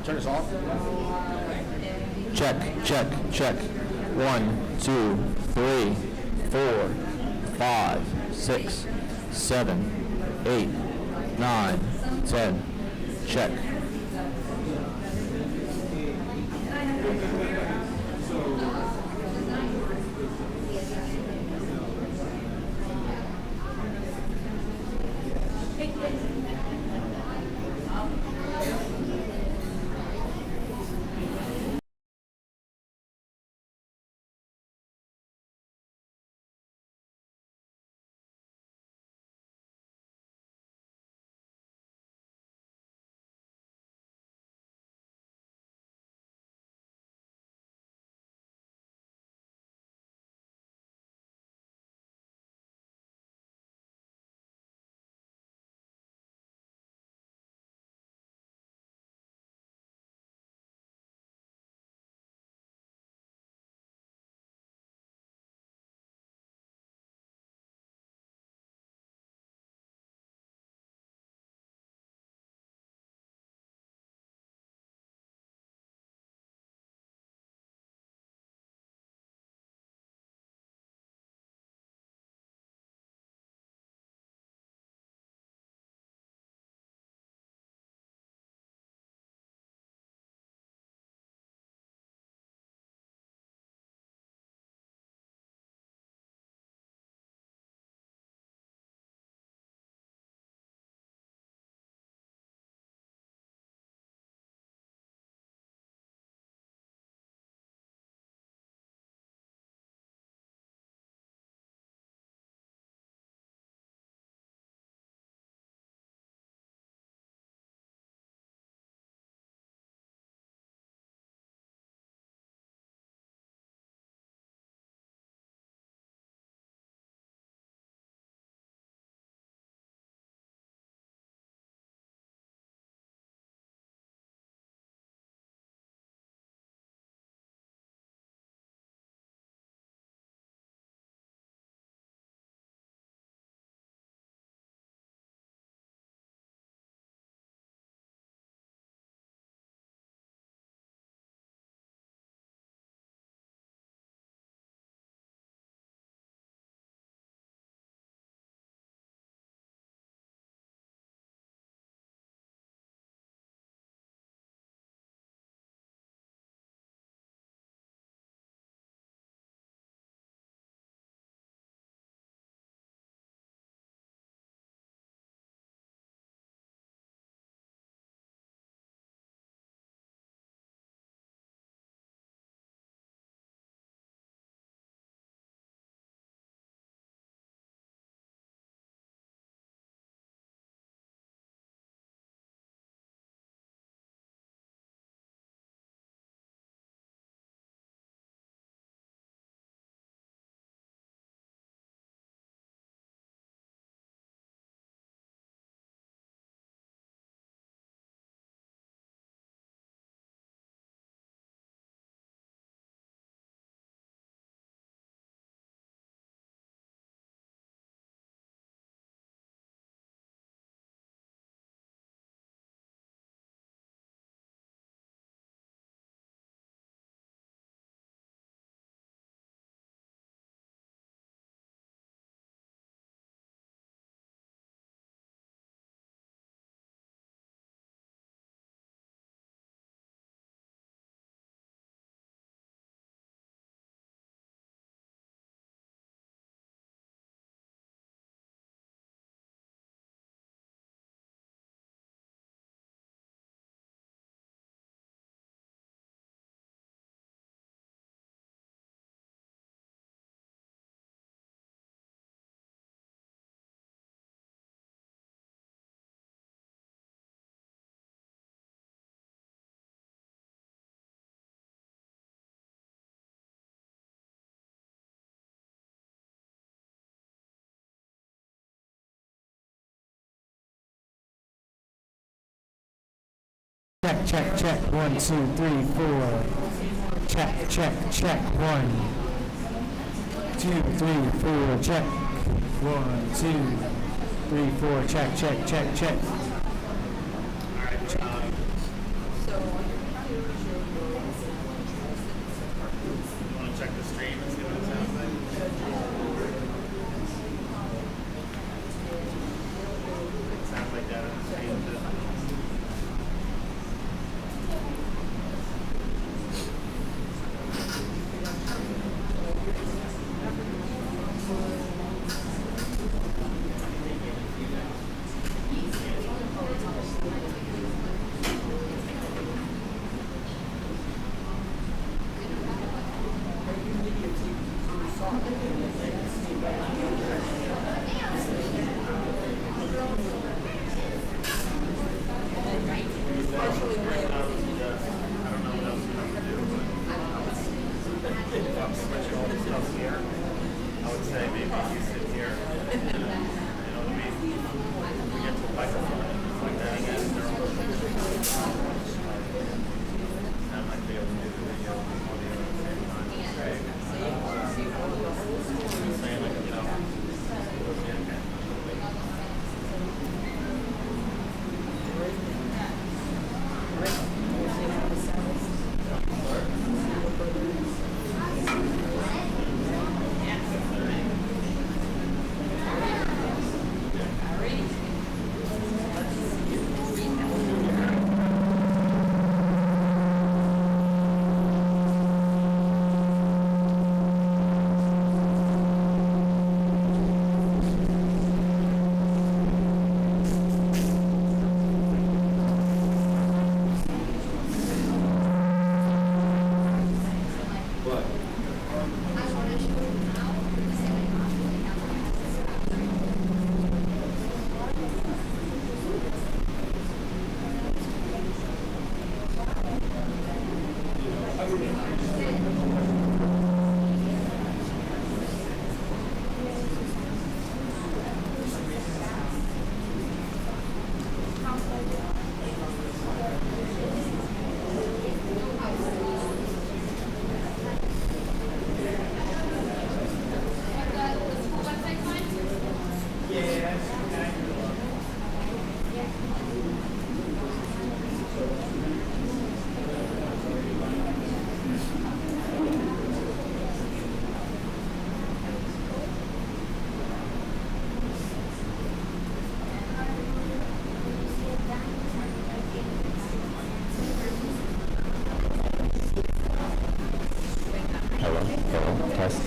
Turn this off. Check, check, check. 1, 2, 3, 4, 5, 6, 7, 8, 9, 10. Check. check, check. 1, 2, 3, 4. Check, check, check. 1, 2, 3, 4. Check. 1, 2, 3, 4. Check, check, check, check. Want to check the stream and see what it sounds like? It sounds like that on the stream too.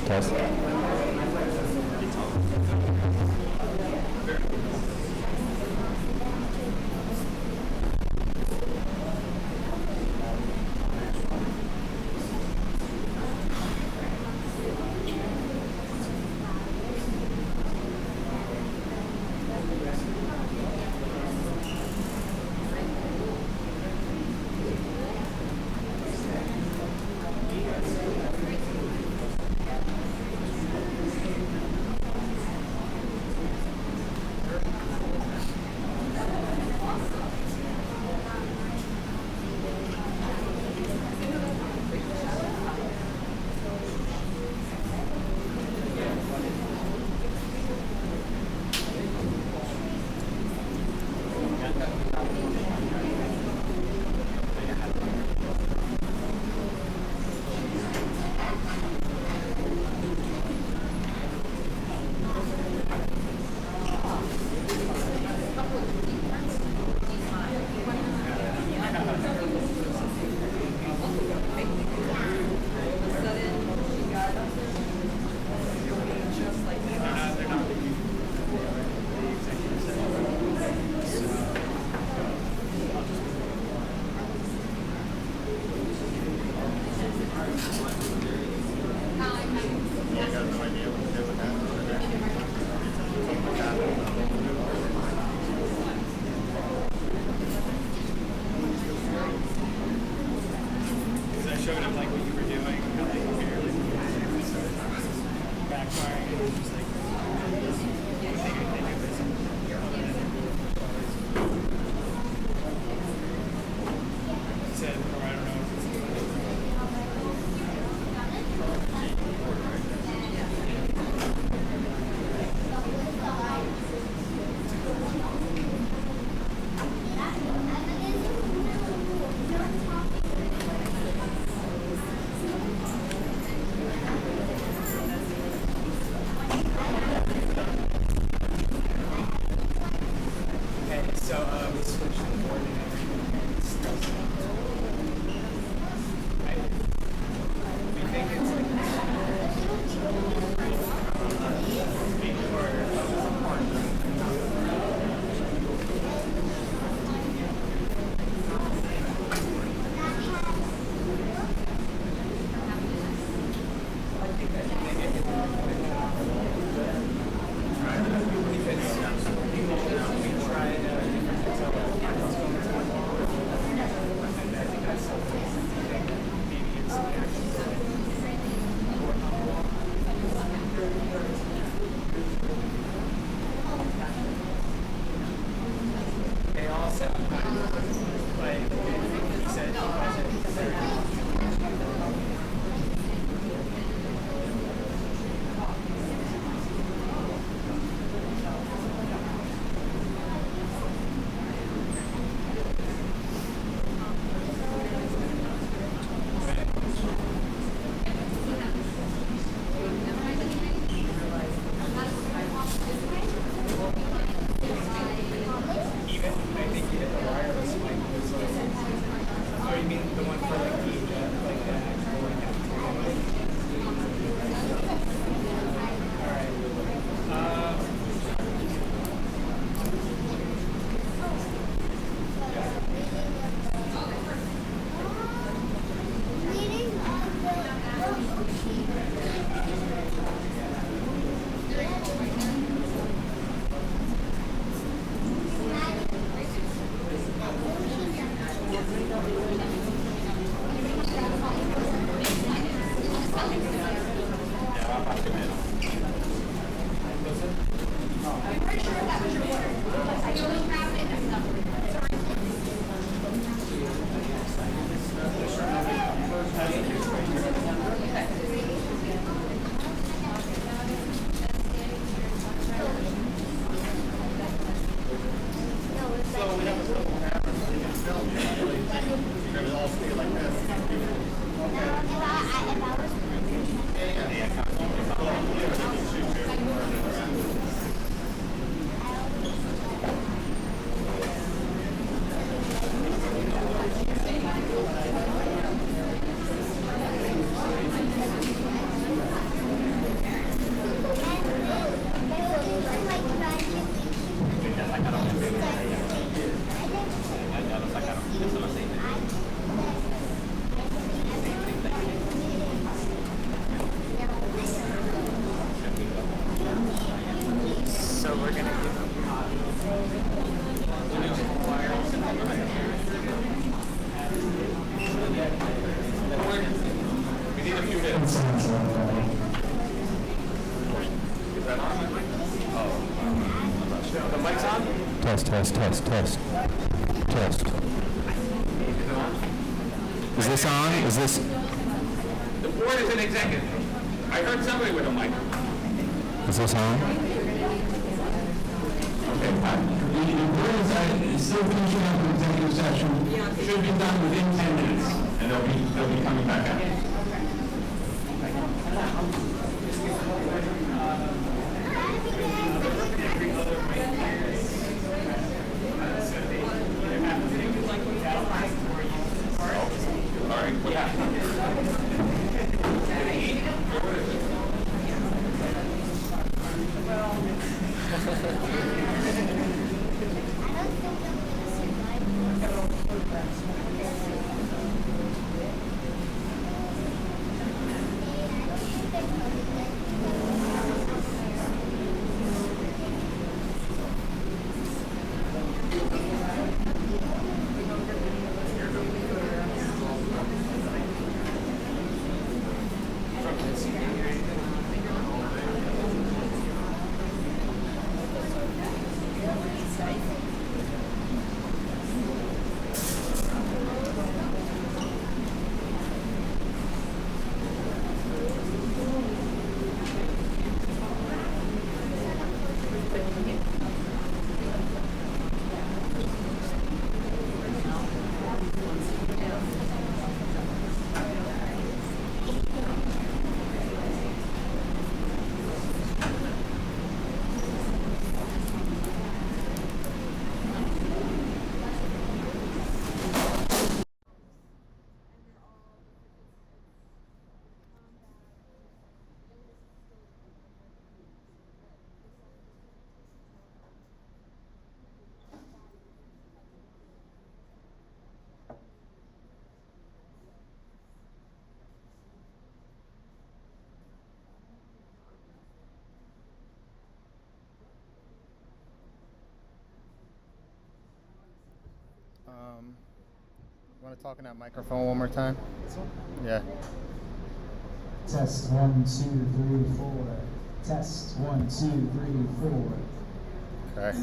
Test. we switched the board and everything. We think it's they all sound good. Like he said, even I think you hit the wireless mic. Oh, you mean the one for like the actual like cafeteria mic? All right. So we're gonna give them we need a few minutes. Is that on? Oh. The mic's on? Test. Is this on? Is this? The board is an executive. I heard somebody with a mic. Is this on? The board is still finishing up the executive session. Should be done within 10 minutes, and they'll be coming back out. All right. What happened? Want to talk in that microphone one more time? Yeah. Test 1, 2, 3, 4. Test 1, 2, 3, 4. Okay.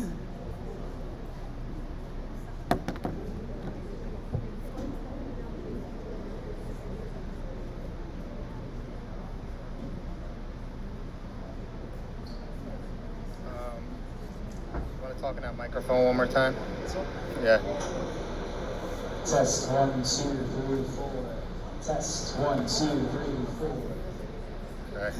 Want to talk in that microphone one more time? Yeah. Test 1, 2, 3, 4. Test 1, 2, 3, 4. Okay.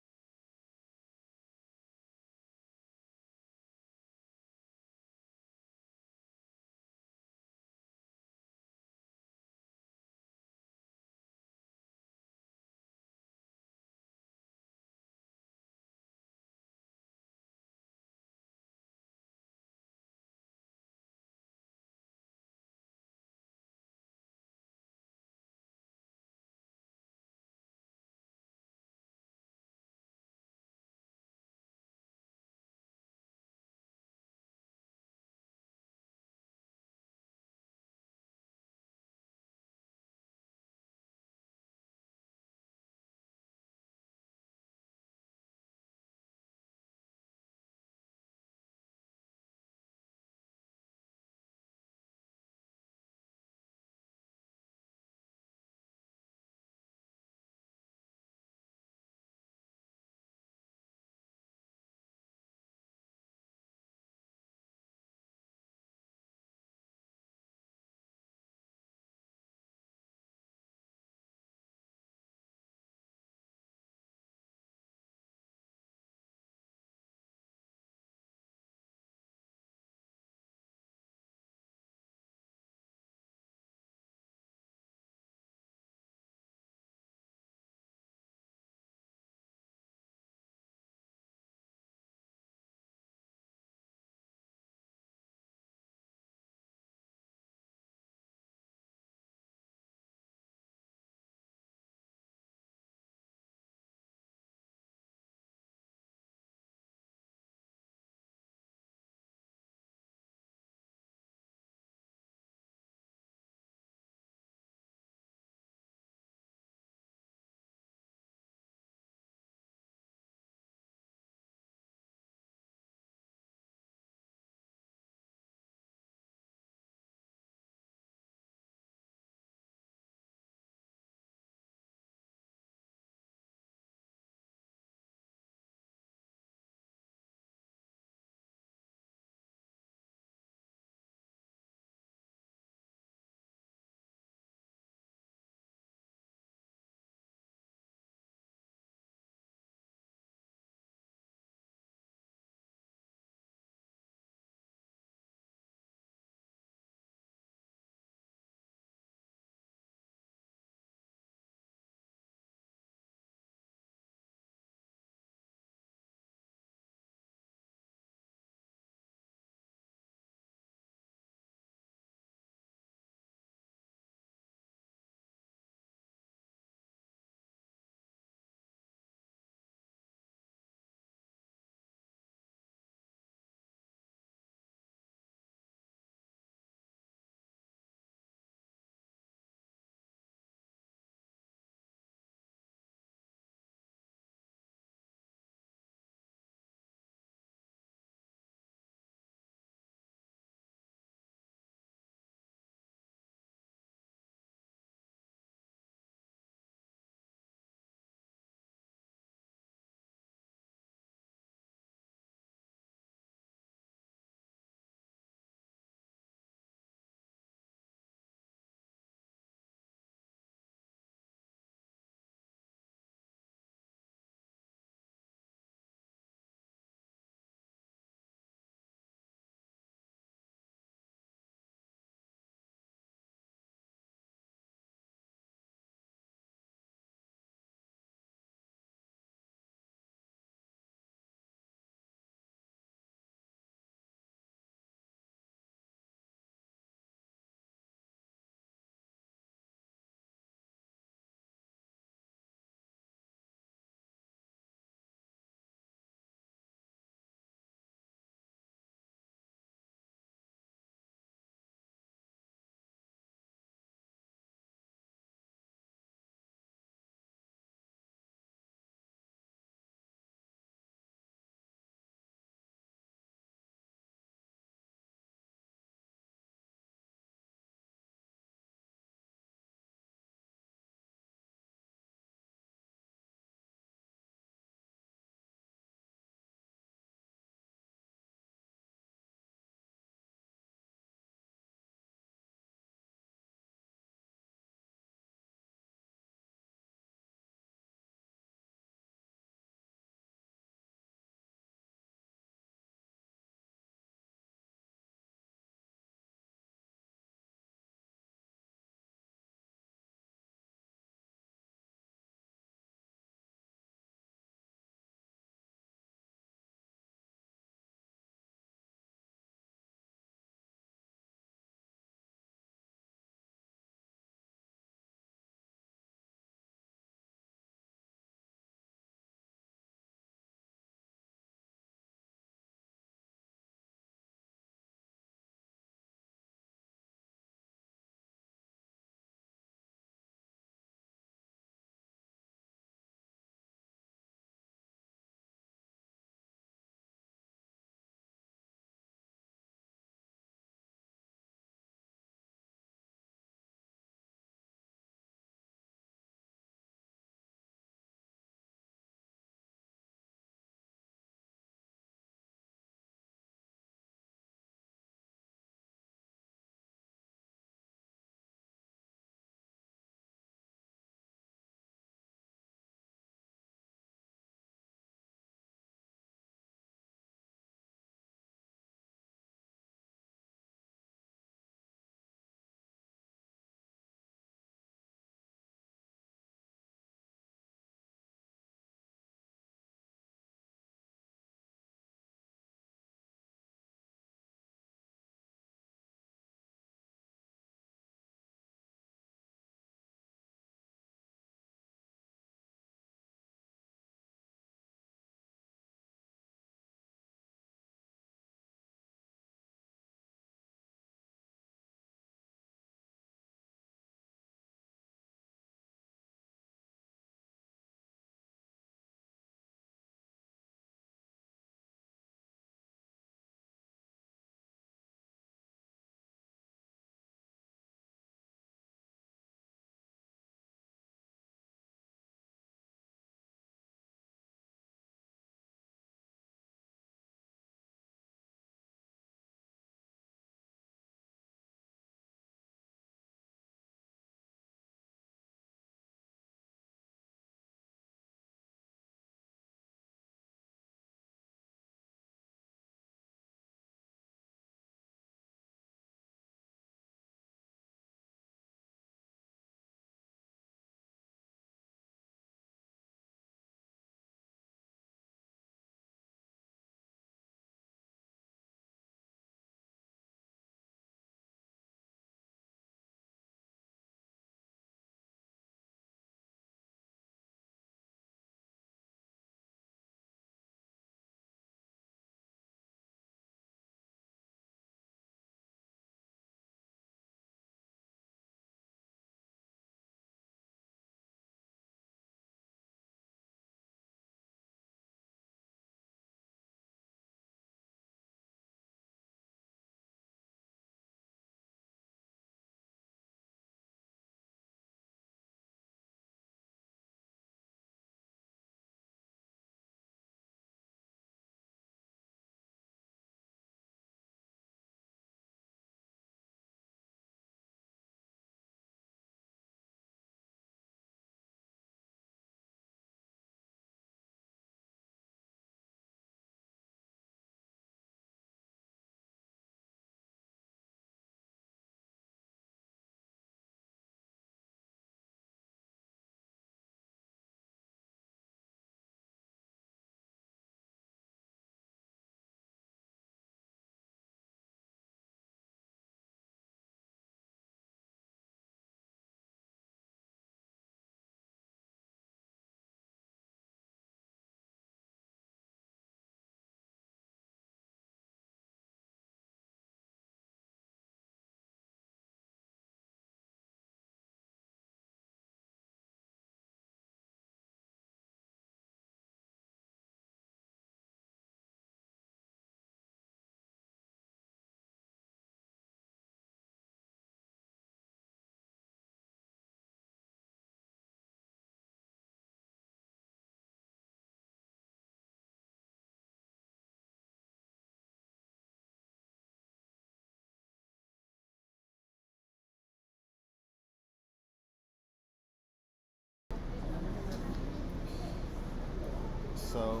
So,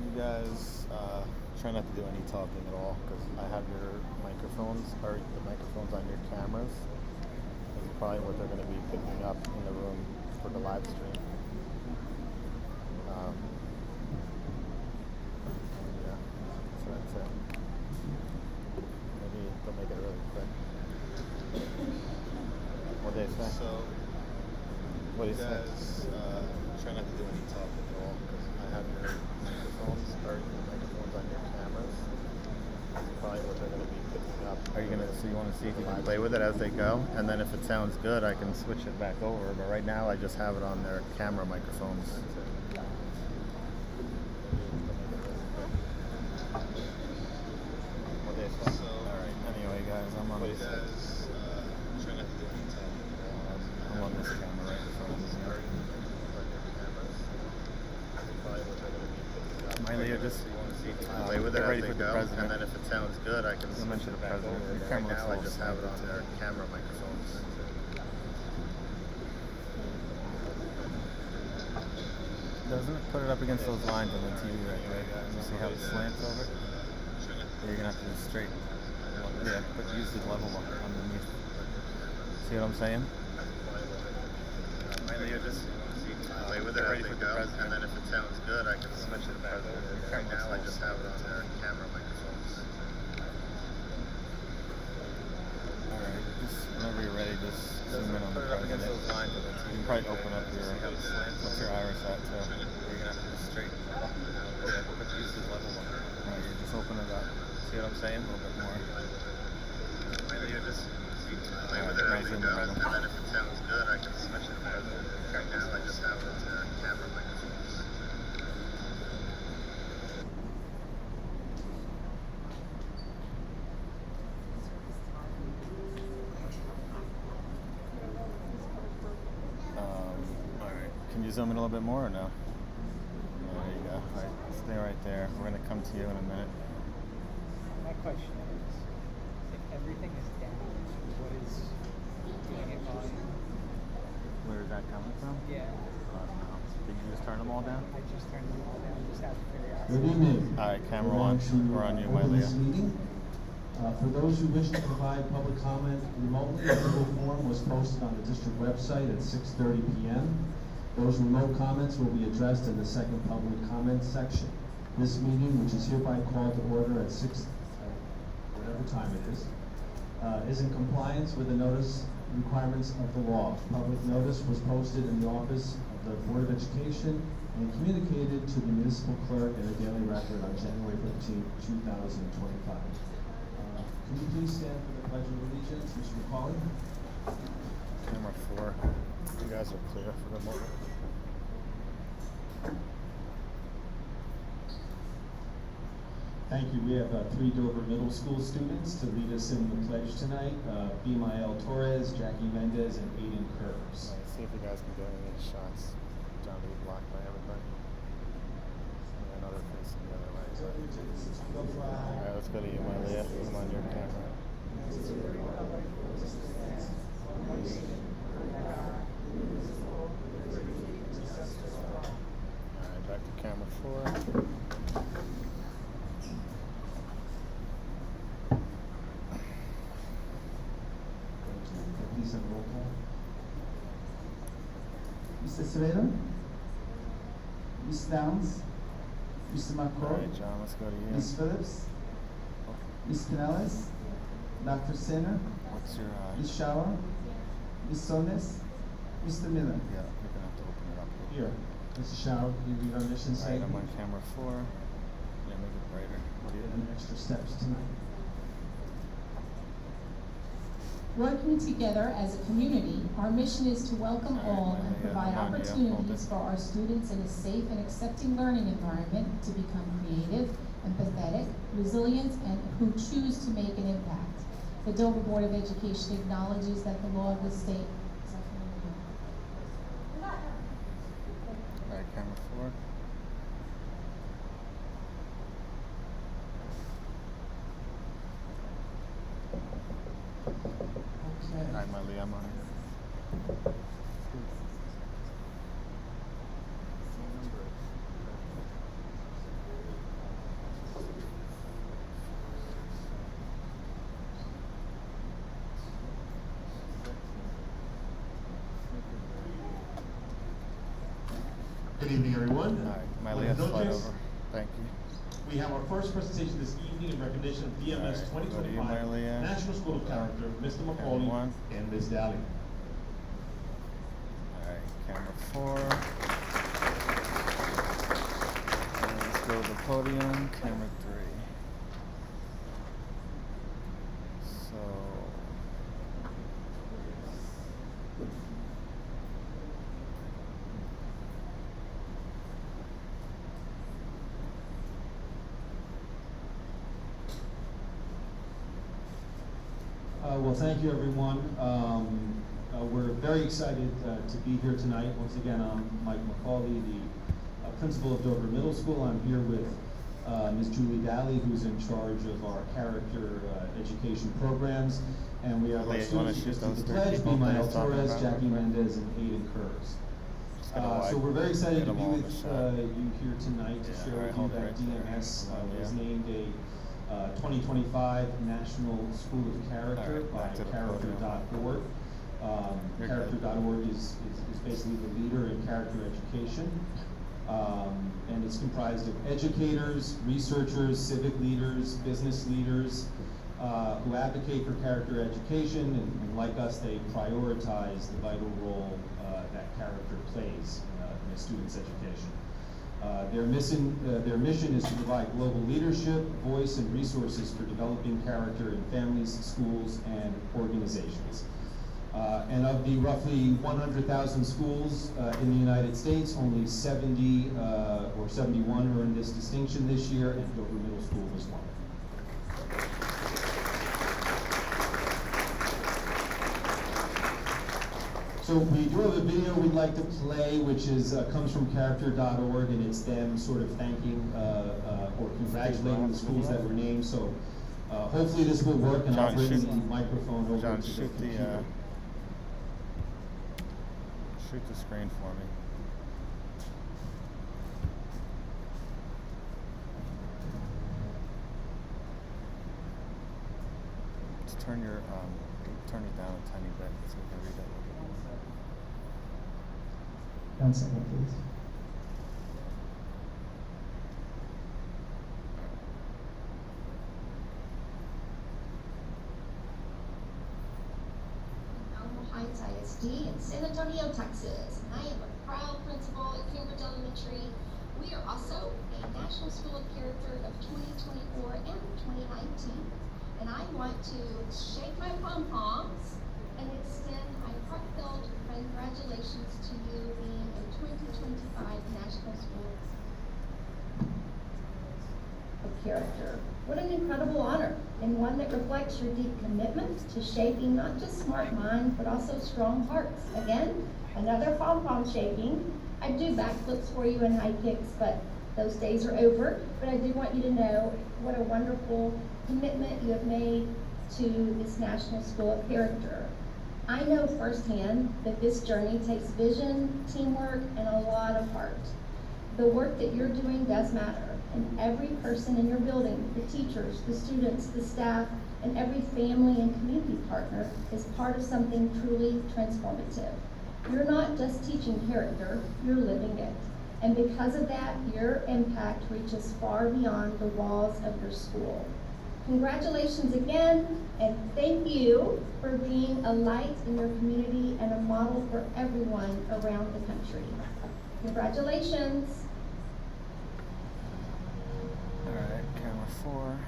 you guys try not to do any talking at all because I have your microphones, or the microphones on your cameras. That's probably what they're going to be picking up in the room for the live stream. Yeah, so that's it. Maybe they'll make it really quick. What do they say? So, what do you guys try not to do any talking at all because I have your microphones, or the microphones on your cameras. That's probably what they're going to be picking up. Are you going to? So you want to see if you can play with it as they go, and then if it sounds good, I can switch it back over. But right now, I just have it on their camera microphones. What do they say? So, all right. Anyway, guys, I'm on this. Try not to do any talking at all. I'm on this camera right in front of me. Miley, just play with it as they go, and then if it sounds good, I can switch it back over. Right now, I just have it on their camera microphones. Doesn't it put it up against those lines on the TV right there? You see how it slants over? You're gonna have to do straight. Yeah, but use the level underneath. See what I'm saying? Miley, just play with it as they go, and then if it sounds good, I can switch it back over. Right now, I just have it on their camera microphones. Alright, just whenever you're ready, just zoom in on the president. You can probably open up your, what's your iris at too? You're gonna have to do straight. Yeah, but use the level one. Alright, you just open it up. See what I'm saying? A little bit more. Maybe you just play with it as they go, and then if it sounds good, I can switch it back over. Right now, I just have it on their camera microphones. Alright. Can you zoom in a little bit more or no? Yeah, there you go. Alright, stay right there. We're going to come to you in a minute. My question is, if everything is down, what is doing it volume? Where is that coming from? Yeah, I don't know. Did you just turn them all down? I just turned them all down, just out of curiosity. Good evening. Alright, camera We're on. to, We're on you, open Miley. this meeting. For those who wish to provide public comment remotely, a Google form was posted on the district website at 6:30 p.m. Those remote comments will be addressed in the second public comment section. This meeting, which is hereby called to order at 6, whatever time it is in compliance with the notice requirements of the law. Public notice was posted in the office of the Board of Education and communicated to the municipal clerk and the Daily Record on January 15, 2025. Can you please stand for the Pledge of Allegiance, Mr. McCauley? Camera 4. You guys are clear for the moment. Thank you. We have 3 Dover Middle School students to lead us in the pledge tonight. Bimael Torres, Jackie Mendez, and Aiden Curbs. Alright, see if you guys can get any shots. John to be blocked by everybody. Yeah, another facing the other way. Alright, let's go to you, Malia. Come on your camera. Alright, back to camera 4. Please have roll call. Mr. Slater, Ms. Downs, Mr. McCall, Alright, John, let's go to you. Ms. Phillips, Ms. Pinellas, Dr. Senner, What's your, Ms. Shower, Ms. Sones, Mr. Miller. yeah, you're gonna have to open it up a little. Here, Mr. Shower, can you read our mission Alright, I'm statement? on camera 4. Yeah, make it brighter. What do you And extra steps tonight. Working together as a community, our mission is to welcome all and provide Come on, yeah, opportunities for our students in a safe and accepting learning environment to become creative, empathetic, resilient, and who choose to make an impact. The Dover Board of Education acknowledges that the law of the state. Alright, camera 4. Okay. Alright, Malia, I'm on it. Good evening, everyone. All right, my Buenas left slide noches. over. Thank you. We have our first presentation this evening in recognition of DMS All right, go to you, 2025 Maria. National School of Character, Mr. Macaulay Everyone. and Ms. Daly. All right, camera 4. And let's go to the podium, camera 3. So, Well, thank you, everyone. We're very excited to be here tonight. Once again, I'm Mike Macaulay, the principal of Dover Middle School. I'm here with Ms. Julie Daly, who's in charge of our character education programs. And we have our Leah, you wanna students shoot who just those did the three pledge, people that Bimael he's talking Torres, about Jackie real quick? Mendez, and Aiden Kurz. gonna So we're very excited to get be them all in with the shot. you here tonight to Yeah, share alright, with you hold it that right there. DMS was Yeah. named a 2025 National School of Character Alright, by back to the podium. character.org. You're good. Character.org is basically the leader in character education. And it's comprised of educators, researchers, civic leaders, business leaders, who advocate for character education, and like us, they prioritize the vital role that character plays in a student's education. Their mission is to provide global leadership, voice, and resources for developing character in families, schools, and organizations. And of the roughly 100,000 schools in the United States, only 70 or 71 earned this distinction this year, and Dover Middle School was one. So we do have a video we'd like to play, which is comes from character.org, and it's them sort of thanking or congratulating the schools that were named. So hopefully this will work, and I'll John, bring shoot- the microphone over John, to the shoot the computer. shoot the screen for me. Just turn it down a tiny bit so we can read it a little bit more. 1 second, please. Alamo Heights ISD in San Antonio, Texas. I am a proud principal at Cambridge Elementary. We are also a National School of Character of 2024 and 2019. And I want to shake my pom-poms and extend my heartfelt congratulations to you being a 2025 National School of Character. What an incredible honor, and one that reflects your deep commitment to shaping not just smart minds, but also strong hearts. Again, another pom-pom shaking. I do backflips for you and high kicks, but those days are over. But I do want you to know what a wonderful commitment you have made to this National School of Character. I know firsthand that this journey takes vision, teamwork, and a lot of heart. The work that you're doing does matter, and every person in your building, the teachers, the students, the staff, and every family and community partner is part of something truly transformative. You're not just teaching character, you're living it. And because of that, your impact reaches far beyond the walls of your school. Congratulations again, and thank you for being a light in your community and a model for everyone around the country. Congratulations. All right, camera 4.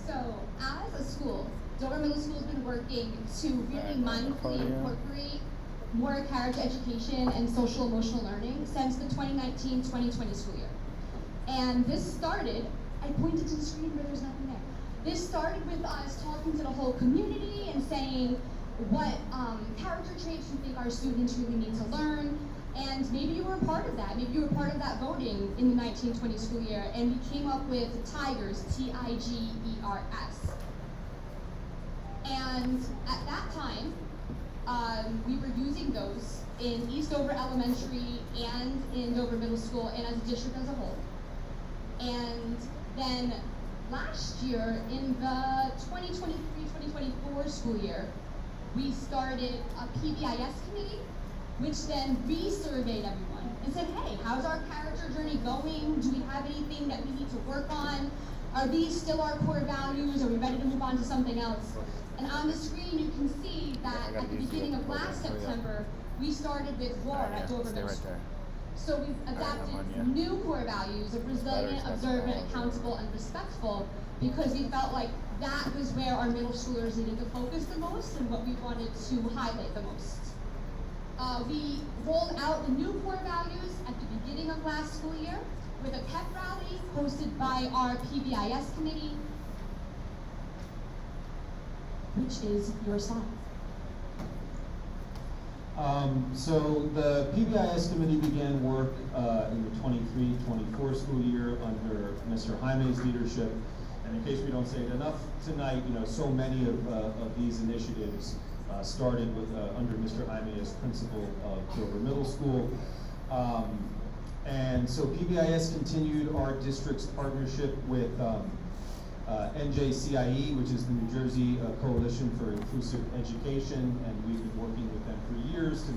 So, as a school, Dover Middle School has been working to really mindfully incorporate more character education and social emotional learning since the 2019-2020 school year. And this started, I pointed to the screen, but there's nothing there. This started with us talking to the whole community and saying what character traits you think our students really need to learn. And maybe you were a part of that. Maybe you were part of that voting in the 1920 school year. And we came up with TIGERS, T-I-G-E-R-S. And at that time, we were using those in East Dover Elementary and in Dover Middle School and as a district as a whole. And then last year, in the 2023-2024 school year, we started a PBIS committee, which then re-surveyed everyone and said, hey, how's our character journey going? Do we have anything that we need to work on? Are these still our core values? Are we ready to move on to something else? And on the screen, you can see that at the beginning of last September, we started with ROAR at Dover Middle School. So we've adapted new core values of resilient, observant, accountable, and respectful, because we felt like that was where our middle schoolers needed to focus the most and what we wanted to highlight the most. We rolled out the new core values at the beginning of last school year with a pep rally hosted by our PBIS committee, which is your slide. So the PBIS committee began work in the 23-24 school year under Mr. Jaime's leadership. And in case we don't say it enough tonight, so many of these initiatives started with under Mr. Jaime as principal of Dover Middle School. And so PBIS continued our district's partnership with NJCIE, which is the New Jersey Coalition for Inclusive Education, and we've been working with them for years to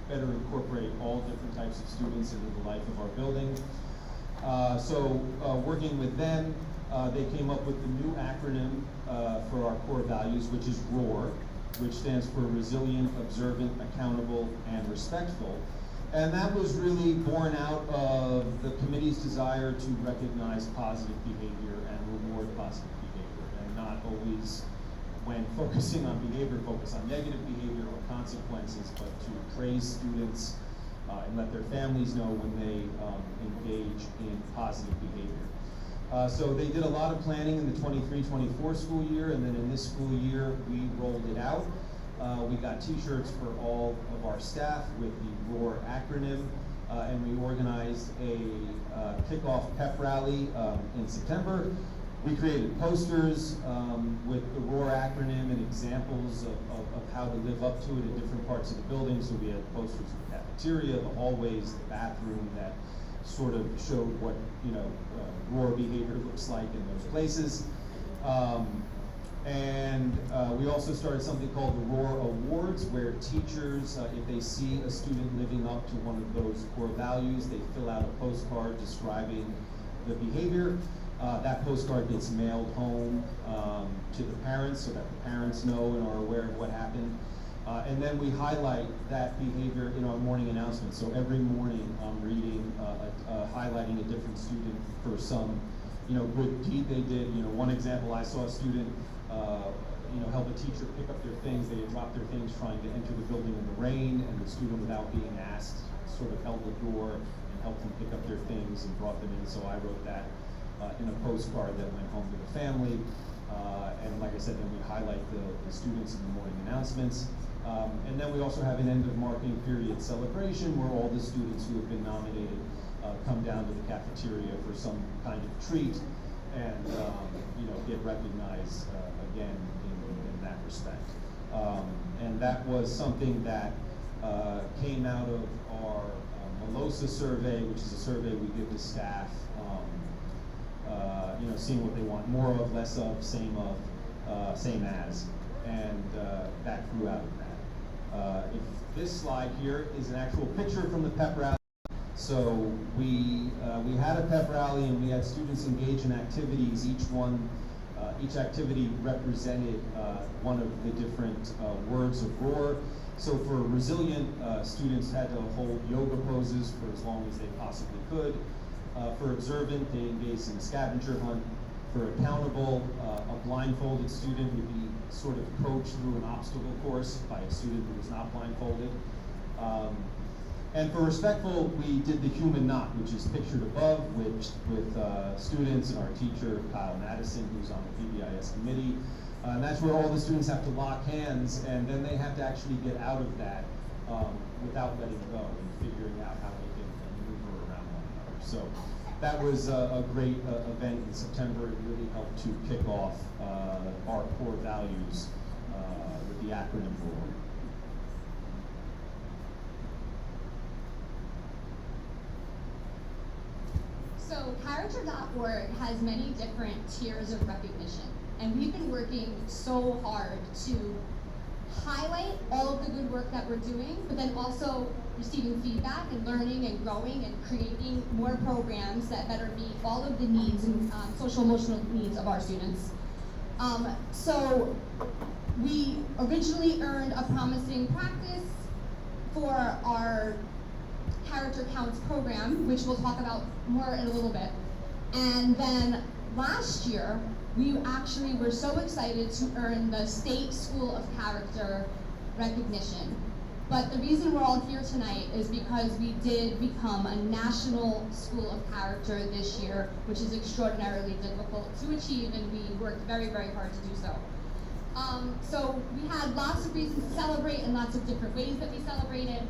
better incorporate all different types of students into the life of our building. Working with them, they came up with the new acronym for our core values, which is ROAR, which stands for Resilient, Observant, Accountable, and Respectful. And that was really born out of the committee's desire to recognize positive behavior and reward positive behavior, and not always, when focusing on behavior, focus on negative behavior or consequences, but to praise students and let their families know when they engage in positive behavior. So they did a lot of planning in the 23-24 school year, and then in this school year, we rolled it out. We got t-shirts for all of our staff with the ROAR acronym, and we organized a kickoff pep rally in September. We created posters with the ROAR acronym and examples of how to live up to it in different parts of the building. So we had posters of the cafeteria, the hallways, the bathroom that sort of showed what ROAR behavior looks like in those places. We also started something called the ROAR Awards, where teachers, if they see a student living up to one of those core values, they fill out a postcard describing the behavior. That postcard gets mailed home to the parents so that the parents know and are aware of what happened. And then we highlight that behavior in our morning announcements. So every morning I'm reading, highlighting a different student for some good deed they did. One example, I saw a student help a teacher pick up their things. They had dropped their things trying to enter the building in the rain, and the student, without being asked, sort of held the door and helped them pick up their things and brought them in. So I wrote that in a postcard that went home to the family. And like I said, then we highlight the students in the morning announcements. And then we also have an end of marketing period celebration where all the students who have been nominated come down to the cafeteria for some kind of treat and get recognized again in that respect. And that was something that came out of our MELOSA survey, which is a survey we give the staff, seeing what they want more of, less of, same as, and that grew out of that. If this slide here is an actual picture from the pep rally. So we had a pep rally and we had students engage in activities. Each activity represented one of the different words of ROAR. So for resilient, students had to hold yoga poses for as long as they possibly could. For observant, they engaged in a scavenger hunt. For accountable, a blindfolded student would be sort of coached through an obstacle course by a student who was not blindfolded. And for respectful, we did the human knot, which is pictured above, with students and our teacher, Kyle Madison, who's on the PBIS committee. And that's where all the students have to lock hands, and then they have to actually get out of that without letting go and figuring out how they can maneuver around one another. So that was a great event in September. It really helped to kick off our core values with the acronym ROAR. So character Character.org has many different tiers of recognition, and we've been working so hard to highlight all of the good work that we're doing, but then also receiving feedback and learning and growing and creating more programs that better meet all of the needs and social emotional needs of our students. So we originally earned a promising practice for our Character Counts program, which we'll talk about more in a little bit. And then last year, we actually were so excited to earn the State School of Character recognition. But the reason we're all here tonight is because we did become a National School of Character this year, which is extraordinarily difficult to achieve, and we worked very, very hard to do so. So we had lots of reasons to celebrate and lots of different ways that we celebrated.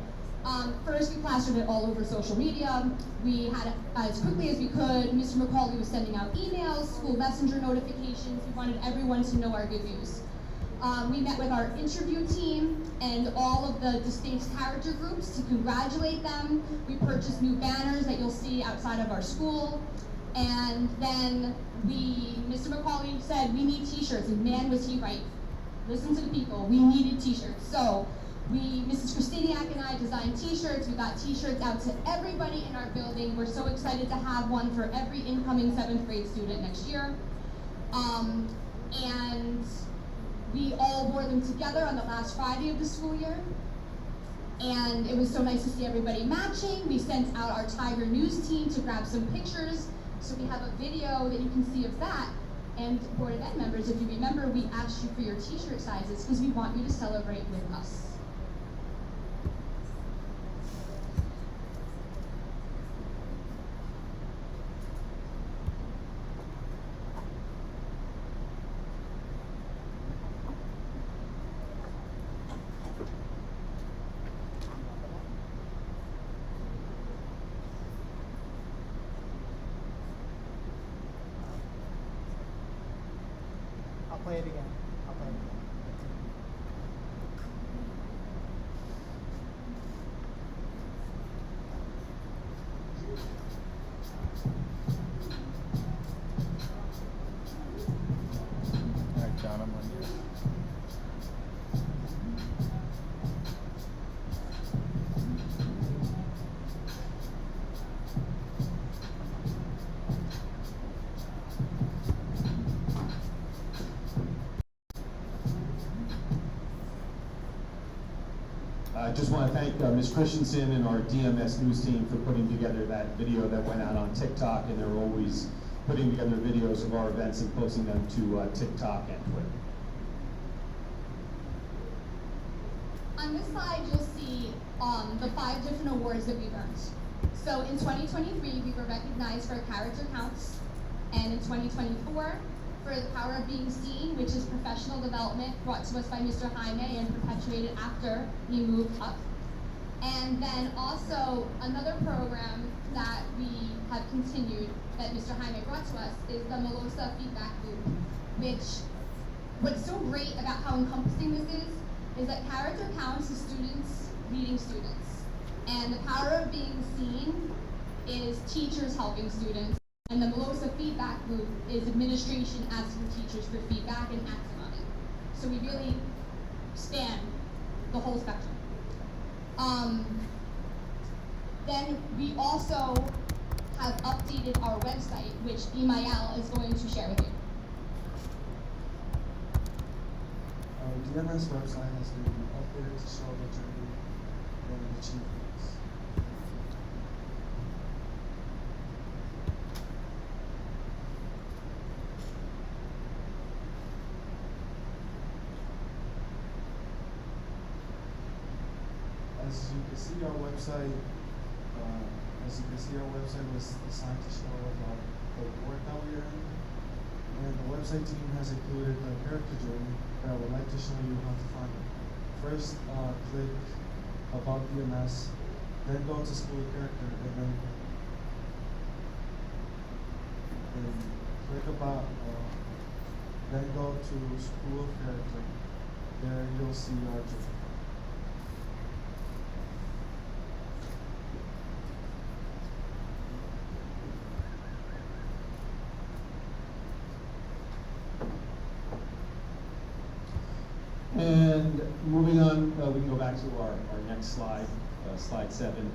First, we plastered it all over social media. We had, as quickly as we could, Mr. McCauley was sending out emails, school messenger notifications. We wanted everyone to know our good news. We met with our interview team and all of the distinct character groups to congratulate them. We purchased new banners that you'll see outside of our school. And then Mr. McCauley said, we need t-shirts, and man was he right. Listen to the people, we needed t-shirts. So Mrs. Christiniak and I designed t-shirts. We got t-shirts out to everybody in our building. We're so excited to have one for every incoming 7th grade student next year. And we all wore them together on the last Friday of the school year. And it was so nice to see everybody matching. We sent out our Tiger News team to grab some pictures. So we have a video that you can see of that. And Board of Ed members, if you remember, we asked you for your t-shirt sizes because we want you to celebrate with us. I'll play it again. I'll play it again. All right, John, I'm on you. I just want to thank Ms. Christensen and our DMS News team for putting together that video that went out on TikTok, and they're always putting together videos of our events and posting them to TikTok and Twitter. On this slide, you'll see the 5 different awards that we've earned. So in 2023, we were recognized for Character Counts, and in 2024, for the Power of Being Seen, which is professional development brought to us by Mr. Jaime and perpetuated after he moved up. And then also another program that we have continued that Mr. Jaime brought to us is the Melosa Feedback Loop, which what's so great about how encompassing this is that Character Counts is students leading students. And the Power of Being Seen is teachers helping students. And the Melosa Feedback Loop is administration asking teachers for feedback and acting on it. So we really span the whole spectrum. Then we also have updated our website, which Imael is going to share with you. Our DMS website has been updated to show the journey and achievements. As you can see, our website was designed to show about the work that we are in. And the website team has included a character journey that I would like to show you how to find it. First, click About DMS, then go to School of Character, and then click About, then go to School of Character. There you'll see our journey. done, we can go back to our next slide, slide 7.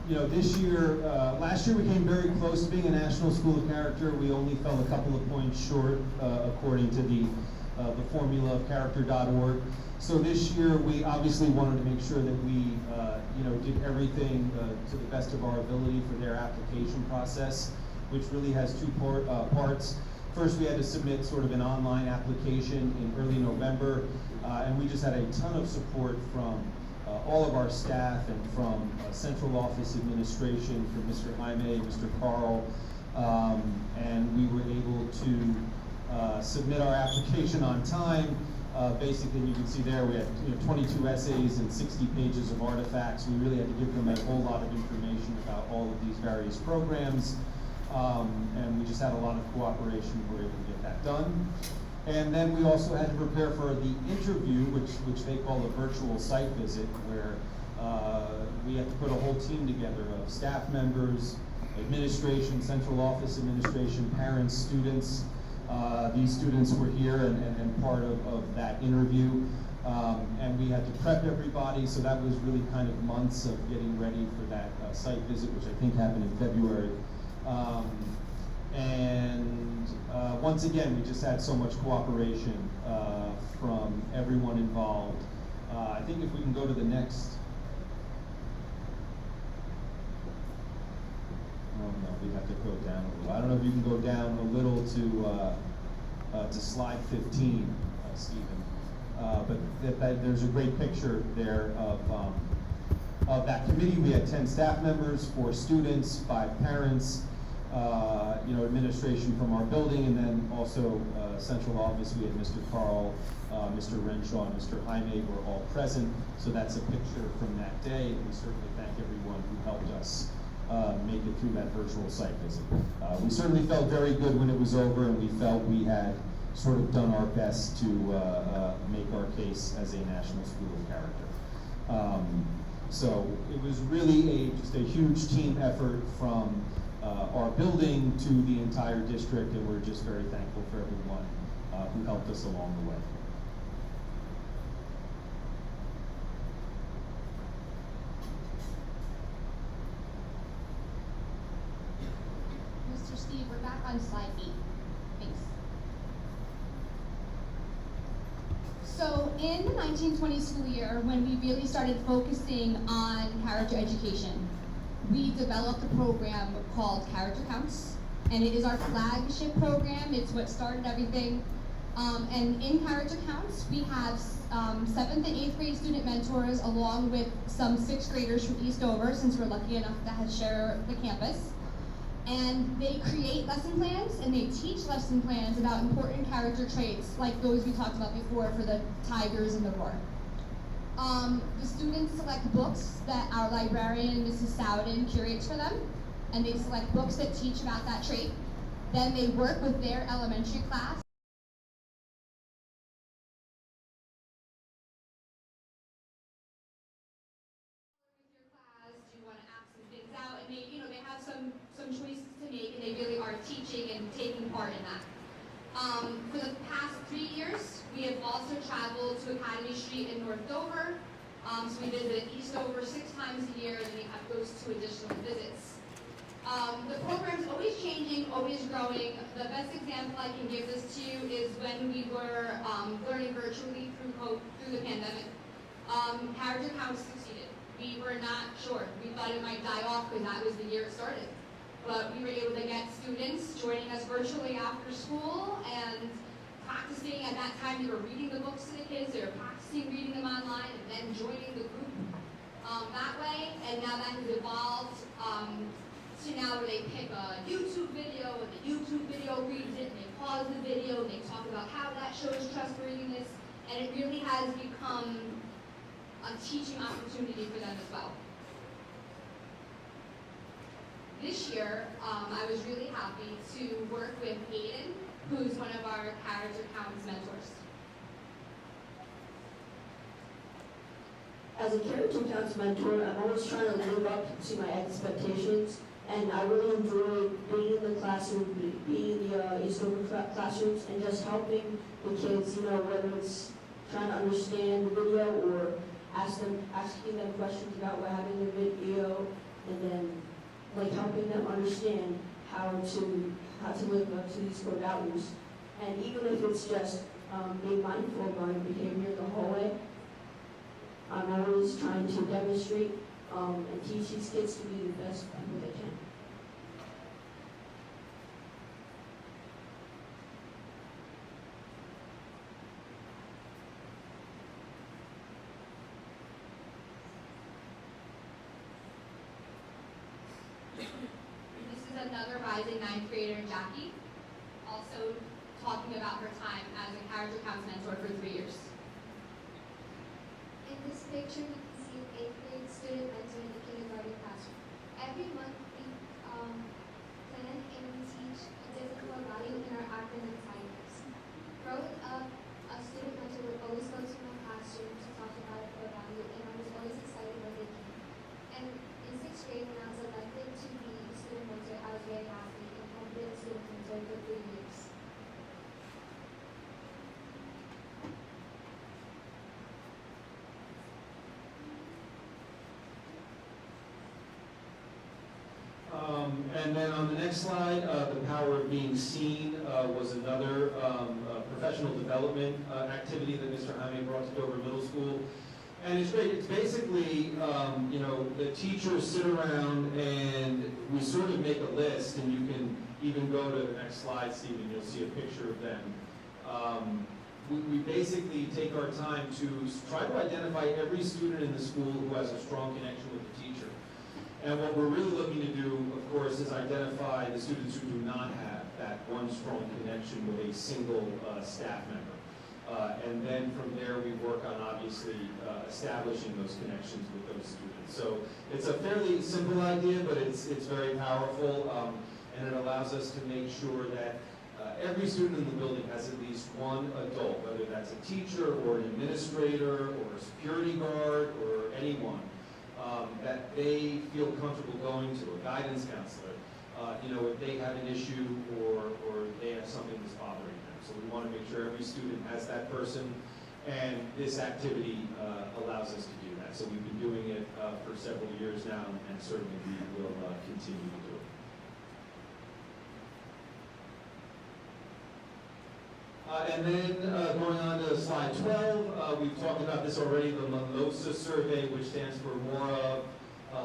You know, this year, last year we came very close to being a National School of Character. We only fell a couple of points short, according to the formula of character.org. So this year we obviously wanted to make sure that we, you know, did everything to the best of our ability for their application process, which really has two parts. First, we had to submit sort of an online application in early November, and we just had a ton of support from all of our staff and from central office administration, from Mr. Jaime, Mr. Carl, and we were able to submit our application on time. Basically, you can see there we had 22 essays and 60 pages of artifacts. We really had to give them a whole lot of information about all of these various programs, and we just had a lot of cooperation. We were able to get that done. And then we also had to prepare for the interview, which they call a virtual site visit, where we had to put a whole team together of staff members, administration, central office administration, parents, students. These students were here and part of that interview. And we had to prep everybody, so that was really kind of months of getting ready for that site visit, which I think happened in February. Once again, we just had so much cooperation from everyone involved. I think if we can go to the next. Oh no, we have to go down a little. I don't know if you can go down a little to slide 15, Stephen. But there's a great picture there of that committee. We had 10 staff members, 4 students, 5 parents, administration from our building, and then also central office. We had Mr. Carl, Mr. Renshaw, and Mr. Jaime were all present. So that's a picture from that day, and we certainly thank everyone who helped us make it through that virtual site visit. We certainly felt very good when it was over, and we felt we had sort of done our best to make our case as a National School of Character. So it was really just a huge team effort from our building to the entire district, and we're just very thankful for everyone who helped us along the way. Mr. Steve, we're back on slide 8. Thanks. So in the 1920 school year, when we really started focusing on character education, we developed a program called Character Counts, and it is our flagship program. It's what started everything. And in Character Counts, we have 7th and 8th grade student mentors, along with some 6th graders from Eastover, since we're lucky enough to share the campus. And they create lesson plans, and they teach lesson plans about important character traits, like those we talked about before for the tigers and the roar. The students select books that our librarian, Mrs. Sowden, curates for them, and they select books that teach about that trait. Then they work with their elementary class. With your class, do you want to act some things out? And they have some choices to make, and they really are teaching and taking part in that. For the past 3 years, we have also traveled to Academy Street in North Dover. So we visit Eastover 6 times a year, and we have those 2 additional visits. The program's always changing, always growing. The best example I can give this to you is when we were learning virtually through the pandemic. Character Counts succeeded. We were not sure. We thought it might die off because that was the year it started. But we were able to get students joining us virtually after school and practicing. At that time, they were reading the books to the kids. They were practicing reading them online and then joining the group that way. And now that has evolved to now where they pick a YouTube video, and the YouTube video reads it, and they pause the video, and they talk about how that shows trustworthiness. And it really has become a teaching opportunity for them as well. This year, I was really happy to work with Aiden, who's one of our Character Counts mentors. As a Character Counts mentor, I'm always trying to live up to my expectations, and I really enjoy being in the classroom, being in the Eastover classrooms, and just helping the kids, whether it's trying to understand the video or asking them questions about what happened in the video, and then like helping them understand how to live up to these core values. And even if it's just being mindful of my behavior in the hallway, I'm always trying to demonstrate and teach these kids to be the best people they can. This is another rising ninth grader, Jackie, also talking about her time as a character counts mentor for 3 years. In this picture, we can see an 8th grade student mentor in the kindergarten classroom. Every month, we plan and we teach a different core value in our acronym cycles. Growing up, a student mentor would always go to my classroom to talk about a core value, and I was always excited when they came. And in 6th grade, when I was elected to be a student mentor, I was very happy and have been a student mentor for 3 years. And then on the next slide, the power of being seen was another professional development activity that Mr. Jaime brought to Dover Middle School. And it's great. It's basically, you know, the teachers sit around and we sort of make a list, and you can even go to the next slide, Stephen, you'll see a picture of them. We basically take our time to try to identify every student in the school who has a strong connection with the teacher. And what we're really looking to do, of course, is identify the students who do not have that one strong connection with a single staff member. And then from there, we work on obviously establishing those connections with those students. So it's a fairly simple idea, but it's very powerful, and it allows us to make sure that every student in the building has at least one adult, whether that's a teacher or an administrator or a security guard or anyone, that they feel comfortable going to, a guidance counselor, you know, if they have an issue or they have something that's bothering them. So we want to make sure every student has that person, and this activity allows us to do that. So we've been doing it for several years now, and certainly we will continue to do it. And then going on to slide 12, we've talked about this already, the MOSA survey, which stands for more of,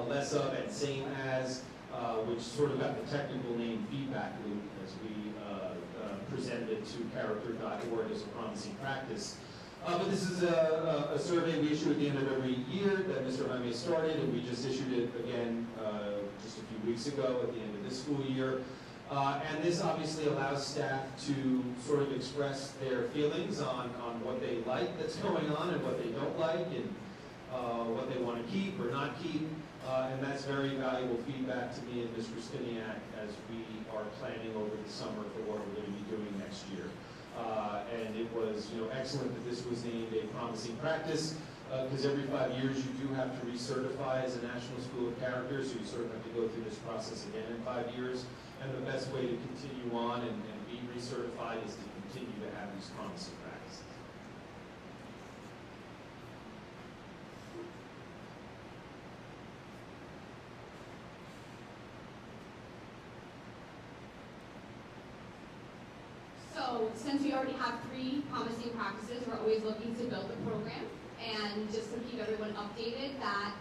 less of, and same as, which sort of got the technical name feedback loop as we presented it to character.org as a promising practice. But this is a survey we issue at the end of every year that Mr. Jaime started, and we just issued it again just a few weeks ago at the end of this school year. And this obviously allows staff to sort of express their feelings on what they like that's going on and what they don't like, and what they want to keep or not keep. And that's very valuable feedback to me and Ms. Christiniak as we are planning over the summer for what we're going to be doing next year. And it was, you know, excellent that this was named a promising practice, because every 5 years you do have to recertify as a National School of Character, so you sort of have to go through this process again in 5 years. And the best way to continue on and be recertified is to continue to have these promising practices. So since we already have 3 promising practices, we're always looking to build the program. And just to keep everyone updated, that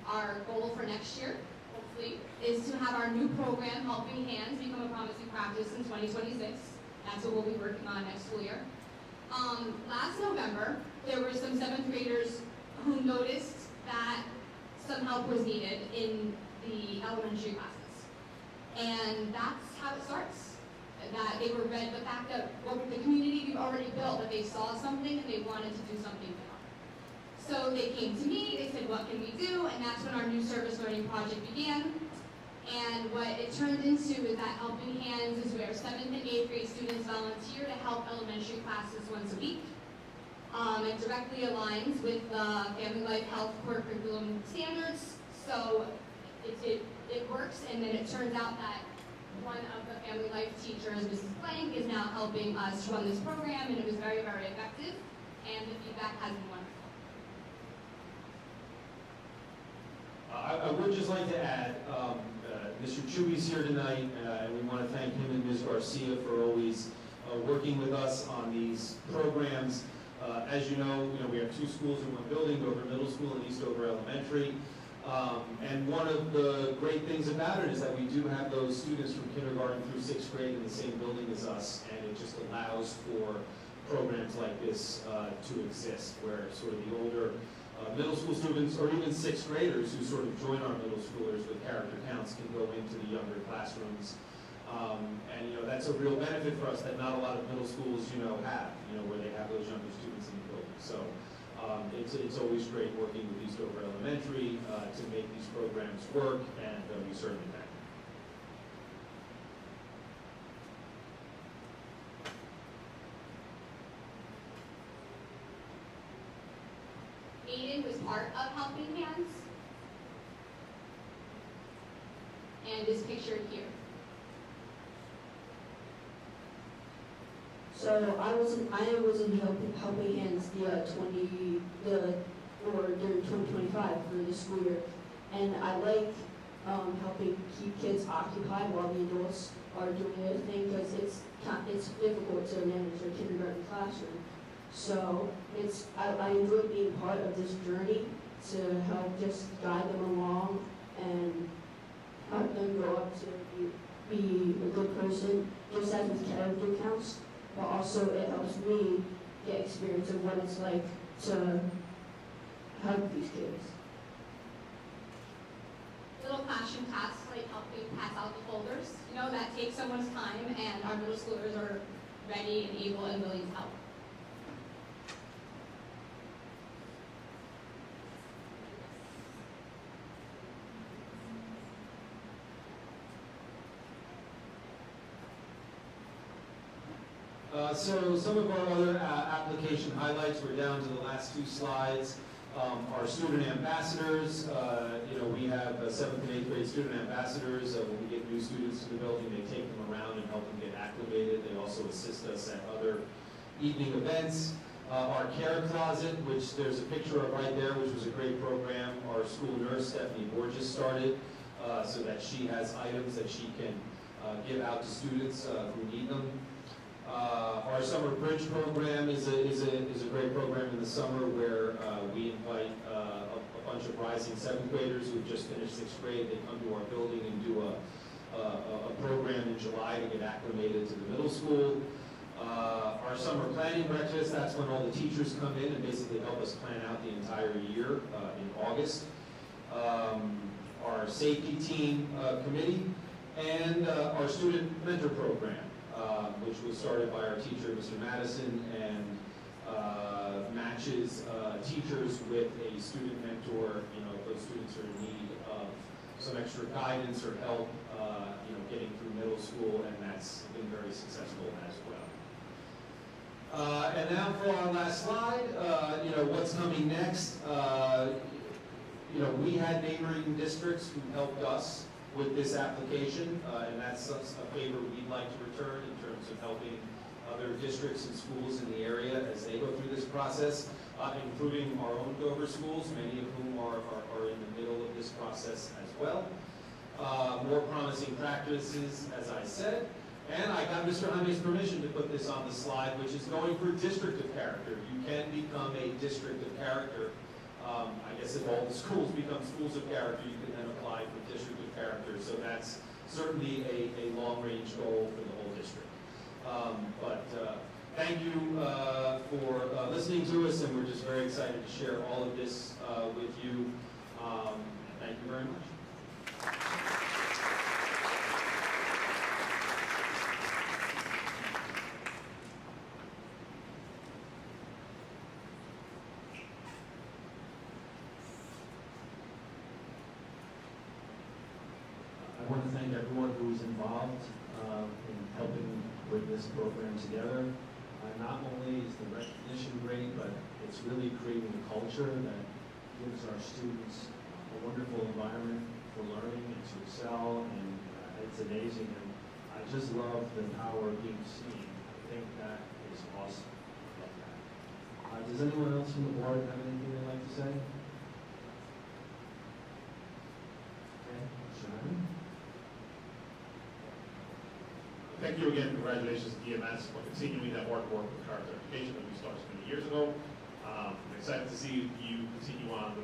our goal for next year, hopefully, is to have our new program, Helping Hands, become a promising practice in 2026. That's what we'll be working on next school year. Last November, there were some 7th graders who noticed that some help was needed in the elementary classes. And that's how it starts. That they were read the fact that what the community we've already built, that they saw something and they wanted to do something more. So they came to me, they said, what can we do? And that's when our new service learning project began. And what it turned into is that Helping Hands is where 7th and 8th grade students volunteer to help elementary classes once a week. It directly aligns with the Family Life Health Core Curriculum Standards. So it works, and then it turns out that one of the Family Life teachers, Mrs. Blank, is now helping us run this program, and it was very, very effective. and the feedback has been wonderful. I would just like to add, Mr. Chewy's here tonight, and we want to thank him and Ms. Garcia for always working with us on these programs. As you know, we have two schools in one building, Dover Middle School and Eastover Elementary. And one of the great things about it is that we do have those students from kindergarten through 6th grade in the same building as us, and it just allows for programs like this to exist, where sort of the older middle school students, or even 6th graders who sort of join our middle schoolers with character counts, can go into the younger classrooms. And that's a real benefit for us that not a lot of middle schools have, where they have those younger students in the building. So it's always great working with Eastover Elementary to make these programs work, and we certainly thank them. Aiden was part of Helping Hands, and is pictured here. So I was in Helping Hands during 2025 for the school year, and I like helping keep kids occupied while the adults are doing their thing, because it's difficult to manage a kindergarten classroom. So I enjoy being part of this journey to help just guide them along and help them grow up to be a good person, just as with character counts. But also it helps me get experience of what it's like to help these kids. Little classroom tasks like helping pass out the folders, that takes someone's time, and our middle schoolers are ready and able and willing to help. So some of our other application highlights, we're down to the last two slides. Our student ambassadors, we have 7th and 8th grade student ambassadors. When we get new students to the building, they take them around and help them get acclimated. They also assist us at other evening events. Our care closet, which there's a picture of right there, which was a great program. Our school nurse, Stephanie Borges, started so that she has items that she can give out to students who need them. Our summer bridge program is a great program in the summer, where we invite a bunch of rising 7th graders who have just finished 6th grade. They come to our building and do a program in July to get acclimated to the middle school. Our summer planning breakfast, that's when all the teachers come in and basically help us plan out the entire year in August. Our safety team committee, and our student mentor program, which was started by our teacher, Mr. Madison, and matches teachers with a student mentor, if those students are in need of some extra guidance or help, getting through middle school, and that's been very successful as well. And now for our last slide, what's coming next? We had neighboring districts who helped us with this application, and that's a favor we'd like to return in terms of helping other districts and schools in the area as they go through this process, including our own Dover schools, many of whom are in the middle of this process as well. More promising practices, as I said, and I got Mr. Jaime's permission to put this on the slide, which is going for District of Character. You can become a District of Character. I guess if all the schools become schools of character, you can then apply for District of Character. So that's certainly a long-range goal for the whole district. Thank you for listening to us, and we're just very excited to share all of this with you. Thank you very much. I want to thank everyone who's involved in helping with this program together. Not only is the recognition great, but it's really creating a culture that gives our students a wonderful environment for learning and to excel, and it's amazing. And I just love the power of being seen. I think that is awesome. I love that. Does anyone else from the board have anything they'd like to say? Okay, Sharon? Thank you again, congratulations to EMS for continuing that work with character education that we started so many years ago. I'm excited to see you continue on the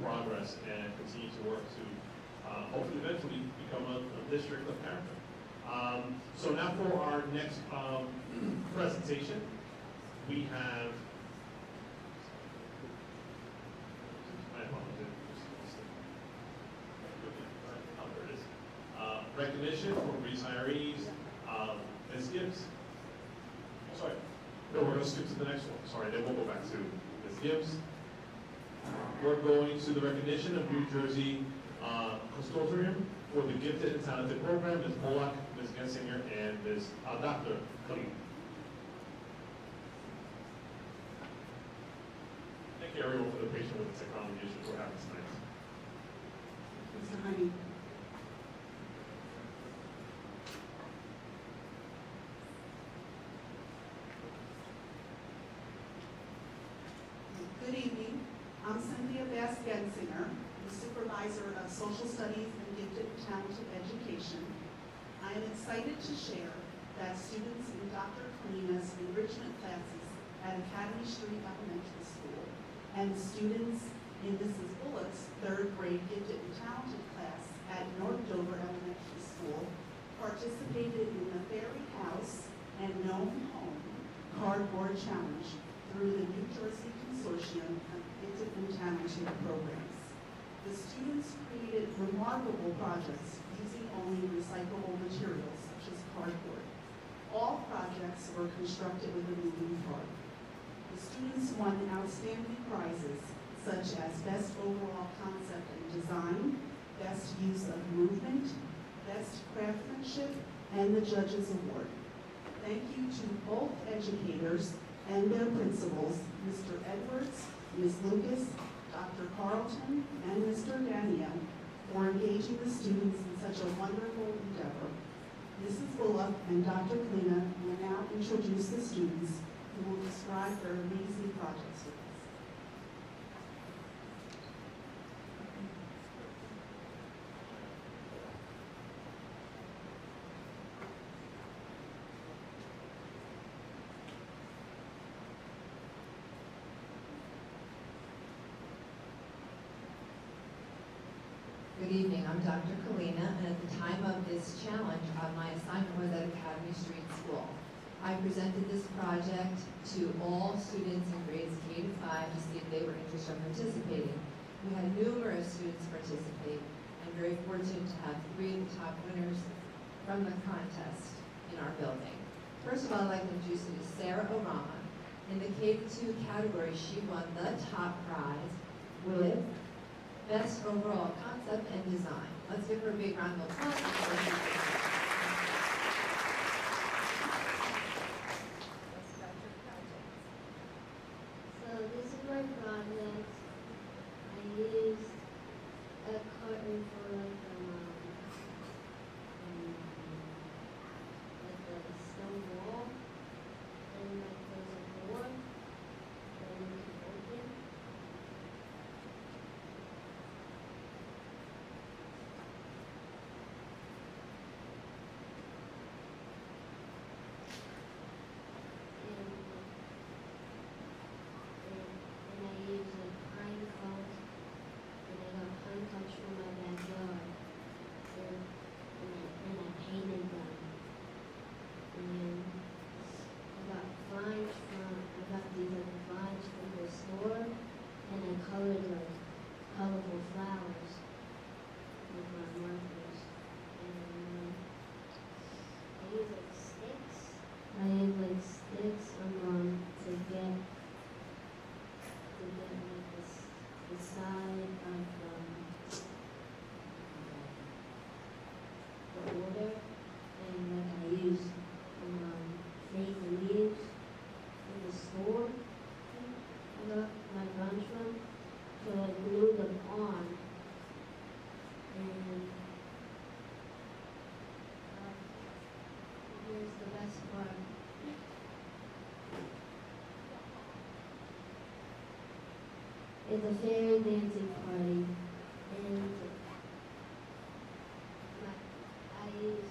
progress and continue to work to hopefully eventually become a district of character. So now for our next presentation, we have, I apologize. Oh, there it is. Recognition for retirees. Ms. Gibbs. Oh, sorry. No, we're going to skip to the next one. Sorry, then we'll go back to Ms. Gibbs. We're going to the recognition of New Jersey Consortium for the Gifted and Talented Program. Ms. Polak, Ms. Gensinger, and Ms. Dr. Khalid. Thank you, everyone, for the patience with the technology issues we're having tonight. Mr. Honey. Good evening. I'm Cynthia Bass-Gensinger, the Supervisor of Social Studies and Gifted and Talented Education. I am excited to share that students in Dr. Kalina's enrichment classes at Academy Street Elementary School and students in Mrs. Bullock's third grade Gifted and Talented class at North Dover Elementary School participated in the Fairy House and Gnome Home Cardboard Challenge through the New Jersey Consortium of Gifted and Talented Programs. The students created remarkable projects using only recyclable materials such as cardboard. All projects were constructed with a moving part. The students won outstanding prizes such as Best Overall Concept and Design, Best Use of Movement, Best Craftsmanship, and the Judges Award. Thank you to both educators and their principals, Mr. Edwards, Ms. Lucas, Dr. Carlton, and Mr. Daniel, for engaging the students in such a wonderful endeavor. Mrs. Bullock and Dr. Kalina will now introduce the students who will describe their amazing projects with us. Good evening, I'm Dr. Kalina, and at the time of this challenge, my assignment was at Academy Street School. I presented this project to all students in grades K to 5 to see if they were interested in participating. We had numerous students participate. I'm very fortunate to have 3 of the top winners from the contest in our building. First of all, I'd like to introduce you to Sarah Orama. In the K to 2 category, she won the top prize with Best Overall Concept and Design. Let's give her a big round of applause. So this is my project. I used a carton for like a stone wall, and like there's a door that you can open. And I used like pine cones, and I got pine cones from my backyard, and I painted them. And I got these like vines from the store, and I colored like colorful flowers with my markers. And I used like sticks. I used like sticks to get like the side of the order, and like I used fake leaves in the store. I got my bunch from to like glue them on, it's a fairy dancing party, and I use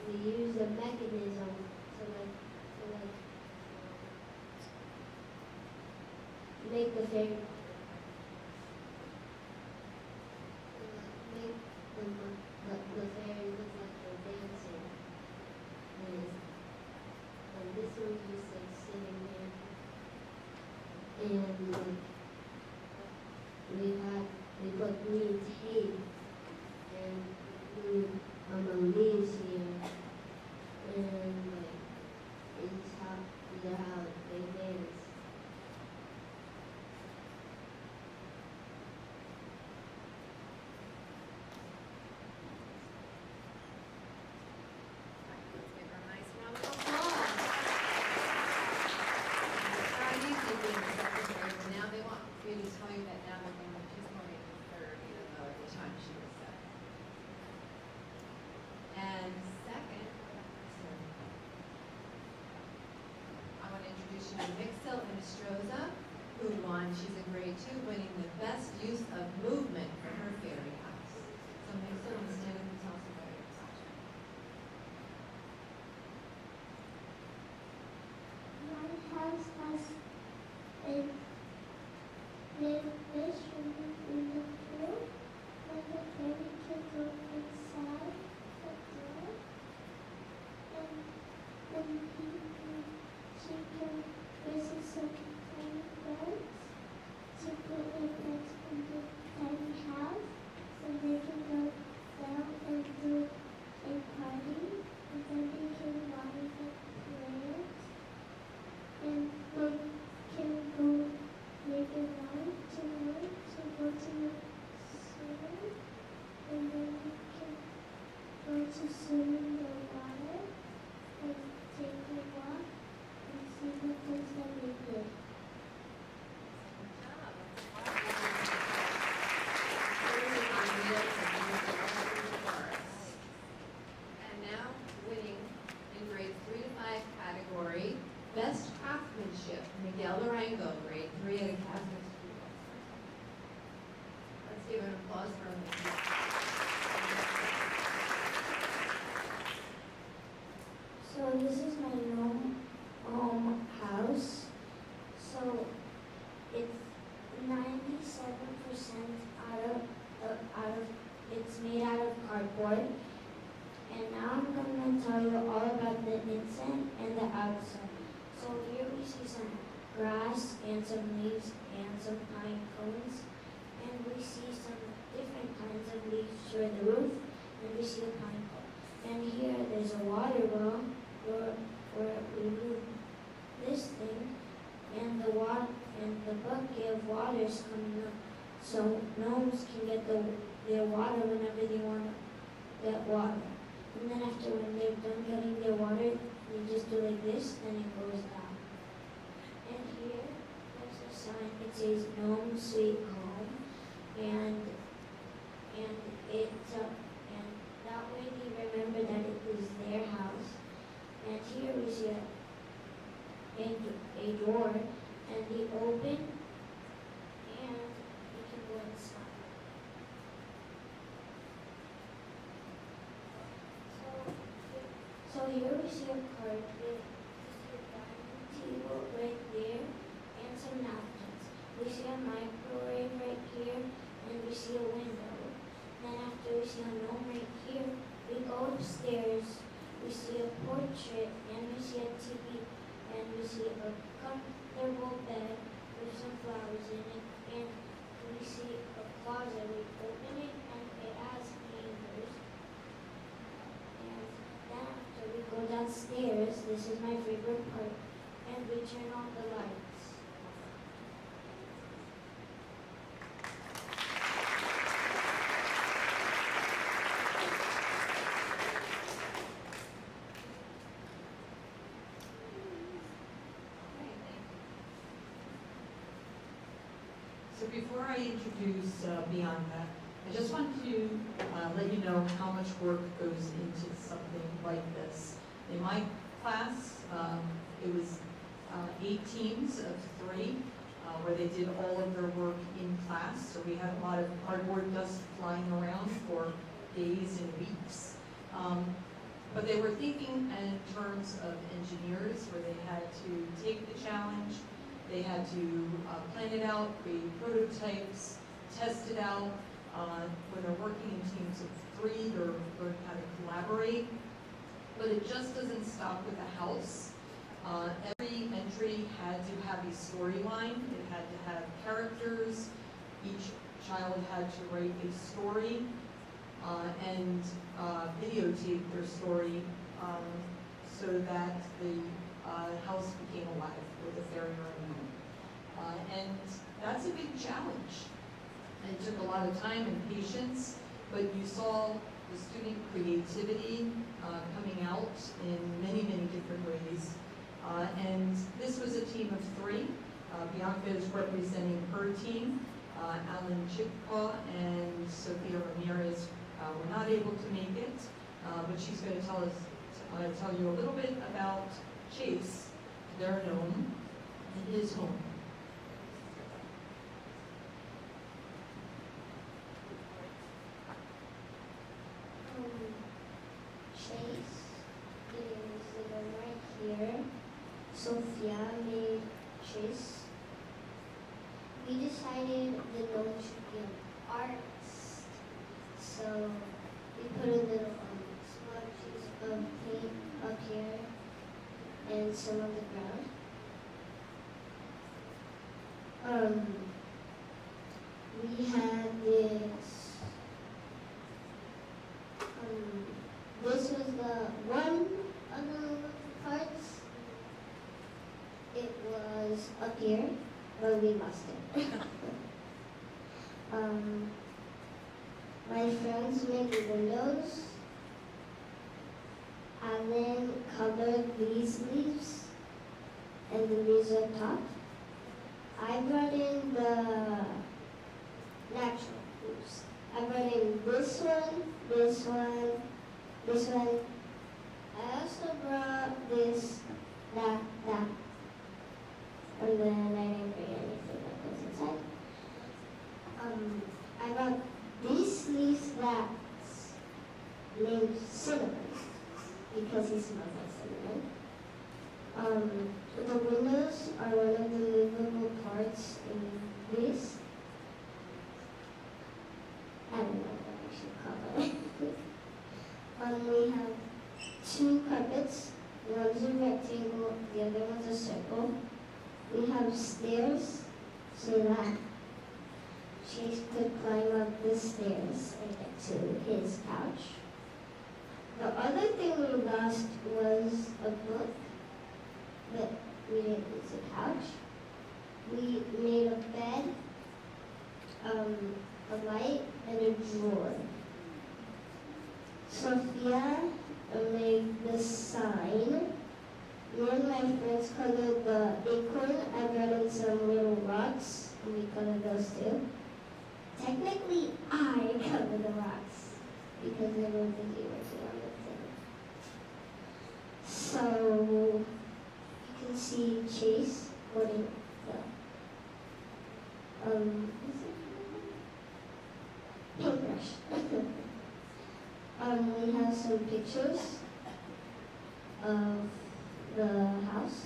we use a mechanism to make the fairy make the fairy look like they're dancing. And this one's just like sitting there. And we put green tape and glue leaves here. And it's how they dance. Now they want me to tell you that now they're going to, she's going into third, even though at the time she was second. And second, I want to introduce you to Mixel and Estroza, who won. She's in grade 2, winning the best use of movement for her fairy house. So Mixel, I'm standing and tell us about your project. My house has a little fish in the pool, and the baby can go inside the door, and she can visit some tiny birds to put their pets in the tiny house, so they can go down and do a party, and then they can water the plants. And they can go later on tonight to go to the swimming, and then we can go to swim in the water and take a walk and see the things that we did. And now winning in grades 3 to 5 category, Best Craftsmanship, Miguel Larango, grade 3 at Catholic School. Let's give an applause for Miguel. So this is my home house. So it's 97% it's made out of cardboard. And now I'm going to tell you all about the inside and the outside. So here we see some grass and some leaves and some pine cones. And we see some different kinds of leaves for the roof. And we see a pine cone. And here there's a water well where we move this thing. And the bucket of water is coming up. So gnomes can get their water whenever they want to get water. And then after when they're done getting their water, they just do like this, and it goes down. And here, there's a sign. It says Gnome Sweet Home, and that way they remember that it is their house. And here we see a door, and they open, and we can go inside. So here we see a carpet, we see a dining table right there, and some napkins. We see a microwave right here, and we see a window. Then after we see a gnome right here, we go upstairs, we see a portrait, and we see a TV, and we see a comfortable bed with some flowers in it, and we see a closet. We open it, and it has hangers. Then after we go downstairs, this is my favorite part, and we turn on the lights. So before I introduce Bianca I just want to let you know how much work goes into something like this. In my class, it was 8 teams of 3 where they did all of their work in class. So we had a lot of cardboard dust flying around for days and weeks. But they were thinking in terms of engineers, where they had to take the challenge, they had to plan it out, create prototypes, test it out. When they're working in teams of 3, they're learning how to collaborate. But it just doesn't stop with the house. Every entry had to have a storyline. It had to have characters. Each child had to write a story and videotape their story so that the house became alive with a fairy ring. And that's a big challenge. It took a lot of time and patience, but you saw the student creativity coming out in many, many different ways. And this was a team of 3. Bianca is representing her team. Alan Chipka and Sophia Ramirez were not able to make it, but she's going to tell you a little bit about Chase, their gnome, and his home. Chase is living right here. Sophia made Chase. We decided the gnome should be an artist. So we put a little small piece of paint up here and some on the ground. We had this. This was the one of the parts. It was up here, but we lost it. My friends made the windows. Alan colored these leaves and the leaves up top. I brought in the natural leaves. I brought in this one, this one, this one. I also brought this, that, and then I didn't bring anything that goes inside. I brought these leaves that's named Cinnamon, because he smells like cinnamon. The windows are one of the movable parts in this. I don't know what I should call it. We have 2 carpets. One's a rectangle, the other one's a circle. We have stairs so that Chase could climb up the stairs and get to his couch. The other thing we lost was a book, but we didn't lose a couch. We made a bed, a light, and a drawer. Sophia made the sign. Me and my friends colored the acorn. I brought in some little rocks, and we colored those too. Technically, I colored the rocks because they were busy working on the thing. So you can see Chase holding the paintbrush. We have some pictures of the house.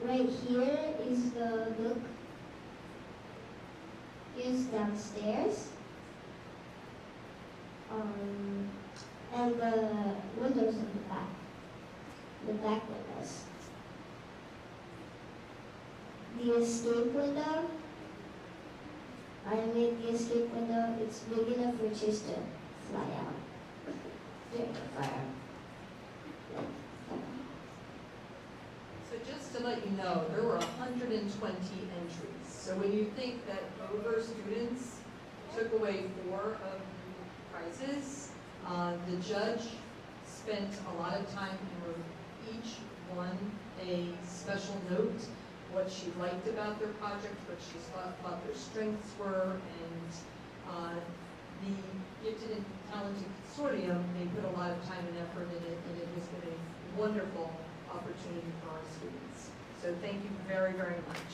Right here is the book. Here's downstairs. And the windows in the back. The back windows. The escape window. I made the escape window. It's big enough for Chase to fly out during the fire. So just to let you know, there were 120 entries. So when you think that over students took away 4 of the prizes, the judge spent a lot of time and wrote each one a special note. what she liked about their project, what she thought their strengths were, and the Gifted and Talented Consortium, they put a lot of time and effort in it, and it has been a wonderful opportunity for our students. So thank you very, very much.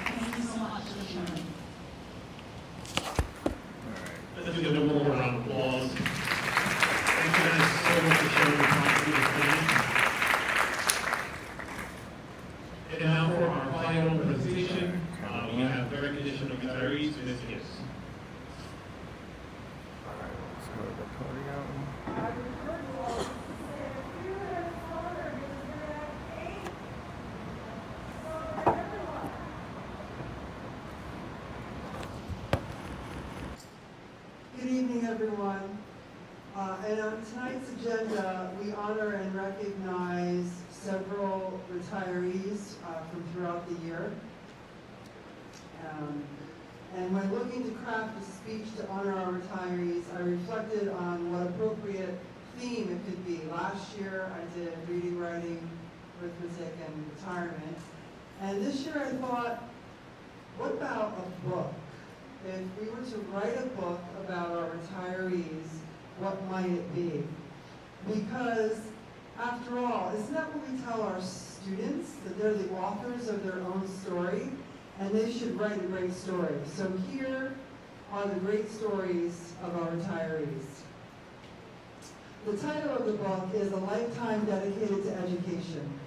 Thank you so much for sharing. Let's give them one more round of applause. Thank you guys so much for sharing your contributions. And now for our final presentation, we have the recognition of retirees, Ms. Gibbs. Let's go to the podium. Good evening, everyone. And on tonight's agenda, we honor and recognize several retirees from throughout the year. And when looking to craft a speech to honor our retirees, I reflected on what appropriate theme it could be. Last year, I did reading, writing, arithmetic, and retirement. And this year I thought, what about a book? If we were to write a book about our retirees, what might it be? Because, after all, isn't that what we tell our students? That they're the authors of their own story, and they should write a great story. So here are the great stories of our retirees. The title of the book is A Lifetime Dedicated to Education.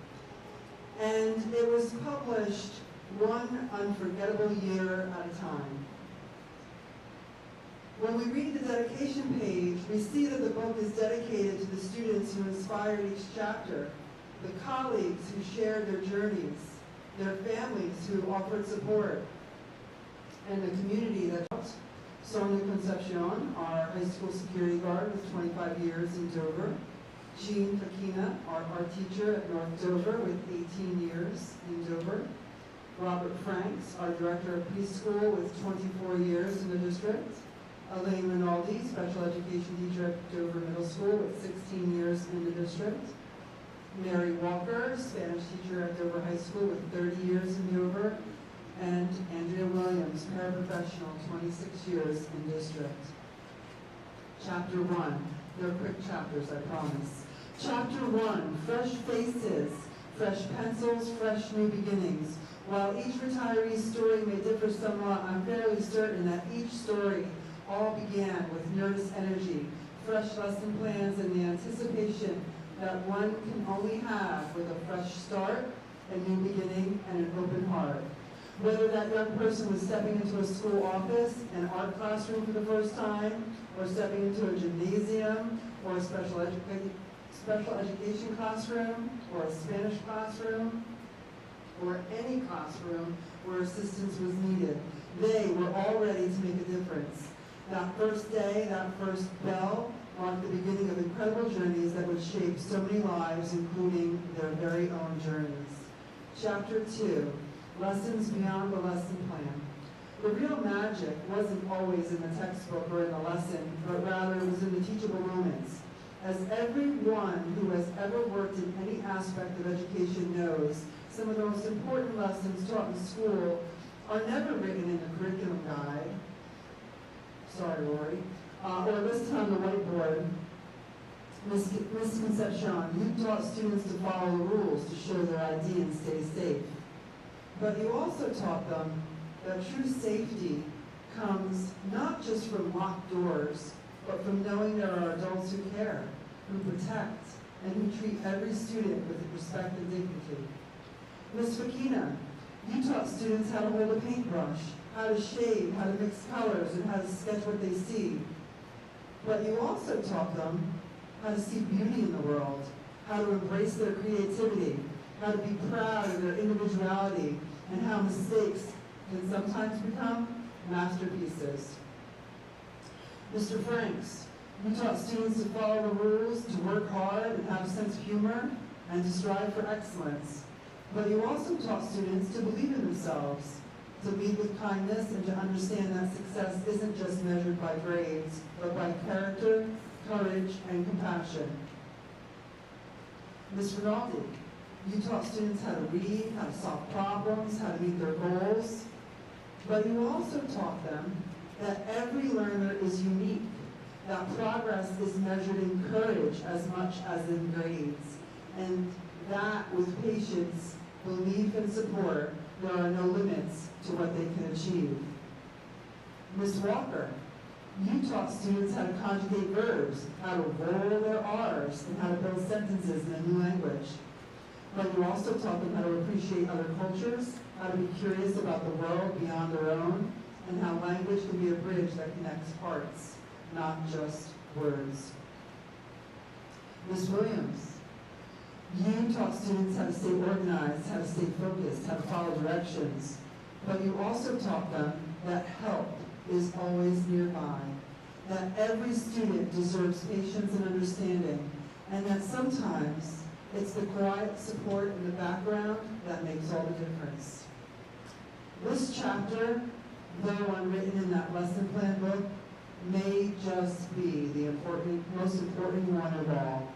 And it was published one unforgettable year at a time. When we read the dedication page, we see that the book is dedicated to the students who inspired each chapter, the colleagues who shared their journeys, their families who offered support, and the community that helped. Sonia Concepcion, our high school security guard with 25 years in Dover. Jean Fakina, our art teacher at North Dover with 18 years in Dover. Robert Franks, our director of preschool with 24 years in the district. Elaine Rinaldi, special education teacher at Dover Middle School with 16 years in the district. Mary Walker, Spanish teacher at Dover High School with 30 years in Dover. And Andrea Williams, paraprofessional, 26 years in district. Chapter 1. They're quick chapters, I promise. Chapter 1, fresh faces, fresh pencils, fresh new beginnings. While each retiree's story may differ somewhat, I'm fairly certain that each story all began with nervous energy, fresh lesson plans, and the anticipation that one can only have with a fresh start, a new beginning, and an open heart. Whether that young person was stepping into a school office, an art classroom for the first time, or stepping into a gymnasium, or a special education classroom, or a Spanish classroom, or any classroom where assistance was needed, they were all ready to make a difference. That first day, that first bell, marked the beginning of incredible journeys that would shape so many lives, including their very own journeys. Chapter 2, Lessons Beyond the Lesson Plan. The real magic wasn't always in the textbook or in the lesson, but rather it was in the teachable moments. As everyone who has ever worked in any aspect of education knows, some of the most important lessons taught in school are never written in the curriculum guide. Sorry, Lori. Or listed on the whiteboard. Ms. Concepcion, you taught students to follow the rules to show their ID and stay safe. But you also taught them that true safety comes not just from locked doors, but from knowing there are adults who care, who protect, and who treat every student with respect and dignity. Ms. Fakina, you taught students how to hold a paintbrush, how to shade, how to mix colors, and how to sketch what they see. But you also taught them how to see beauty in the world, how to embrace their creativity, how to be proud of their individuality, and how mistakes can sometimes become masterpieces. Mr. Franks, you taught students to follow the rules, to work hard, and have a sense of humor, and to strive for excellence. But you also taught students to believe in themselves, to lead with kindness, and to understand that success isn't just measured by grades, but by character, courage, and compassion. Ms. Rinaldi, you taught students how to read, how to solve problems, how to meet their goals, but you also taught them that every learner is unique, that progress is measured in courage as much as in grades, and that with patience, belief, and support, there are no limits to what they can achieve. Ms. Walker, you taught students how to conjugate verbs, how to roll their R's, and how to build sentences in a new language. But you also taught them how to appreciate other cultures, how to be curious about the world beyond their own, and how language can be a bridge that connects hearts, not just words. Ms. Williams, you taught students how to stay organized, how to stay focused, how to follow directions, but you also taught them that help is always nearby, that every student deserves patience and understanding, and that sometimes it's the quiet support in the background that makes all the difference. This chapter, though unwritten in that lesson plan book, may just be the most important one of all.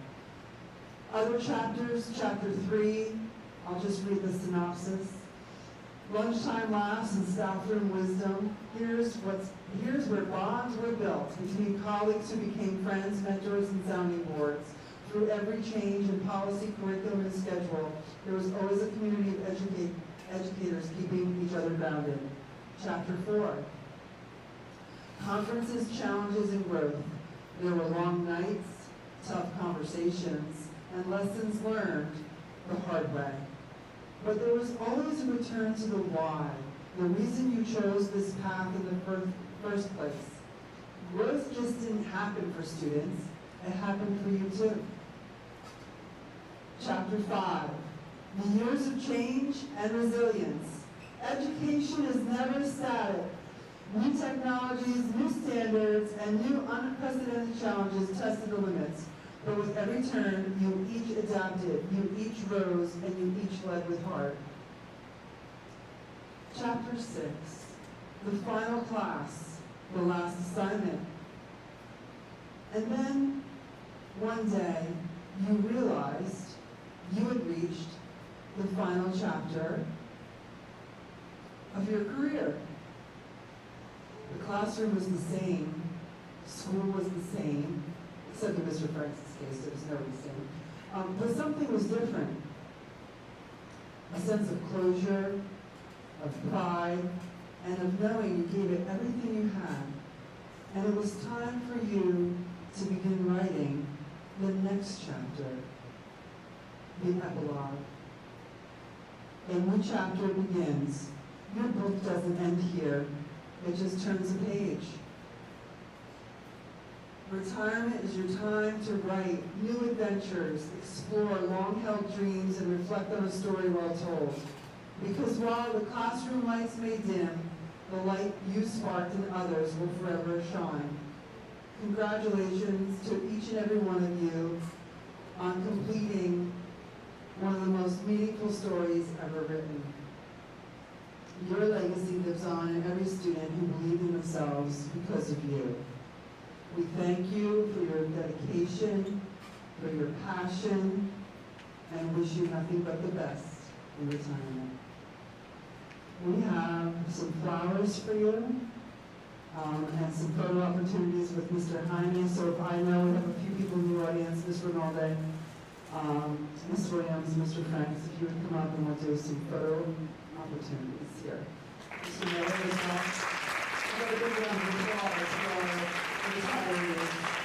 Other chapters, chapter 3, I'll just read the synopsis. Lunchtime laughs and staff room wisdom. Here's where bonds were built between colleagues who became friends, mentors, and sounding boards. Through every change in policy, curriculum, and schedule, there was always a community of educators keeping each other grounded. Chapter 4. Conferences, challenges, and growth. There were long nights, tough conversations, and lessons learned the hard way. But there was always a return to the why, the reason you chose this path in the first place. Growth just didn't happen for students, it happened for you too. Chapter 5, the years of change and resilience. Education is never static. New technologies, new standards, and new unprecedented challenges tested the limits. But with every turn, you each adapted, you each rose, and you each led with heart. Chapter 6, the final class, the last assignment. And then, one day, you realized you had reached the final chapter of your career. The classroom was the same, school was the same, except in Mr. Franks' case, it was never the same. But something was different. A sense of closure, of pride, and of knowing you gave it everything you had. And it was time for you to begin writing the next chapter, the epilogue. A new chapter begins. Your book doesn't end here. It just turns a page. Retirement is your time to write new adventures, explore long-held dreams, and reflect on a story well told. Because while the classroom lights may dim, the light you sparked in others will forever shine. Congratulations to each and every one of you on completing one of the most meaningful stories ever written. Your legacy lives on in every student who believed in themselves because of you. We thank you for your dedication, for your passion, and wish you nothing but the best in retirement. We have some flowers for you, and some photo opportunities with Mr. Jaime. So if I know we have a few people in the audience, Ms. Rinaldi, Ms. Williams, Mr. Franks, if you would come up and we'll do some photo opportunities here. Mr. Miller as well. We've got a big round of applause for retirees.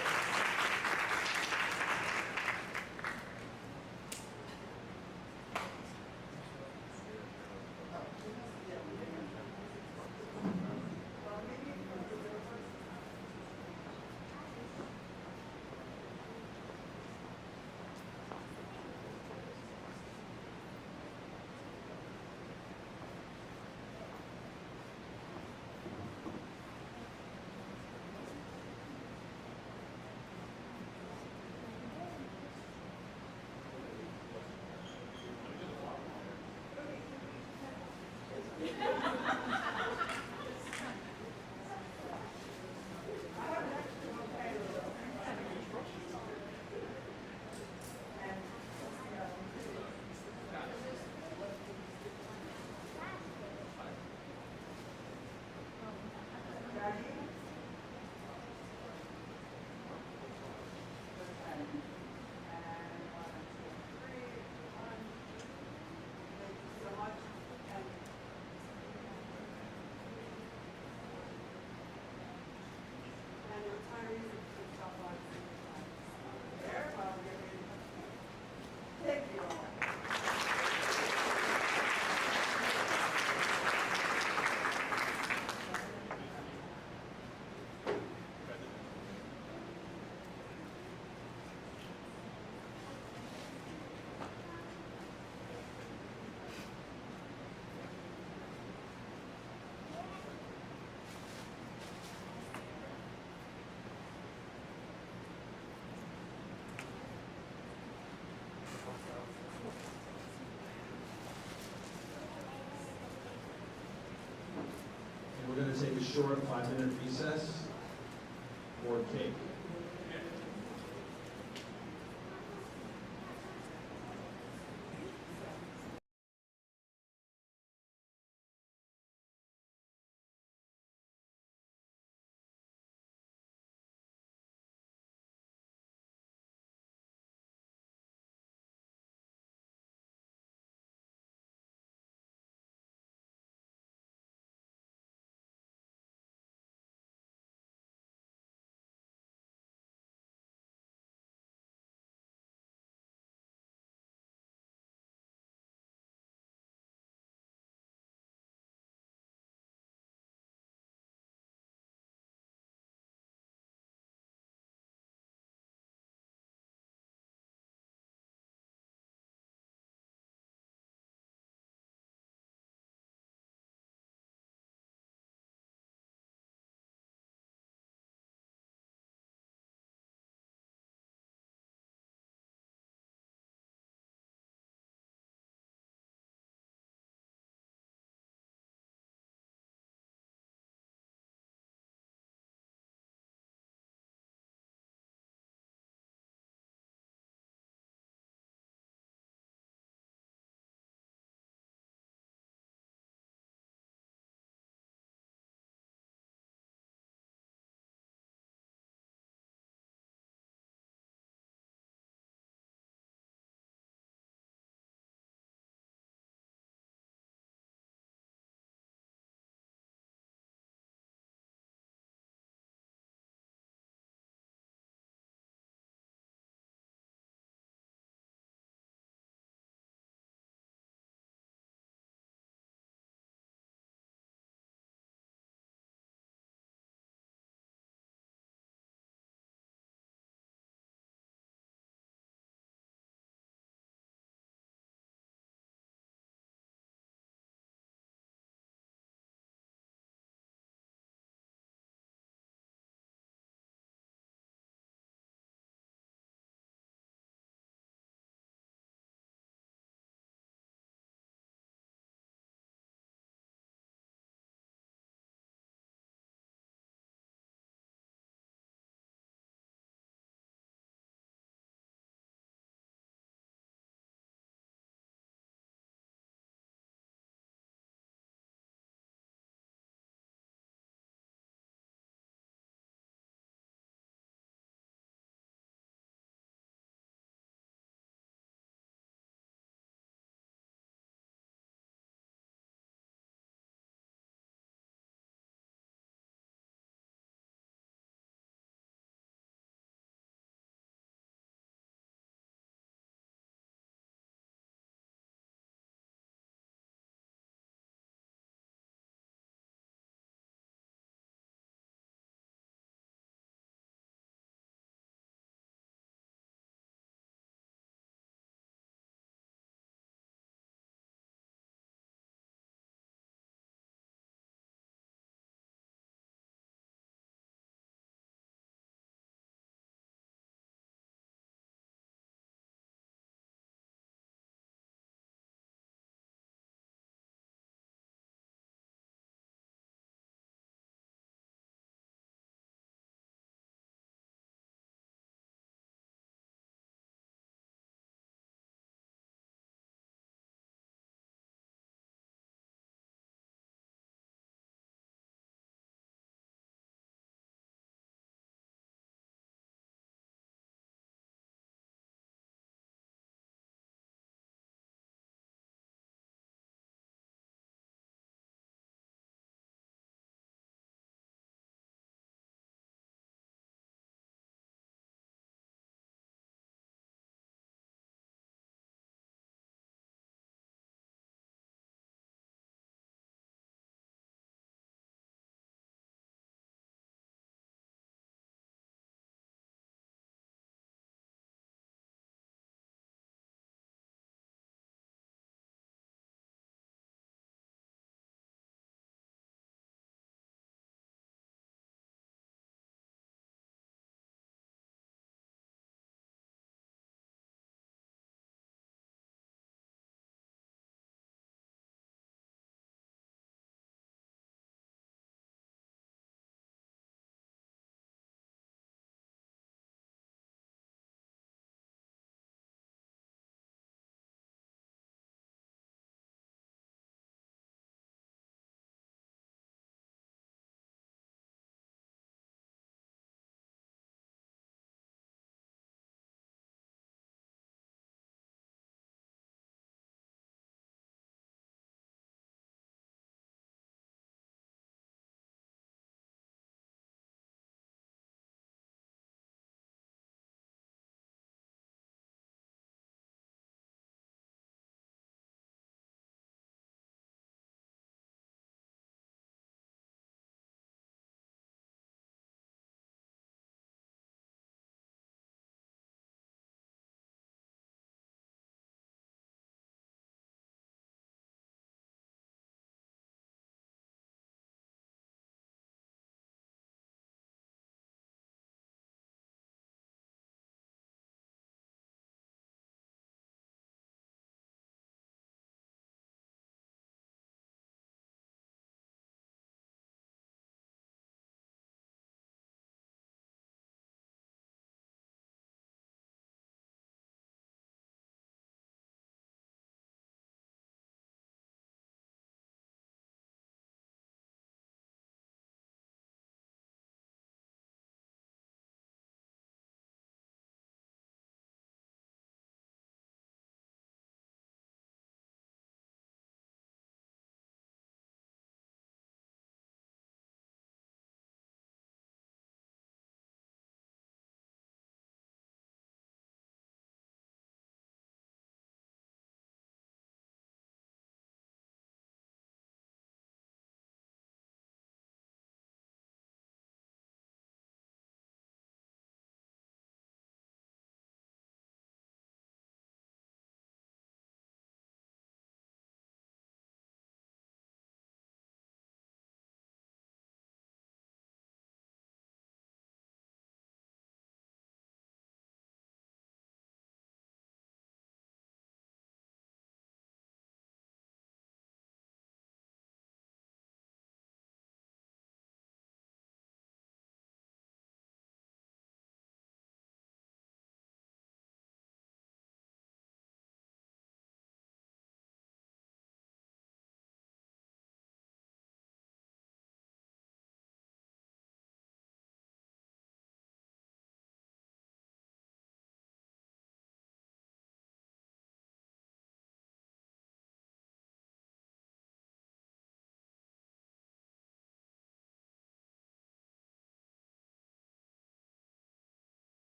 we're going to take a short 5-minute recess for cake.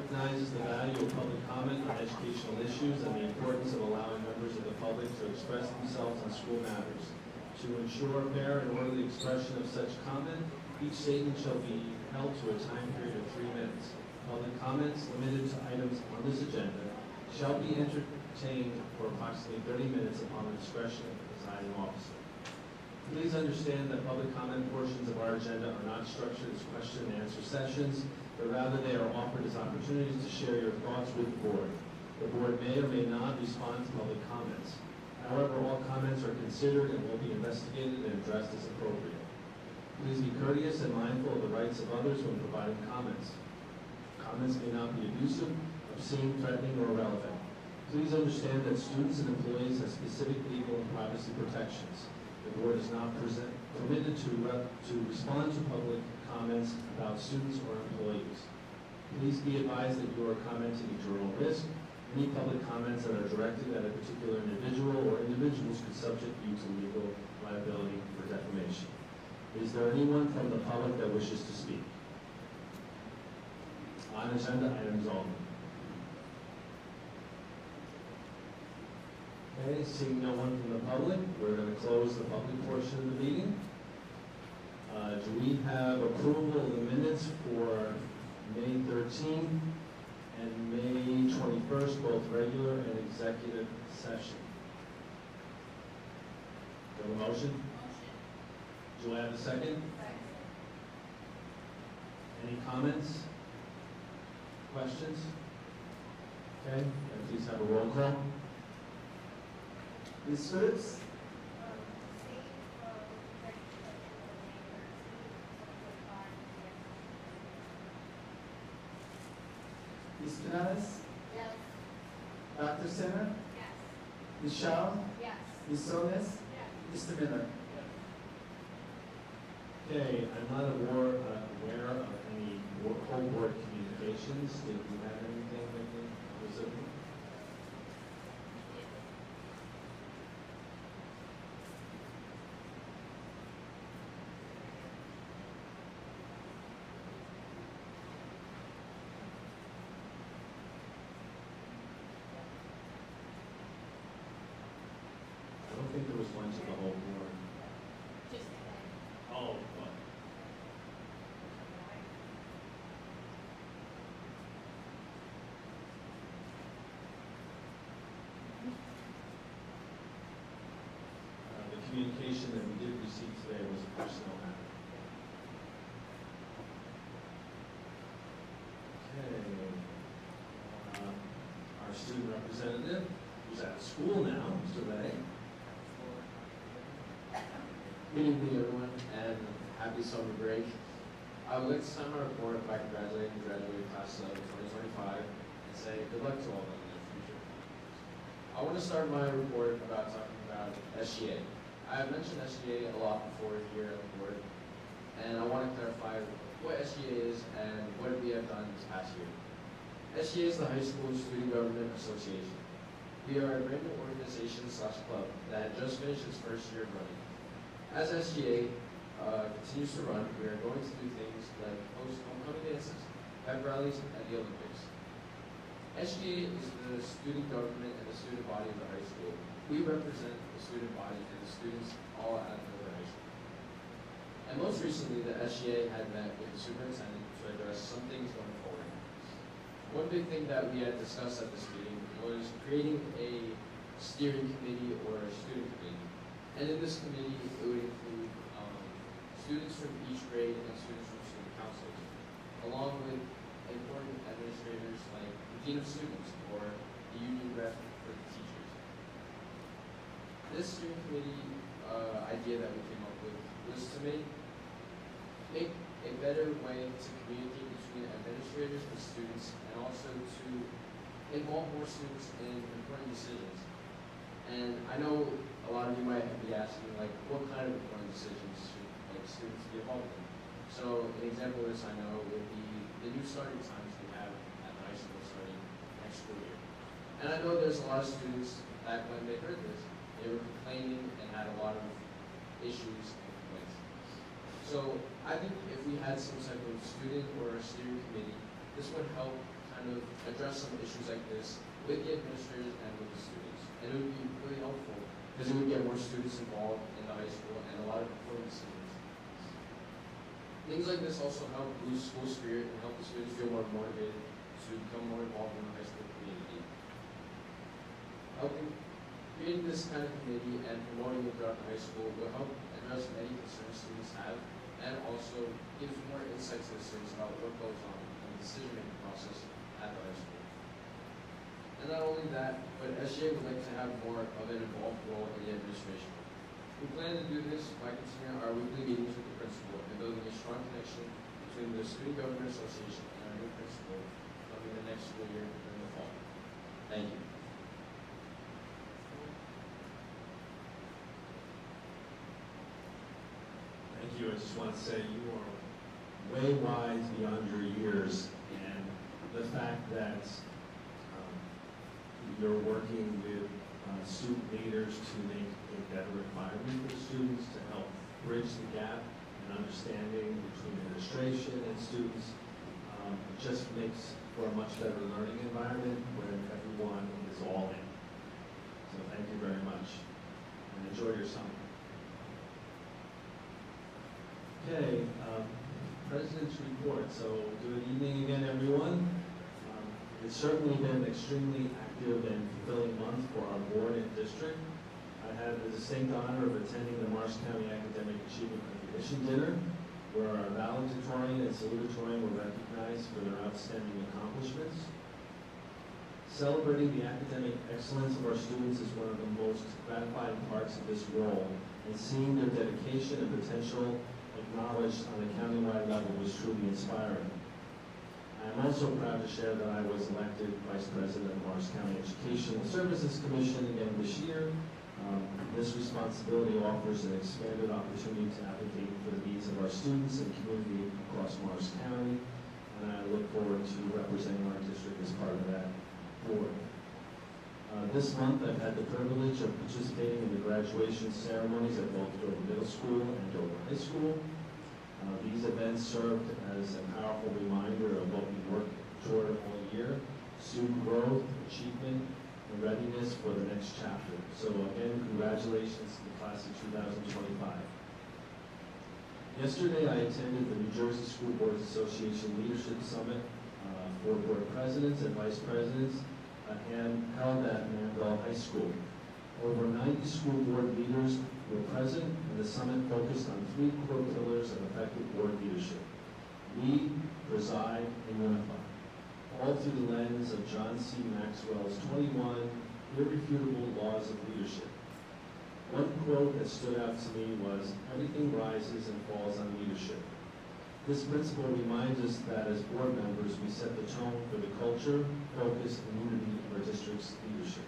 recognizes the value of public comment on educational issues and the importance of allowing members of the public to express themselves on school matters. To ensure fair and orderly expression of such comment, each statement shall be held to a time period of 3 minutes. Public comments limited to items on this agenda shall be entertained for approximately 30 minutes upon the discretion of the presiding officer. Please understand that public comment portions of our agenda are not structured as question and answer sessions, but rather they are offered as opportunities to share your thoughts with the board. The board may or may not respond to public comments. However, all comments are considered and will be investigated and addressed as appropriate. Please be courteous and mindful of the rights of others when providing comments. Comments may not be abusive, obscene, threatening, or irrelevant. Please understand that students and employees have specific legal and privacy protections. The board is not permitted to respond to public comments about students or employees. Please be advised that you are commenting at your own risk. Any public comments that are directed at a particular individual or individuals could subject you to legal liability for defamation. Is there anyone from the public that wishes to speak? On agenda items only. Okay, seeing no one from the public, we're going to close the public portion of the meeting. Do we have approval of the minutes for May 13th and May 21st, both regular and executive session? Do you have a motion? Do I have a second? Any comments? Questions? Okay, and please have a roll call. Ms. Phillips? Ms. Canales? Yes. Dr. Senna? Yes. Ms. Shaw? Yes. Ms. Solis? Mr. Miller? Okay, I'm not aware of any whole board communications. Did you have anything that was open? I don't think there was one to the whole board. Oh, what? The communication that we did receive today was a personnel matter. Okay. Our student representative, who's at school now, Mr. Ray. Good evening, everyone, and happy summer break. I would like to start my report by congratulating the graduating class of 2025 and say good luck to all of them in their future. I want to start my report about talking about SGA. I have mentioned SGA a lot before here at the board, and I want to clarify what SGA is and what we have done this past year. SGA is the High School Student Government Association. We are a brand new organization / club that had just finished its first year of running. As SGA continues to run, we are going to do things like host homecoming dances, pep rallies, and the Olympics. SGA is the student government and the student body of the high school. We represent the student body and the students all at the high school. And most recently, the SGA had met with the superintendent to address some things going forward. One big thing that we had discussed at this meeting was creating a steering committee or a student committee. And in this committee, it would include students from each grade and students from student councils, along with important administrators like the dean of students or the union rep for the teachers. This steering committee idea that we came up with was to make a better way to communicate between administrators and students, and also to involve more students in important decisions. And I know a lot of you might be asking, like, what kind of important decisions should students be involved in? So an example of this I know would be the new starting times we have at the high school starting next school year. And I know there's a lot of students that when they heard this, they were complaining and had a lot of issues and complaints. So I think if we had some type of student or a steering committee, this would help kind of address some issues like this with the administrators and with the students. And it would be really helpful because it would get more students involved in the high school and a lot of important decisions. Things like this also help boost school spirit and help the students feel more motivated to become more involved in the high school community. Creating this kind of committee and promoting it throughout the high school will help address many concerns students have and also give more insight to the students about what goes on in the decision-making process at the high school. And not only that, but SGA would like to have more of an involved role in the administration. We plan to do this by continuing our weekly meetings with the principal and building a strong connection between the Student Government Association and our new principal coming the next school year during the fall. Thank you. Thank you. I just want to say you are way wise beyond your years, and the fact that you're working with student leaders to make a better environment for students, to help bridge the gap in understanding between administration and students, just makes for a much better learning environment where everyone is all in. So thank you very much, and enjoy your summer. Okay, President's report. So good evening again, everyone. It's certainly been an extremely active and fulfilling month for our board and district. I had the distinct honor of attending the Morris County Academic Achievement Recognition Dinner, where our valedictorian and salutatorian were recognized for their outstanding accomplishments. Celebrating the academic excellence of our students is one of the most gratifying parts of this role, and seeing their dedication and potential acknowledged on a countywide level was truly inspiring. I am also proud to share that I was elected Vice President of Morris County Educational Services Commission again this year. This responsibility offers an expanded opportunity to advocate for the needs of our students and community across Morris County, and I look forward to representing our district as part of that board. This month I've had the privilege of participating in the graduation ceremonies at both Dover Middle School and Dover High School. These events served as a powerful reminder of what we worked toward all year: student growth, achievement, and readiness for the next chapter. So again, congratulations to the class of 2025. Yesterday I attended the New Jersey School Boards Association Leadership Summit for board presidents and vice presidents held at Manville High School. Over 90 school board leaders were present, and the summit focused on 3 core pillars of effective board leadership: lead, preside, and unify, all through the lens of John C. Maxwell's 21 irrefutable laws of leadership. One quote that stood out to me was, "Everything rises and falls on leadership." This principle reminds us that as board members, we set the tone for the culture, focus, and unity of our district's leadership.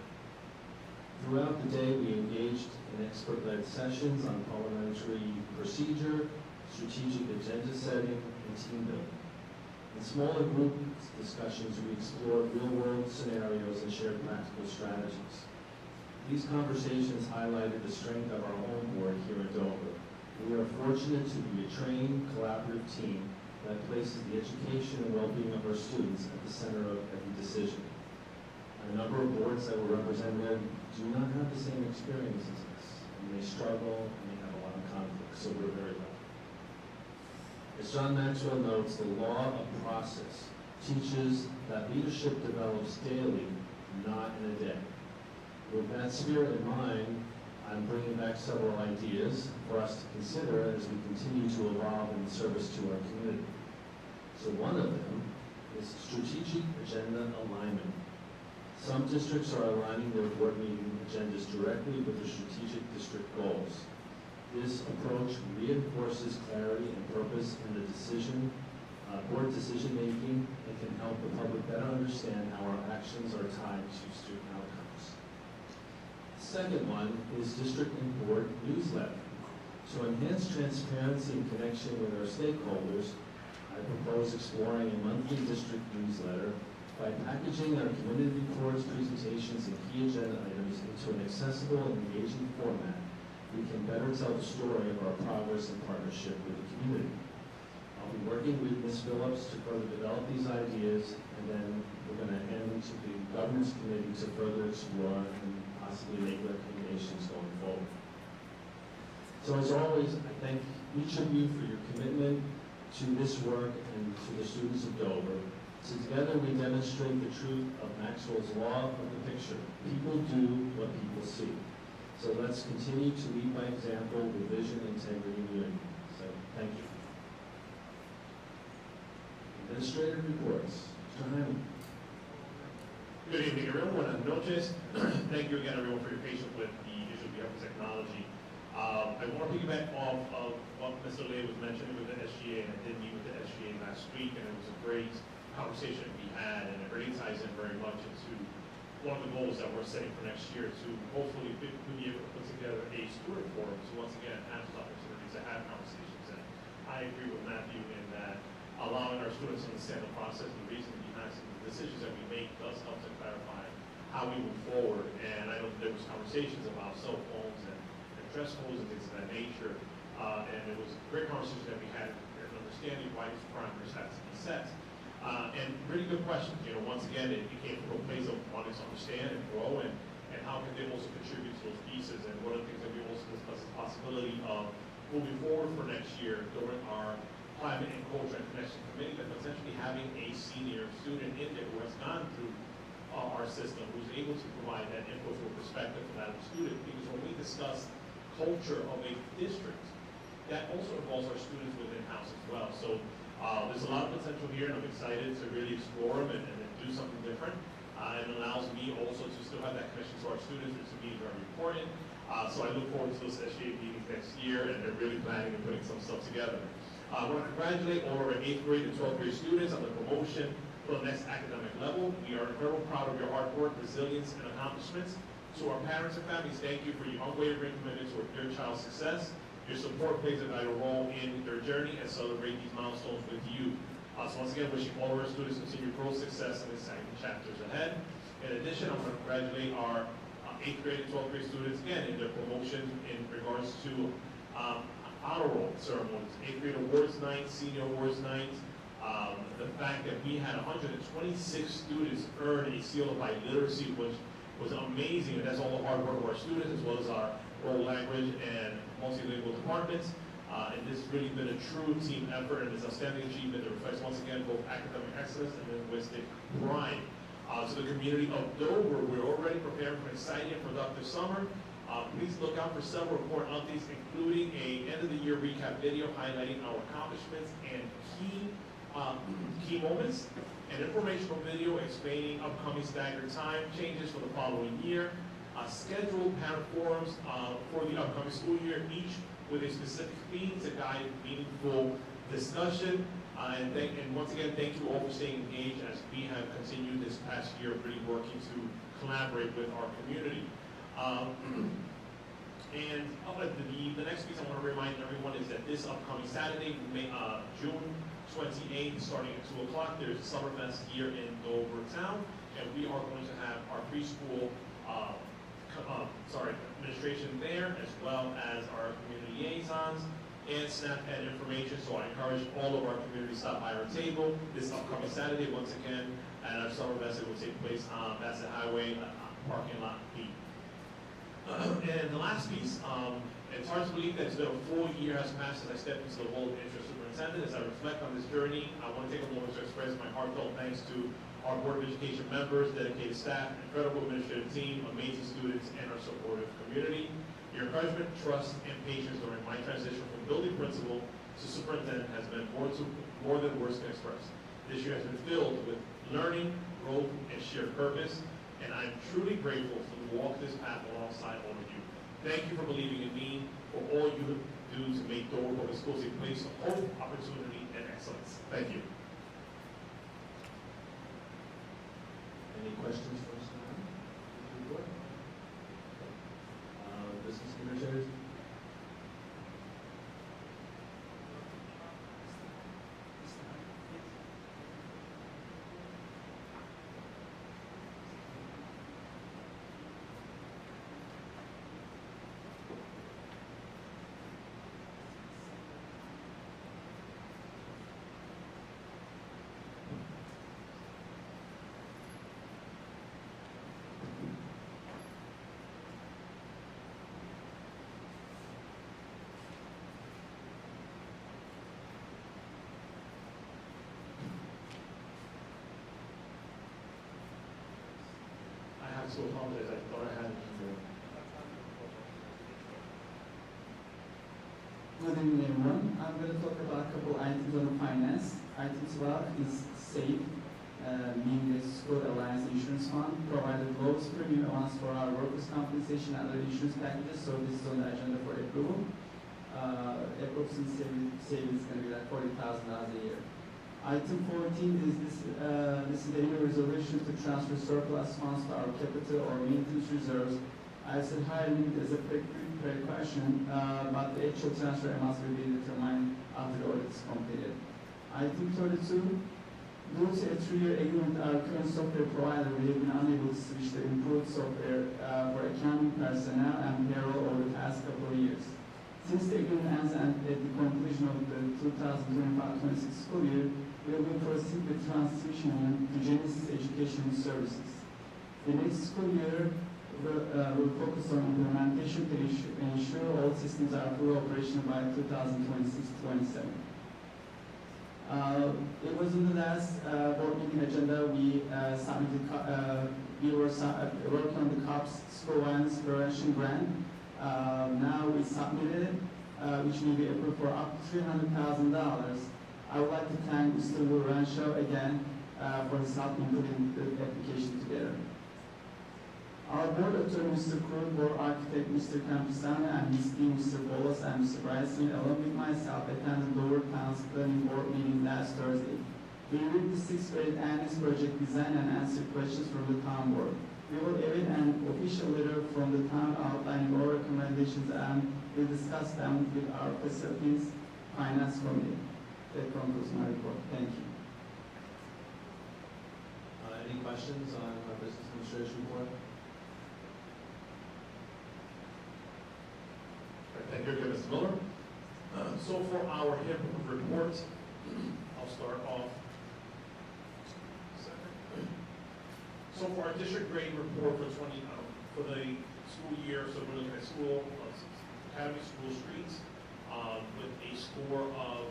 Throughout the day, we engaged in expert-led sessions on parliamentary procedure, strategic agenda setting, and team building. In smaller group discussions, we explored real-world scenarios and shared practical strategies. These conversations highlighted the strength of our own board here in Dover. We are fortunate to be a trained, collaborative team that places the education and well-being of our students at the center of every decision. A number of boards that were represented do not have the same experience as us, and they struggle and they have a lot of conflict, so we're very lucky. As John Maxwell notes, the law of process teaches that leadership develops daily, not in a day. With that spirit in mind, I'm bringing back several ideas for us to consider as we continue to evolve in service to our community. So one of them is strategic agenda alignment. Some districts are aligning their board meeting agendas directly with the strategic district goals. This approach reinforces clarity and purpose in the board decision making, and can help the public better understand how our actions are tied to student outcomes. The second one is district and board newsletter. To enhance transparency and connection with our stakeholders, I propose exploring a monthly district newsletter. By packaging our community reports, presentations, and key agenda items into an accessible and engaging format, we can better tell the story of our progress and partnership with the community. I'll be working with Ms. Phillips to further develop these ideas, and then we're going to hand them to the governance committee to further explore and possibly make recommendations going forward. So as always, I thank each of you for your commitment to this work and to the students of Dover. Together we demonstrate the truth of Maxwell's law of the picture. People do what people see. So let's continue to lead by example with vision, integrity, and unity. So thank you. Administrative reports. Mr. Hyman. Good evening, everyone. Buenas noches. Thank you again, everyone, for your patience with the issue we have with technology. I want to piggyback off of what Mr. Lay was mentioning with the SGA, and I did meet with the SGA last week, and it was a great conversation we had, and it really ties in very much into one of the goals that we're setting for next year to hopefully be able to put together a student forum to once again have this opportunity to have conversations. And I agree with Matthew in that allowing our students to understand the process and the reason behind some of the decisions that we make does help to clarify how we move forward. And I know there was conversations about cell phones and dress codes and things of that nature. And it was a great conversation that we had and understanding why these parameters have to be set. And really good questions. You know, once again, it came from a place of wanting to understand and grow, and how can they also contribute to those pieces. And one of the things that we also discussed is the possibility of moving forward for next year during our Climate and Culture and Connection Committee, that potentially having a senior student in there who has gone through our system, who's able to provide that input or perspective for that student. Because when we discuss culture of a district, that also involves our students within house as well. So there's a lot of potential here, and I'm excited to really explore them and do something different. It allows me also to still have that connection to our students, which to me is very important. So I look forward to those SGA meetings next year, and they're really planning and putting some stuff together. I want to congratulate all of our 8th grade and 12th grade students on the promotion to the next academic level. We are incredibly proud of your hard work, resilience, and accomplishments. To our parents and families, thank you for your unwavering commitment to your child's success. Your support plays a vital role in their journey and celebrate these milestones with you. So once again, wishing all of our students continued growth, success, and exciting chapters ahead. In addition, I want to congratulate our 8th grade and 12th grade students again in their promotion in regards to honor roll ceremonies, 8th grade awards night, senior awards night. The fact that we had 126 students earn a seal of high literacy, which was amazing, and that's all the hard work of our students as well as our world language and multilingual departments. And this has really been a true team effort, and it's an outstanding achievement that reflects once again both academic excellence and linguistic pride. To the community of Dover, we're already preparing for an exciting and productive summer. Please look out for several important updates, including a end-of-the-year recap video highlighting our accomplishments and key moments, an informational video explaining upcoming staggered time changes for the following year, scheduled parent forums for the upcoming school year, each with a specific theme to guide meaningful discussion. And once again, thank you all for staying engaged as we have continued this past year really working to collaborate with our community. And the next piece I want to remind everyone is that this upcoming Saturday, June 28th, starting at 2 o'clock, there's a Summerfest here in Dover Town, and we are going to have our preschool administration there, as well as our community liaisons and SNAP-Ed information. So I encourage all of our community to stop by our table this upcoming Saturday. Once again, at our Summerfest, it will take place on Bassett Highway, parking lot B. And the last piece, it's hard to believe that it's been a full year has passed since I stepped into the role of interim superintendent. As I reflect on this journey, I want to take a moment to express my heartfelt thanks to our Board of Education members, dedicated staff, incredible administrative team, amazing students, and our supportive community. Your encouragement, trust, and patience during my transition from building principal to superintendent has been more than words can express. This year has been filled with learning, growth, and shared purpose, and I'm truly grateful to walk this path alongside all of you. Thank you for believing in me, for all you do to make Dover Public Schools a place of hope, opportunity, and excellence. Thank you. Any questions for Mr. Hyman? Business Administrators? have to apologize, I thought I had it here. Good evening, everyone. I'm going to talk about a couple items on finance. Item 12 is SAFE, meaning the School Alliance Insurance Fund, provided lowest premium amounts for our workers' compensation and other insurance packages, so this is on the agenda for approval. Approximate savings is going to be like $40,000 a year. Item 14 is this is the annual resolution to transfer surplus funds to our capital or maintenance reserves. I said higher limit as a precaution, but the actual transfer amounts will be determined after the audit is completed. Item 32, due to a 3-year agreement with our current software provider, we have been unable to switch the improved software for accounting personnel and payroll over the past couple of years. Since the agreement ends at the conclusion of the 2025-26 school year, we will proceed with transition to Genesis Education Services. The next school year will focus on implementation to ensure all systems are fully operational by 2026-27. It was in the last board meeting agenda. We submitted. We were working on the COPS School Violence Prevention Grant. Now we submitted it, which will be approved for up to $300,000. I would like to thank Mr. Lorenzo again for his help in putting the application together. Our board attorney, Mr. Krug, board architect, Mr. Campisano, and his team, Mr. Bolas and Mr. Bryson, along with myself, attended Dover Town's planning board meeting last Thursday. We reviewed the 6th grade annex project design and answered questions from the town board. We will await an official letter from the town outlining all recommendations and we'll discuss them with our facilities finance committee. That concludes my report. Thank you. Any questions on our business administration report? Thank you again, Mr. Miller. So for our HIP report, I'll start off. So for our district grade report for the school year, so we're looking at school, Academy School Streets, with a score of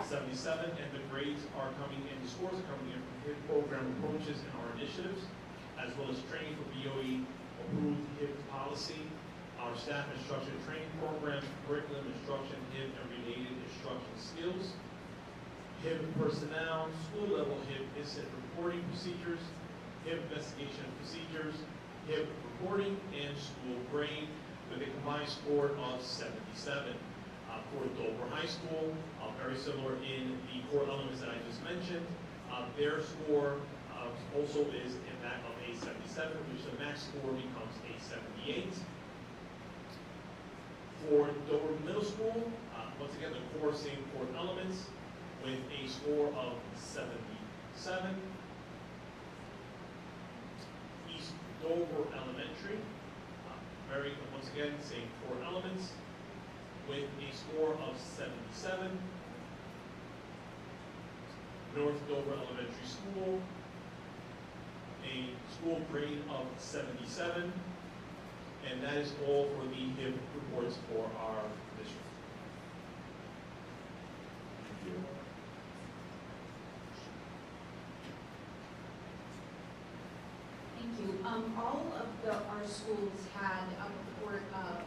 77, and the grades are coming in, the scores are coming in from HIP program approaches and our initiatives, as well as training for BOE approved HIP policy, our staff instruction training program, curriculum instruction, HIP and related instruction skills, HIP personnel, school level HIP incident reporting procedures, HIP investigation procedures, HIP reporting, and school grade with a combined score of 77. For Dover High School, very similar in the core elements that I just mentioned. Their score also is in that of a 77, which the max score becomes a 78. For Dover Middle School, once again, the core same core elements with a score of 77. East Dover Elementary, once again, same core elements with a score of 77. North Dover Elementary School, a school grade of 77. And that is all for the HIP reports for our district. Thank you. Thank you. All of our schools had a report,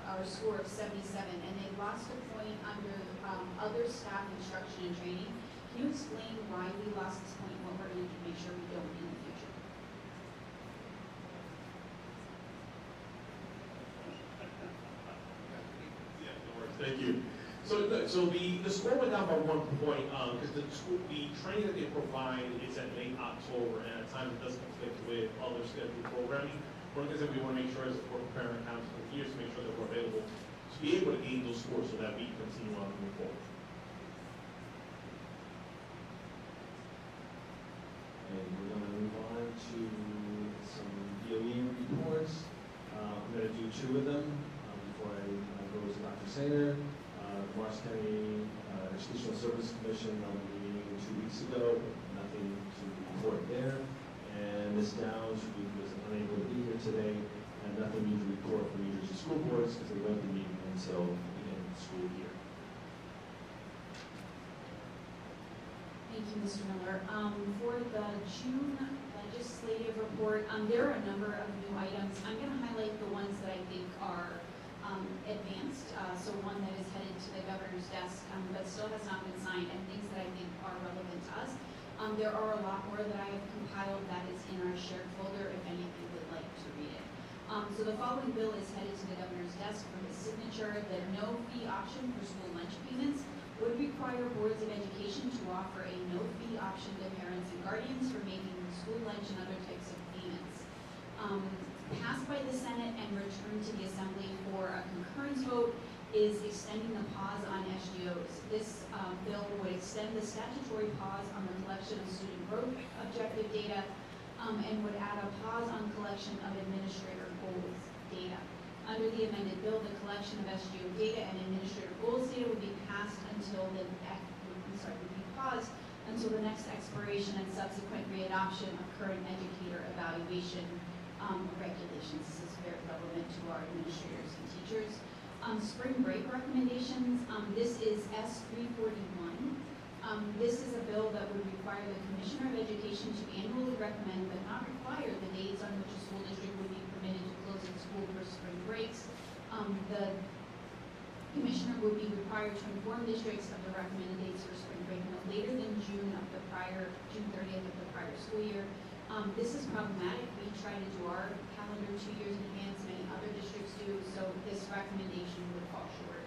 our score of 77, and they lost a point under other staff instruction and training. Can you explain why we lost this point and what we're going to make sure we don't in the future? Thank you. So the score went down by 1 point because the training that they provide is at late October, and at times it does conflict with other scheduled programming. One of the things that we want to make sure is that we're preparing accounts for the years to make sure that we're available to be able to gain those scores so that we continue on moving forward. And we're going to move on to some BOE reports. I'm going to do 2 of them before I go to Dr. Sainer. The Morris County Educational Service Commission held a meeting 2 weeks ago. Nothing to report there. And Ms. Downs, who was unable to be here today, and nothing new to report from New Jersey school boards because they won't be meeting until the beginning of the school year. Thank you, Mr. Miller. For the June legislative report, there are a number of new items. I'm going to highlight the ones that I think are advanced, so one that is headed to the governor's desk, but still has not been signed, and things that I think are relevant to us. There are a lot more that I have compiled that is in our shared folder if any of you would like to read it. So the following bill is headed to the governor's desk for his signature. The no-fee option for school lunch payments would require boards of education to offer a no-fee option to parents and guardians for making school lunch and other types of payments. Passed by the Senate and returned to the Assembly for a concurrence vote is extending the pause on SGOs. This bill would extend the statutory pause on the collection of student growth objective data and would add a pause on collection of administrator goals data. Under the amended bill, the collection of SGO data and administrator goals data would be passed until would be paused until the next expiration and subsequent readoption of current educator evaluation regulations. This is very relevant to our administrators and teachers. Spring break recommendations. This is S341. This is a bill that would require the Commissioner of Education to annually recommend but not require the dates on which a school district would be permitted to close its school for spring breaks. The Commissioner would be required to inform districts of the recommended dates for spring break no later than June 30th of the prior school year. This is problematic. We try to do our calendar 2 years in advance. Many other districts do, so this recommendation would fall short.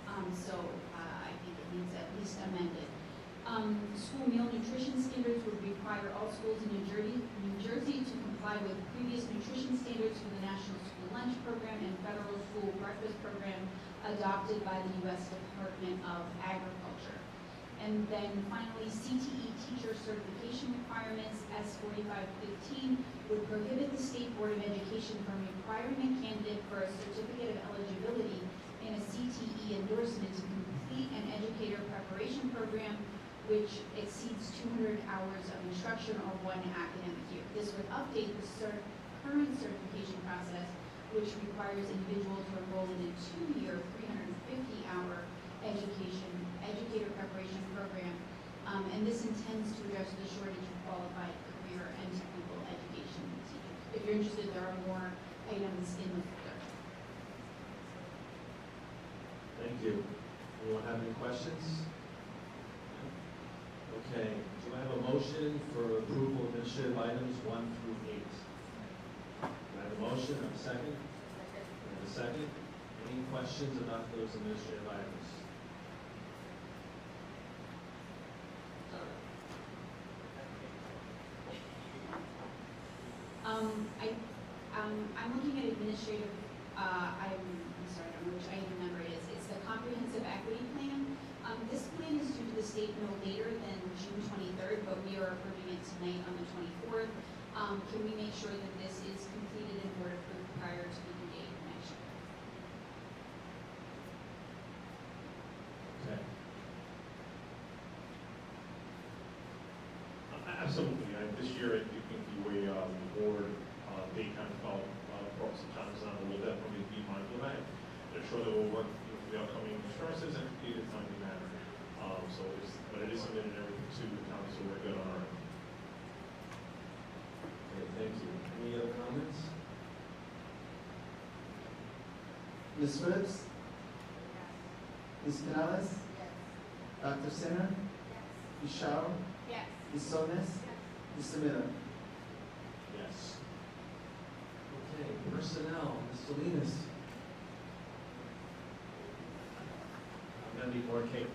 I think it needs at least amended. School meal nutrition standards would require all schools in New Jersey to comply with previous nutrition standards for the National School Lunch Program and Federal School Breakfast Program adopted by the U.S. Department of Agriculture. And then finally, CTE teacher certification requirements, S4515, would prohibit the State Board of Education from requiring a candidate for a certificate of eligibility in a CTE endorsement to complete an educator preparation program which exceeds 200 hours of instruction or 1 academic year. This would update the current certification process, which requires individuals to enroll in a 2-year, 350-hour educator preparation program, and this intends to address the shortage of qualified career and technical education teachers. If you're interested, there are more items in the folder. Thank you. Anyone have any questions? Okay, do I have a motion for approval of administrative items 1 through 8? Do I have a motion? I have a second? I have a second. Any questions about those administrative items? I'm looking at administrative, I'm sorry, I don't know which item number it is. It's the comprehensive equity plan. This plan is due to the state no later than June 23rd, but we are approving it tonight on the 24th. Can we make sure that this is completed and board approved prior to the due date of next year? Okay. Absolutely. This year, I think the way the board, they kind of felt brought some time down, we'll definitely be mindful of that. Ensure that we'll work with the upcoming insurances and complete it in a timely manner. But it is submitted and everything to the county, so we're good on our end. Okay, thank you. Any other comments? Ms. Phillips? Ms. Canales? Dr. Sinner? Ms. Shaw? Yes. Ms. Sones? Mr. Miller? Yes. Okay, personnel, Ms. Salinas. I'm gonna need more cake.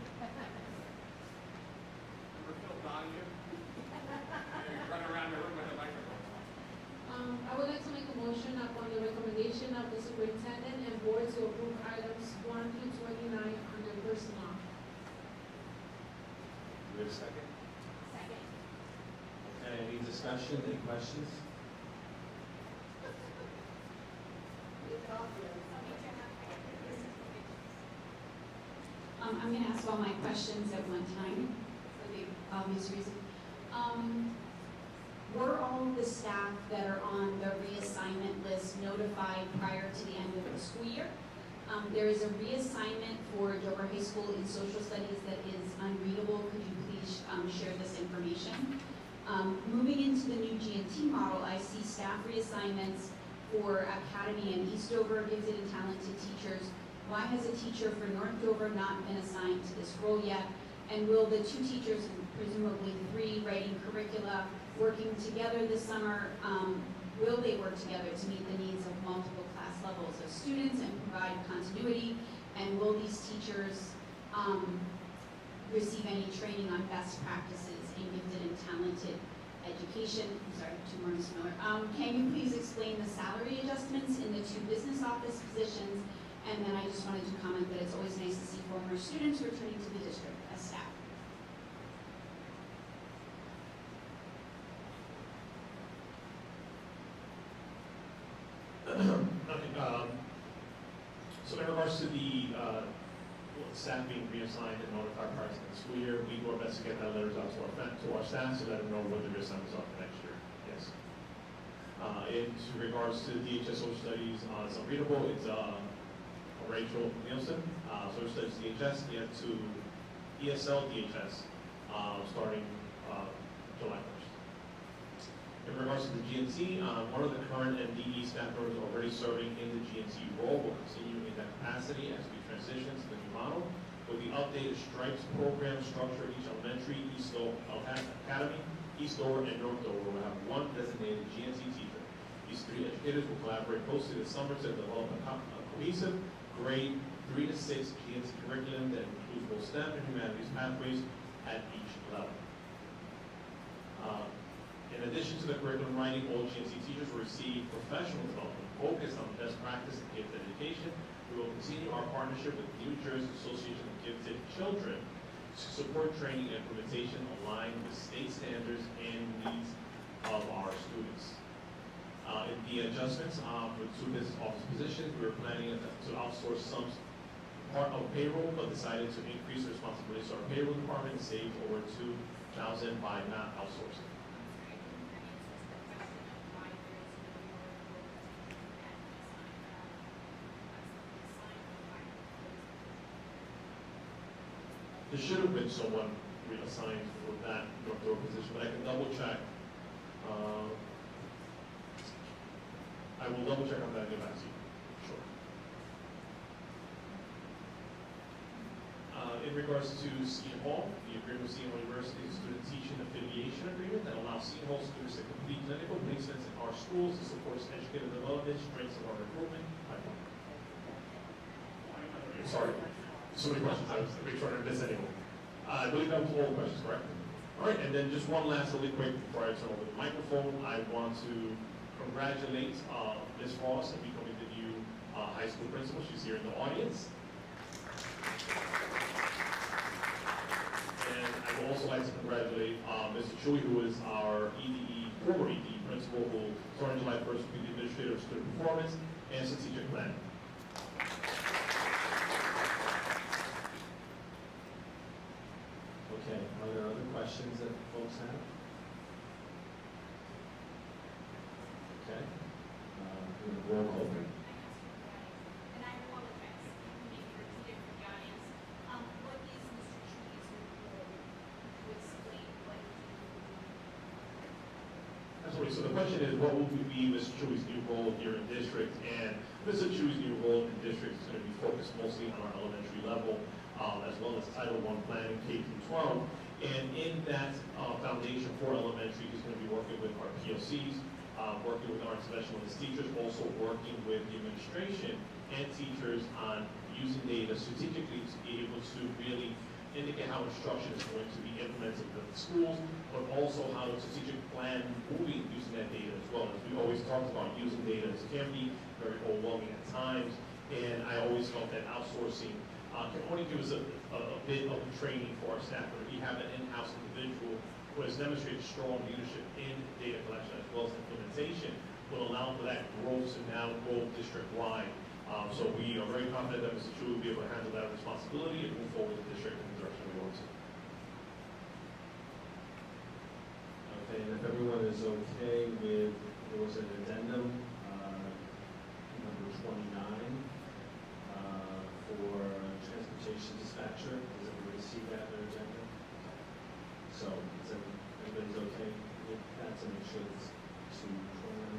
I would like to make a motion upon the recommendation of the superintendent and board to approve items 1 through 29 under personnel. Do we have a second? Second. Okay, any discussion, any questions? I'm going to ask all my questions at one time for the obvious reason. Were all the staff that are on the reassignment list notified prior to the end of the school year? There is a reassignment for Dover High School in social studies that is unreadable. Could you please share this information? Moving into the new GNT model, I see staff reassignments for Academy and Eastover gifted and talented teachers. Why has a teacher for North Dover not been assigned to this role yet? And will the 2 teachers, and presumably 3, writing curricula, working together this summer, will they work together to meet the needs of multiple class levels of students and provide continuity? And will these teachers receive any training on best practices in gifted and talented education? I'm sorry, 2 more, Ms. Miller. Can you please explain the salary adjustments in the 2 business office positions? And then I just wanted to comment that it's always nice to see former students returning to the district as staff. Okay, so in regards to the staff being reassigned and notified prior to the school year, we do our best to get that letters out to our staff so let them know what the reassignments are for next year. Yes. In regards to DHS social studies, it's unreadable. It's Rachel Nielsen, social studies DHS. We have to ESL DHS starting July 1st. In regards to the GNC, one of the current MDE staff members already serving in the GNC role will continue in that capacity as we transition to the new model. With the updated stripes program structure, each elementary, Eastover Academy, Eastover, and North Dover will have 1 designated GNC teacher. These 3 educators will collaborate closely this summer to develop a cohesive grade 3 to 6 GNC curriculum that includes both STEM and humanities pathways at each level. In addition to the curriculum writing, all GNC teachers will receive professional development focused on best practice in gifted education. We will continue our partnership with the New Jersey Association of Gifted Children to support training and implementation aligned with state standards and needs of our students. In the adjustments for 2 business office positions, we were planning to outsource some part of payroll, but decided to increase the responsibilities to our payroll department and save over $2,000 by not outsourcing. There should have been someone reassigned for that North Dover position, but I can double check. I will double check on that and get back to you. Sure. In regards to Seton Hall, the agreement with Seton Hall University is a student teaching affiliation agreement that allows Seton Hall students to complete clinical placements in our schools to support educator development, strengths of our recruitment pipeline. Sorry, so many questions. I was making sure I didn't miss anyone. I believe that was all the questions, correct? All right, and then just one last really quick before I turn over the microphone, I want to congratulate Ms. Ross on becoming the new high school principal. She's here in the audience. And I would also like to congratulate Mr. Chewy, who is our former EDE principal, who starting July 1st will be the administrator of student performance and strategic planning. Okay, are there other questions that folks have? Okay. Roll call. And I apologize, maybe repeat it for the audience. What is Mr. Chewy's role to explain what Absolutely. So the question is, what will be Mr. Chewy's new role here in district? And Mr. Chewy's new role in district is going to be focused mostly on our elementary level, as well as Title I planning, K through 12. And in that foundation for elementary, he's going to be working with our PLCs, working with our interventionalist teachers, also working with the administration and teachers on using data strategically to be able to really indicate how instruction is going to be implemented within the schools, but also how to strategic plan moving using that data as well. As we always talked about, using data can be very overwhelming at times, and I always felt that outsourcing can only give us a bit of training for our staff, but if we have an in-house individual who has demonstrated strong leadership in data collection as well as implementation, will allow for that growth to now go district-wide. So we are very confident that Mr. Chu will be able to handle that responsibility and move forward the district in the direction we want to. Okay, and if everyone is okay with, there was an addendum, number 29, for transportation dispatcher. Does everybody see that in their agenda? So, is everybody's okay with instructions to plan.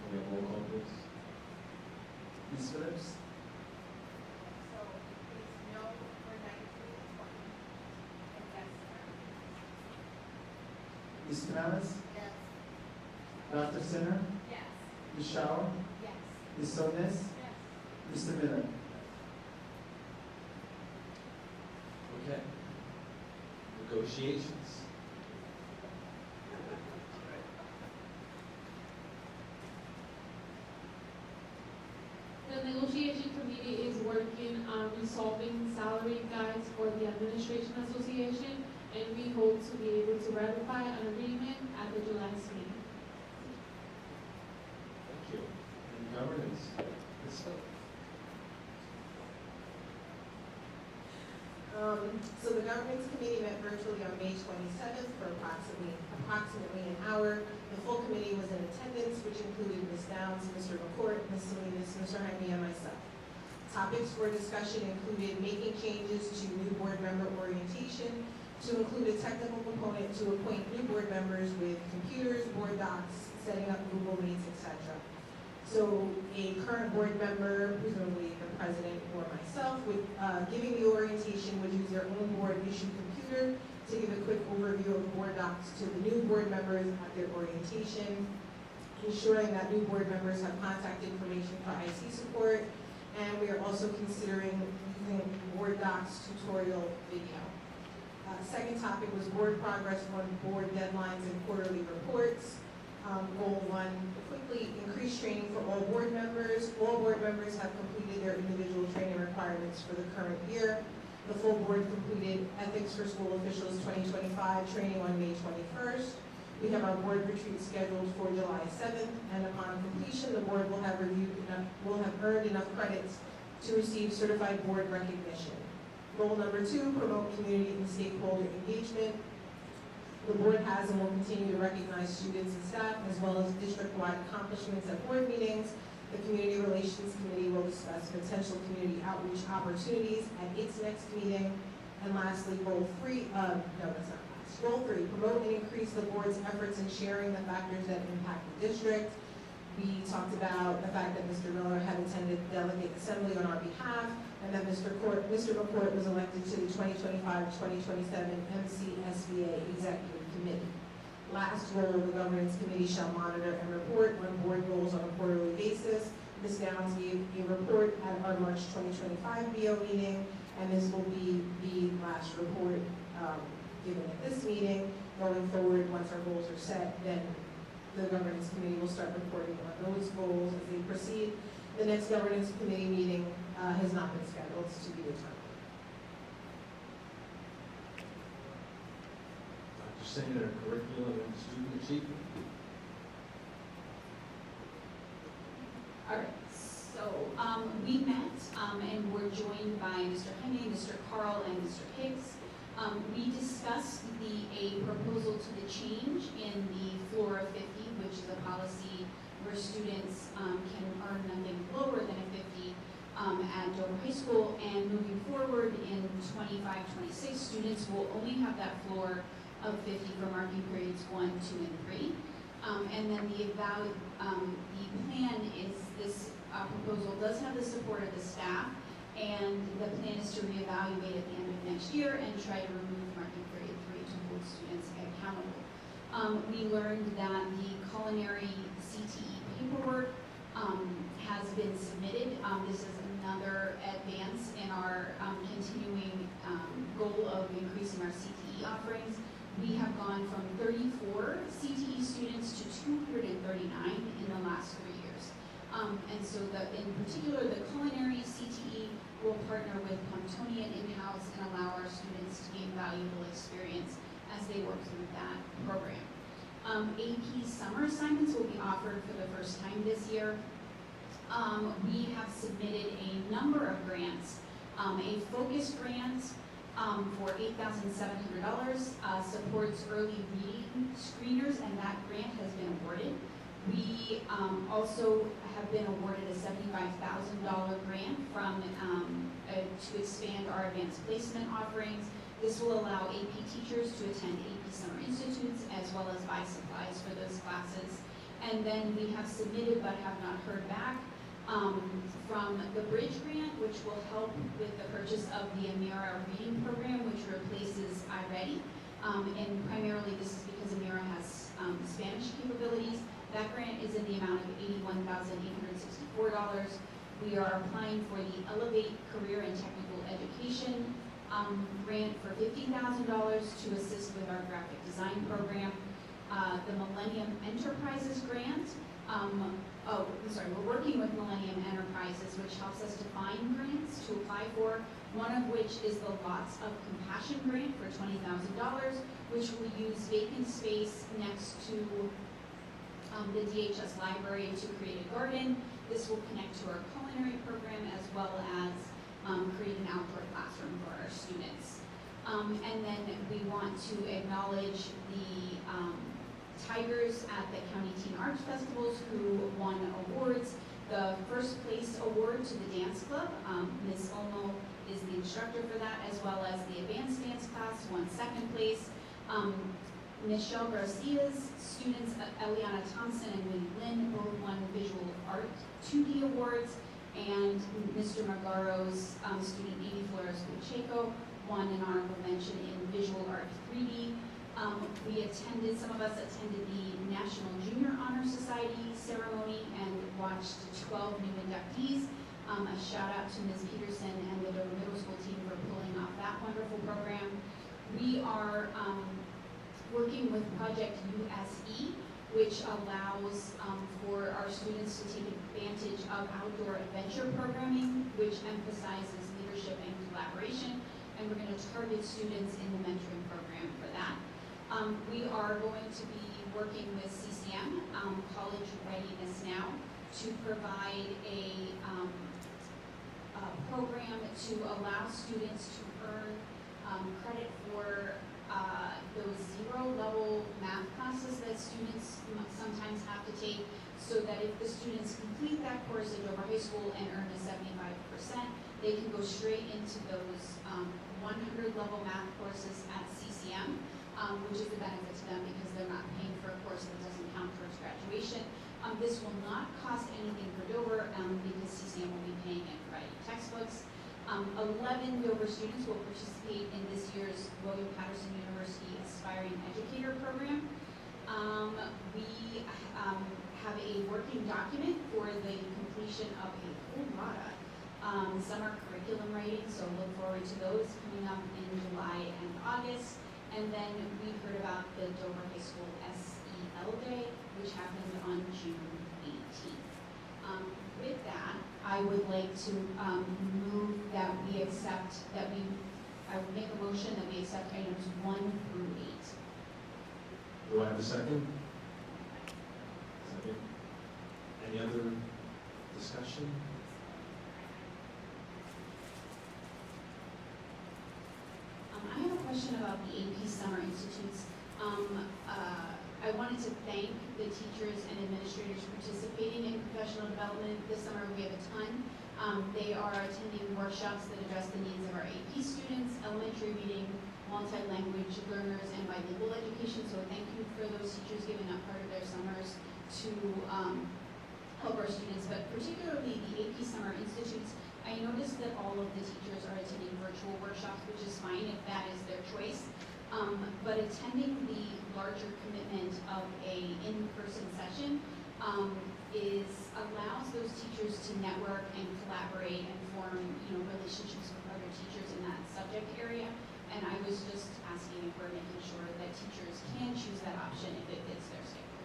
Can we have roll call, please? Ms. Phillips? So it's no for 19 and 20. And yes, sir. Ms. Canales? Yes. Dr. Sinner? Yes. Ms. Shaw? Yes. Ms. Solis? Yes. Mr. Miller? Okay. Negotiations. The negotiation committee is working on resolving salary guides for the Administration Association, and we hope to be able to ratify an agreement at the July meeting. Thank you. And governance. Ms. Phillips. So the governance committee met virtually on May 27th for approximately an hour. The full committee was in attendance, which included Ms. Downs, Mr. McCourt, Ms. Salinas, Mr. Henry, and myself. Topics for discussion included making changes to new board member orientation to include a technical component to appoint new board members with computers, board docs, setting up Google Meets, etc. So a current board member, presumably the president or myself, would, giving the orientation, would use their own board issued computer to give a quick overview of board docs to the new board members at their orientation, ensuring that new board members have contact information for IT support, and we are also considering using board docs tutorial video. Second topic was board progress on board deadlines and quarterly reports. Goal 1, quickly increase training for all board members. All board members have completed their individual training requirements for the current year. The full board completed Ethics for School Officials 2025 training on May 21st. We have our board retreat scheduled for July 7th, and upon completion, the board will have earned enough credits to receive certified board recognition. Goal number 2, promote community and stakeholder engagement. The board has and will continue to recognize students and staff, as well as district-wide accomplishments at board meetings. The Community Relations Committee will discuss potential community outreach opportunities at its next meeting. And lastly, Goal 3, Goal 3, promote and increase the board's efforts in sharing the factors that impact the district. We talked about the fact that Mr. Miller had attended delegate assembly on our behalf, and that Mr. McCourt was elected to the 2025-2027 MCSBA Executive Committee. Last goal, the governance committee shall monitor and report on board goals on a quarterly basis. Ms. Downs gave a report at our March 2025 BO meeting, and this will be the last report given at this meeting. Going forward, once our goals are set, then the governance committee will start reporting on those goals as they proceed. The next governance committee meeting has not been scheduled, it's to be determined. Dr. Singer, curriculum and student achievement. All right, so we met and were joined by Mr. Henry, Mr. Carl, and Mr. Hicks. We discussed a proposal to the change in the Flora 50, which is a policy where students can earn nothing lower than a 50 at Dover High School, and moving forward in 25-26, students will only have that floor of 50 for marking periods 1, 2, and 3. And then the plan is this proposal does have the support of the staff, and the plan is to reevaluate at the end of next year and try to remove marking period 3 to hold students accountable. We learned that the culinary CTE paperwork has been submitted. This is another advance in our continuing goal of increasing our CTE offerings. We have gone from 34 CTE students to 239 in the last 3 years. And so in particular, the culinary CTE will partner with Pontonian in-house and allow our students to gain valuable experience as they work through that program. AP summer assignments will be offered for the first time this year. We have submitted a number of grants. A focus grant for $8,700 supports early reading screeners, and that grant has been awarded. We also have been awarded a $75,000 grant from to expand our advanced placement offerings. This will allow AP teachers to attend AP Summer Institutes, as well as buy supplies for those classes. And then we have submitted but have not heard back from the Bridge Grant, which will help with the purchase of the Amira reading program, which replaces iReady. And primarily this is because Amira has Spanish capabilities. That grant is in the amount of $81,864. We are applying for the Elevate Career and Technical Education grant for $50,000 to assist with our graphic design program. The Millennium Enterprises grant, we're working with Millennium Enterprises, which helps us to find grants to apply for, one of which is the Lots of Compassion grant for $20,000, which will use vacant space next to the DHS library to create a garden. This will connect to our culinary program as well as create an outdoor classroom for our students. And then we want to acknowledge the Tigers at the County Teen Arts Festivals who won awards. The first place award to the dance club, Ms. Olmo is the instructor for that, as well as the advanced dance class won second place. Michelle Garcia's students, Eliana Thompson and Winnie Lynn, both won visual art 2D awards, and Mr. Magaro's student Amy Flores Pacheco won an honorable mention in visual art 3D. Some of us attended the National Junior Honor Society ceremony and watched 12 new inductees. A shout out to Ms. Peterson and the Dover Middle School team for pulling off that wonderful program. We are working with Project USE, which allows for our students to take advantage of outdoor adventure programming, which emphasizes leadership and collaboration, and we're going to target students in the mentoring program for that. We are going to be working with CCM, College Readiness Now, to provide a program to allow students to earn credit for those zero-level math classes that students sometimes have to take, so that if the students complete that course at Dover High School and earn a 75%, they can go straight into those 100-level math courses at CCM, which is the benefit to them because they're not paying for a course that doesn't count towards graduation. This will not cost anything for Dover because CCM will be paying and providing textbooks. 11 Dover students will participate in this year's William Patterson University Aspiring Educator Program. We have a working document for the completion of a whole lot of summer curriculum writing, so look forward to those coming up in July and August. And then we heard about the Dover High School SEL Day, which happened on June 18th. With that, I would like to move that we accept, I would make a motion that we accept items 1 through 8. Do I have a second? Second. Any other discussion? I have a question about the AP Summer Institutes. I wanted to thank the teachers and administrators participating in professional development this summer. We have a ton. They are attending workshops that address the needs of our AP students, elementary reading, multi-language learners, and bilingual education. So thank you for those teachers giving up part of their summers to help our students, but particularly the AP Summer Institutes. I noticed that all of the teachers are attending virtual workshops, which is fine if that is their choice. But attending the larger commitment of a in-person session allows those teachers to network and collaborate and form relationships with other teachers in that subject area. And I was just asking if we're making sure that teachers can choose that option if it fits their schedule.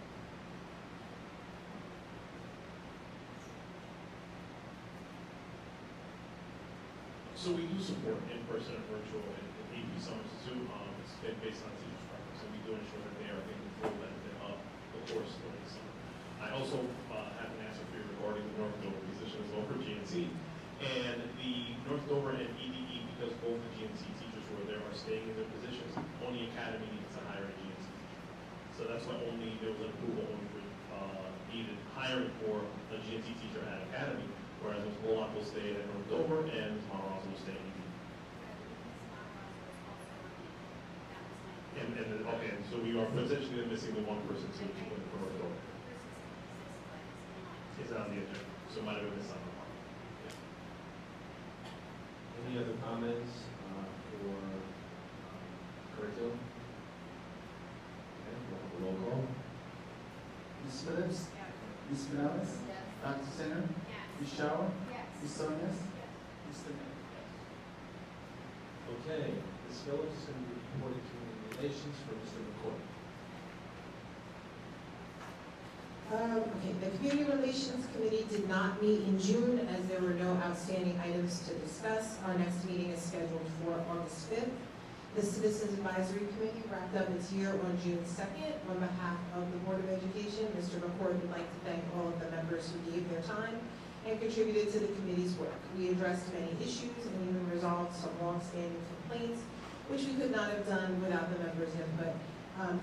So we do support in-person and virtual and AP Summer Institute. It's been based on teachers' preference, and we do ensure that they are getting the full benefit of the course during the summer. I also have an answer for you regarding the North Dover position as well for GNC. And the North Dover and EDE, because both the GNC teachers who are there are staying in their positions, only Academy needs to hire a GNC teacher. So that's why there was an approval only for needed hiring for a GNC teacher at Academy, whereas Ms. Bullock will stay at North Dover and Ms. Monroe will stay at EDE. Okay, so we are potentially missing the one person to for North Dover. Is on the agenda, so might have been missed on the part. Any other comments for curriculum? Okay, we'll have a roll call. Ms. Phillips? Ms. Morales? Dr. Center? Ms. Shower? Ms. Sonia? Mr. Mayor? Okay, Ms. Phillips is going to be reporting community relations for Mr. McCoy. Okay, the Community Relations Committee did not meet in June as there were no outstanding items to discuss. Our next meeting is scheduled for August 5th. The Citizens Advisory Committee wrapped up its year on June 2nd. On behalf of the Board of Education, Mr. McCord would like to thank all of the members who gave their time and contributed to the committee's work. We addressed many issues and even resolved some long-standing complaints, which we could not have done without the members' input.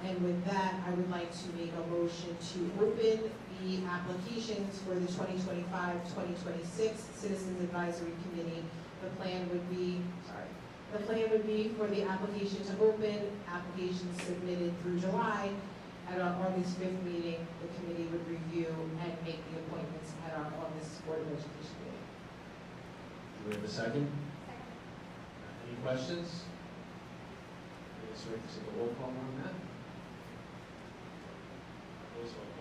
And with that, I would like to make a motion to open the applications for the 2025-2026 Citizens Advisory Committee. The plan would be for the application to open, applications submitted through July. At our August 5th meeting, the committee would review and make the appointments at our August Board of Education meeting. Do we have a second? Any questions? So we have to take a roll call on that.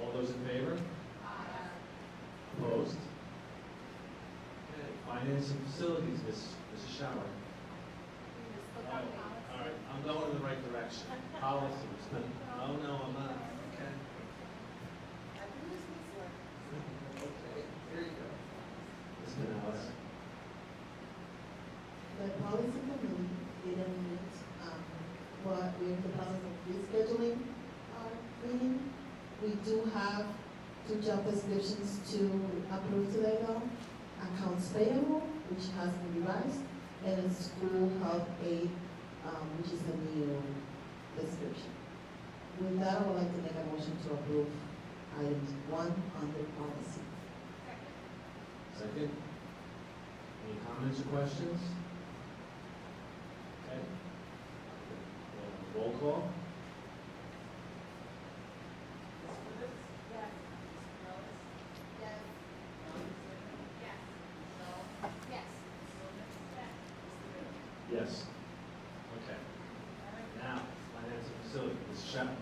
All those in favor? Opposed? Okay, finance and facilities, Mrs. Shower. All right, I'm going in the right direction. Policies. Oh, no, I'm not. Okay. Okay, here you go. Ms. Canales. The policy committee didn't meet, but we're in the process of rescheduling our meeting. We do have 2 job descriptions to approve today though. Accounts payable, which has been revised, and a school health aid, which is a new description. With that, I would like to make a motion to approve items 1 under policy. Second. Any comments or questions? Okay. Roll call. Yes. Okay. Now, finance and facility, Ms. Shepard.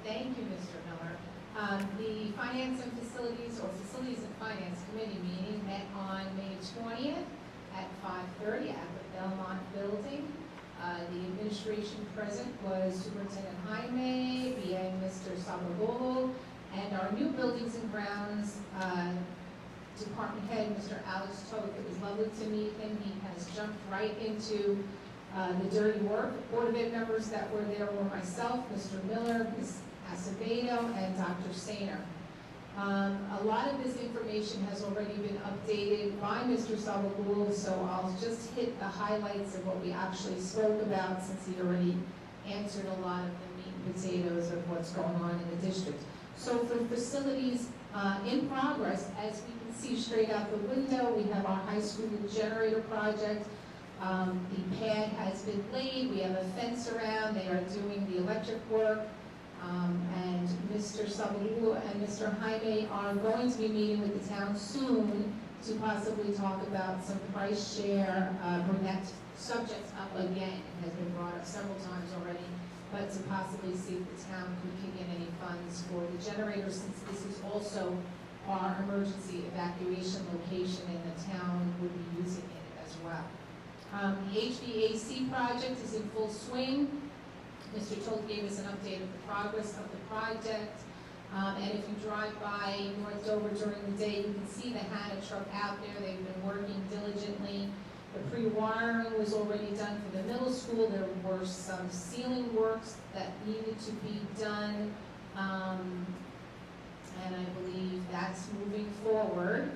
Thank you, Mr. Miller. The Finance and Facilities, or Facilities and Finance Committee meeting met on May 20th at 5:30 at the Belmont Building. The administration present was Superintendent Jaime, BA Mr. Sabagolo, and our new Buildings and Grounds Department Head, Mr. Alex Toth. It was lovely to meet him. He has jumped right into the dirty work. Board of Ed members that were there were myself, Mr. Miller, Ms. Acevedo, and Dr. Sainer. A lot of this information has already been updated by Mr. Sabagul, so I'll just hit the highlights of what we actually spoke about since he already answered a lot of the meat and potatoes of what's going on in the district. So for facilities in progress, as we can see straight out the window, we have our high school generator project. The pad has been laid, we have a fence around, they are doing the electric work. And Mr. Sabulu and Mr. Jaime are going to be meeting with the town soon to possibly talk about some price share, bring that subject up again. It has been brought up several times already, but to possibly see if the town could kick in any funds for the generator, since this is also our emergency evacuation location and the town would be using it as well. The HVAC project is in full swing. Mr. Toth gave us an update of the progress of the project. And if you drive by North Dover during the day, you can see the Hannah truck out there. They've been working diligently. The pre-wiring was already done for the middle school. There were some ceiling works that needed to be done. And I believe that's moving forward.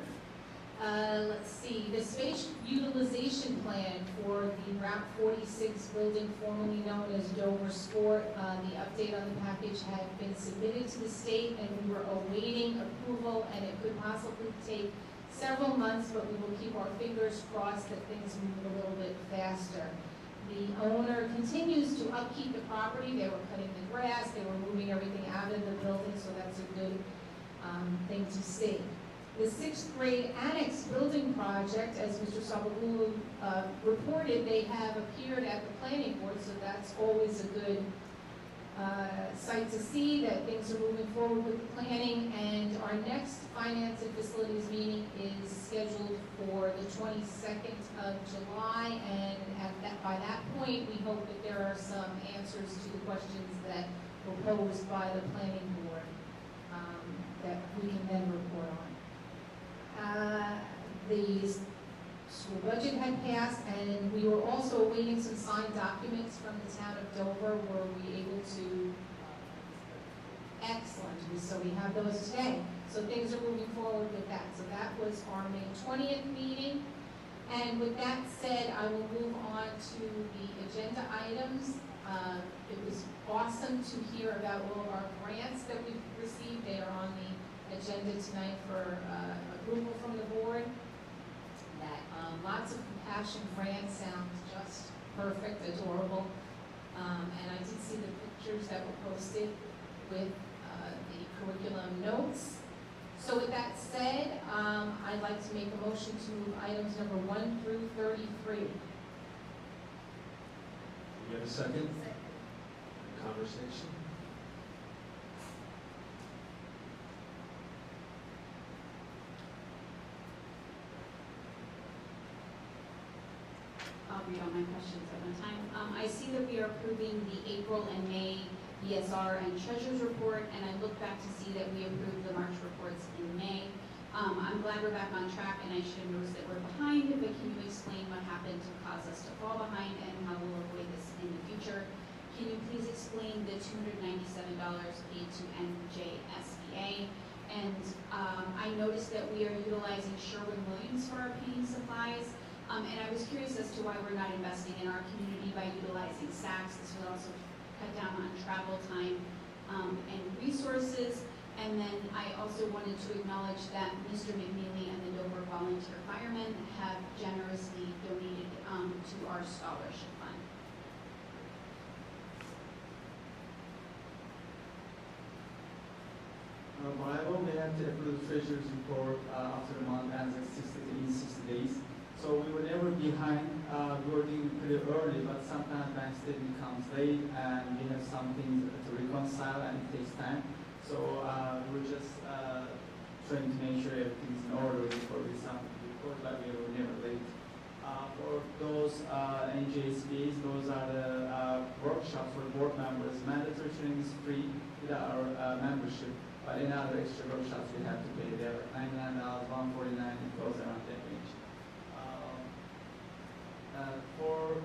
Let's see, the space utilization plan for the Route 46 building formerly known as Dover Sport, the update on the package had been submitted to the state and we were awaiting approval, and it could possibly take several months, but we will keep our fingers crossed that things move a little bit faster. The owner continues to upkeep the property. They were cutting the grass, they were moving everything out of the building, so that's a good thing to see. The 6th grade annex building project, as Mr. Sabagulu reported, they have appeared at the planning board, so that's always a good sight to see that things are moving forward with the planning. And our next finance and facilities meeting is scheduled for the 22nd of July, and by that point, we hope that there are some answers to the questions that were posed by the planning board that we can then report on. The school budget had passed, and we were also awaiting some signed documents from the town of Dover. Were we able to? Excellent. So we have those today. So things are moving forward with that. So that was our May 20th meeting. And with that said, I will move on to the agenda items. It was awesome to hear about all of our grants that we've received. They are on the agenda tonight for approval from the board. That lots of compassion grants sound just perfect, adorable. And I did see the pictures that were posted with the curriculum notes. So with that said, I'd like to make a motion to move items number 1 through 33. Do you have a second? Conversation? I'll read all my questions at one time. I see that we are approving the April and May ESR and Treasurer's report, and I look back to see that we approved the March reports in May. I'm glad we're back on track, and I should have noticed that we're behind, but can you explain what happened to cause us to fall behind and how we'll avoid this in the future? Can you please explain the $297 paid to NJSBA? And I noticed that we are utilizing Sherwin-Williams for our painting supplies. And I was curious as to why we're not investing in our community by utilizing Saks. This would also cut down on travel time and resources. And then I also wanted to acknowledge that Mr. McNeely and the Dover Volunteer Firemen have generously donated to our scholarship fund. Bible, we have to approve the treasurer's report after the month ends at 60 days. So we were never behind. We were doing pretty early, but sometimes bank statement comes late, and we have some things to reconcile, and it takes time. So we're just trying to make sure everything's in order before we submit the report, but we were never late. For those NJSBs, those are the workshops for board members. Mandatory training is free with our membership, but in other extra workshops we have to pay. They're $99, $149, it goes around that range. For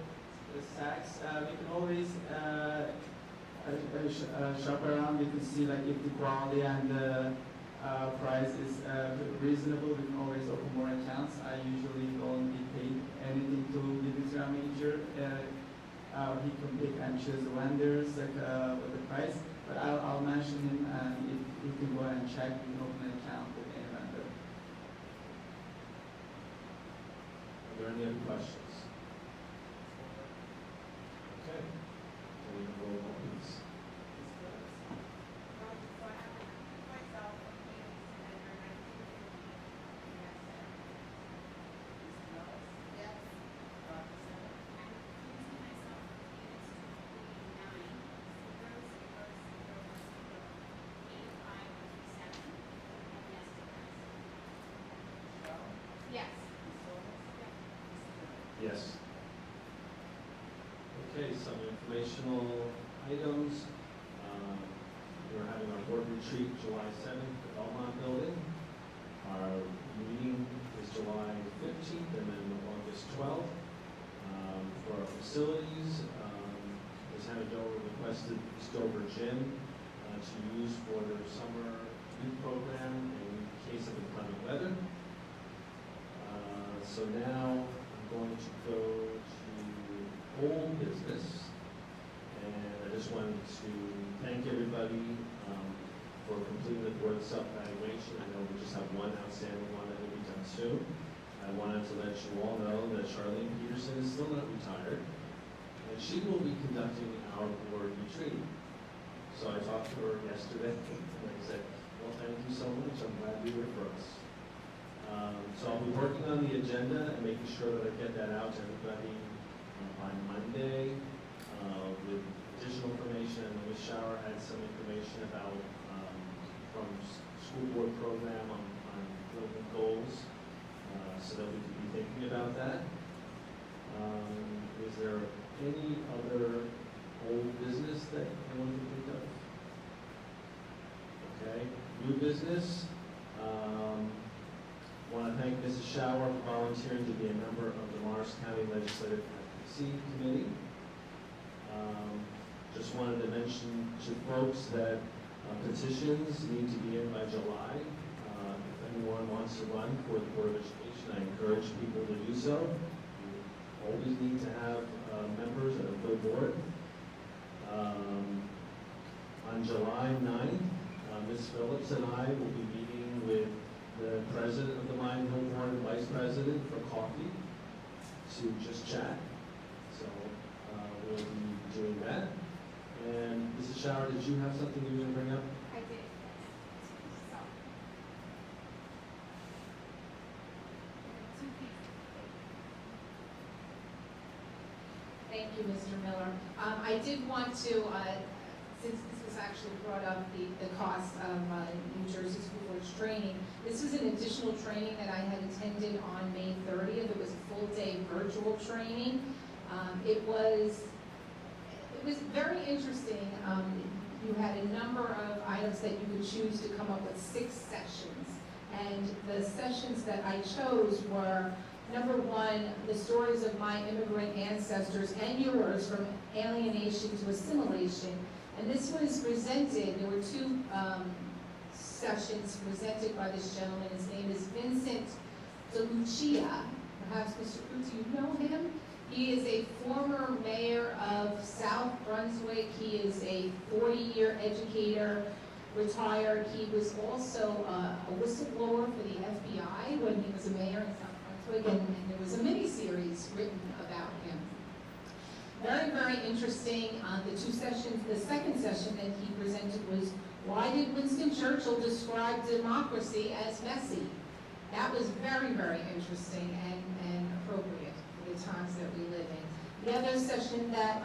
the Saks, we can always shop around. We can see like if the quality and the price is reasonable. We can always open more accounts. I usually don't be paid anything to the business manager. He can pick and choose the vendors like with the price. But I'll mention him, and if he can go and check, we can open an account with any vendor. Are there any other questions? Okay. Can we have a roll call, please? Yes. Yes. Okay, some informational items. We're having our board retreat July 7th at the Belmont Building. Our meeting is July 15th and then August 12th. For our facilities, Ms. Hannah Dover requested East Dover Gym to use for their summer youth program in case of inclement weather. So now I'm going to go to old business, and I just wanted to thank everybody for completing the board self-evaluation. I know we just have one outstanding one that will be done soon. I wanted to let you all know that Charlene Peterson is still not retired, and she will be conducting our board retreat. So I talked to her yesterday, and I said, well, thank you so much, I'm glad you're here for us. So I'll be working on the agenda and making sure that I get that out to everybody by Monday with additional information. Ms. Shower had some information about from school board program on building goals, so that we can be thinking about that. Is there any other old business that anyone can think of? Okay, new business. Want to thank Mrs. Shower for volunteering to be a member of the Morris County Legislative Advocacy Committee. Just wanted to mention to folks that petitions need to be in by July. If anyone wants to run for the Board of Education, I encourage people to do so. You always need to have members of a full board. On July 9th, Ms. Phillips and I will be meeting with the president of the Mineville Board and vice president for coffee to just chat. So we'll be doing that. And Mrs. Shower, did you have something you were going to bring up? I did. So. Thank you, Mr. Miller. I did want to, since this was actually brought up, the cost of New Jersey School Board's training, this was an additional training that I had attended on May 30th. It was a full-day virtual training. It was very interesting. You had a number of items that you could choose to come up with 6 sessions. And the sessions that I chose were, number 1, the stories of my immigrant ancestors and yours from alienation to assimilation. And this was presented, there were 2 sessions presented by this gentleman. His name is Vincent DeLucia. Perhaps Mr. Cruz, you know him? He is a former mayor of South Brunswick. He is a 40-year educator, retired. He was also a whistleblower for the FBI when he was a mayor in South Brunswick, and there was a mini-series written about him. Very, very interesting. The 2 sessions, the second session that he presented was, why did Winston Churchill describe democracy as messy? That was very, very interesting and appropriate for the times that we live in. The other session that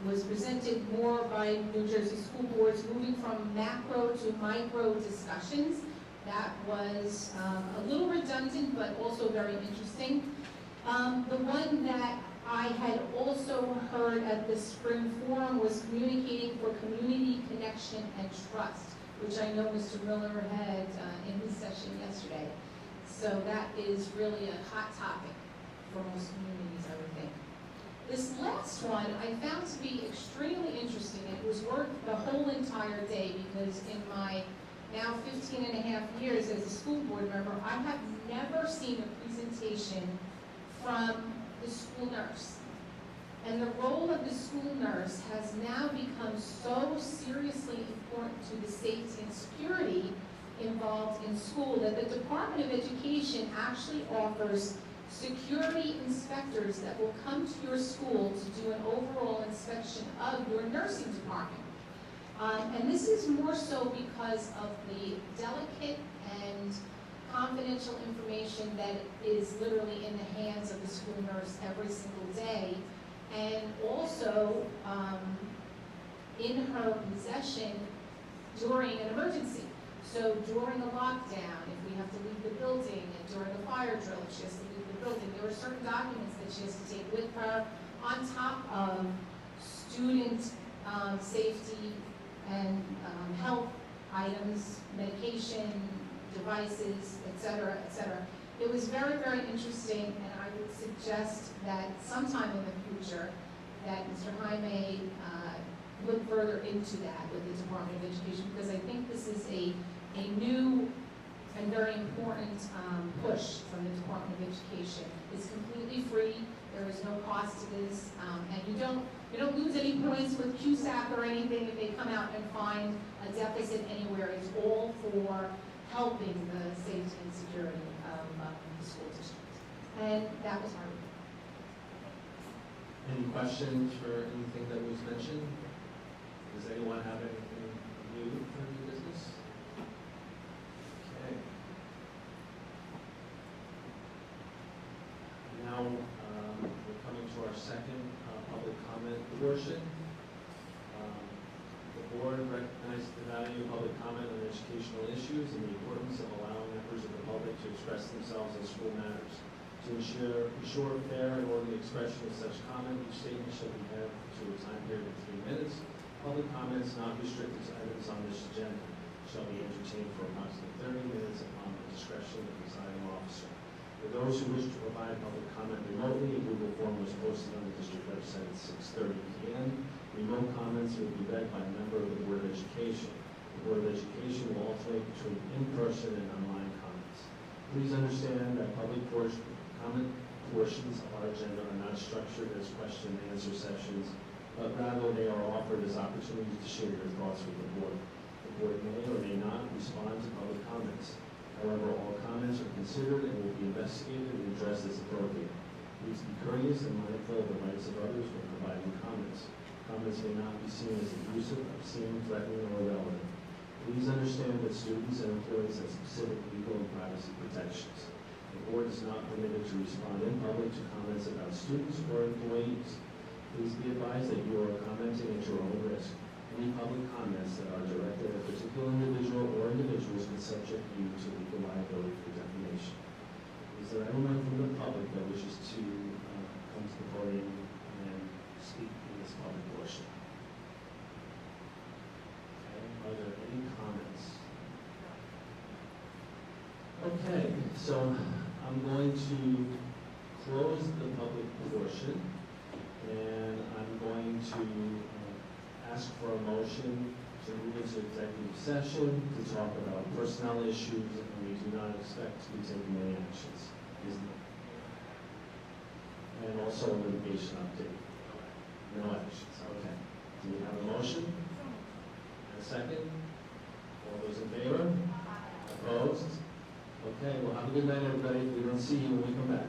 was presented more by New Jersey school boards, moving from macro to micro discussions. That was a little redundant, but also very interesting. The one that I had also heard at the spring forum was communicating for community connection and trust, which I know Mr. Miller had in his session yesterday. So that is really a hot topic for most communities, I would think. This last one I found to be extremely interesting. It was worth the whole entire day because in my now 15 and a half years as a school board member, I have never seen a presentation from the school nurse. And the role of the school nurse has now become so seriously important to the safety and security involved in school that the Department of Education actually offers security inspectors that will come to your school to do an overall inspection of your nursing department. And this is more so because of the delicate and confidential information that is literally in the hands of the school nurse every single day, and also in her possession during an emergency. So during a lockdown, if we have to leave the building, and during a fire drill, if she has to leave the building, there are certain documents that she has to take with her on top of student safety and health items, medication, devices, etc., etc. It was very, very interesting, and I would suggest that sometime in the future that Mr. Jaime look further into that with the Department of Education, because I think this is a new and very important push from the Department of Education. It's completely free. There is no cost to this, and you don't lose any points with QSAP or anything if they come out and find a deficit anywhere. It's all for helping the safety and security of the school district. And that was my report. Any questions for anything that was mentioned? Does anyone have anything new for new business? Okay. Now, we're coming to our second public comment portion. The board recognizes the value of public comment on educational issues and the importance of allowing members of the public to express themselves on school matters. To ensure fair and orderly expression of such comment, each statement shall be held to a time period of 3 minutes. Public comments not restricted to items on this agenda shall be entertained for approximately 30 minutes upon the discretion of the presiding officer. For those who wish to provide public comment remotely, a Google form was posted on the district website at 6:30 p.m. Remote comments will be read by a member of the Board of Education. The Board of Education will alternate between in-person and online comments. Please understand that public comment portions of our agenda are not structured as question and answer sessions, but rather they are offered as opportunities to share your thoughts with the board. The board may or may not respond to public comments. However, all comments are considered and will be investigated and addressed as appropriate. Please be courteous and mindful of the rights of others when providing comments. Comments may not be seen as abusive, obscene, threatening, or irrelevant. Please understand that students and employees have specific legal and privacy protections. The board is not permitted to respond in public to comments about students or employees. Please be advised that you are commenting at your own risk. Any public comments that are directed at a particular individual or individuals can subject you to legal liability for defamation. Is there anyone from the public that wishes to come to the podium and speak in this public portion? Okay. Are there any comments? Okay, so I'm going to close the public portion, and I'm going to ask for a motion to move into executive session to talk about personnel issues, and we do not expect to be taking any actions. And also a litigation update. No actions, okay. Do we have a motion? And a second? All those in favor? Opposed? Okay, well, have a good night, everybody. We don't see you when we come back.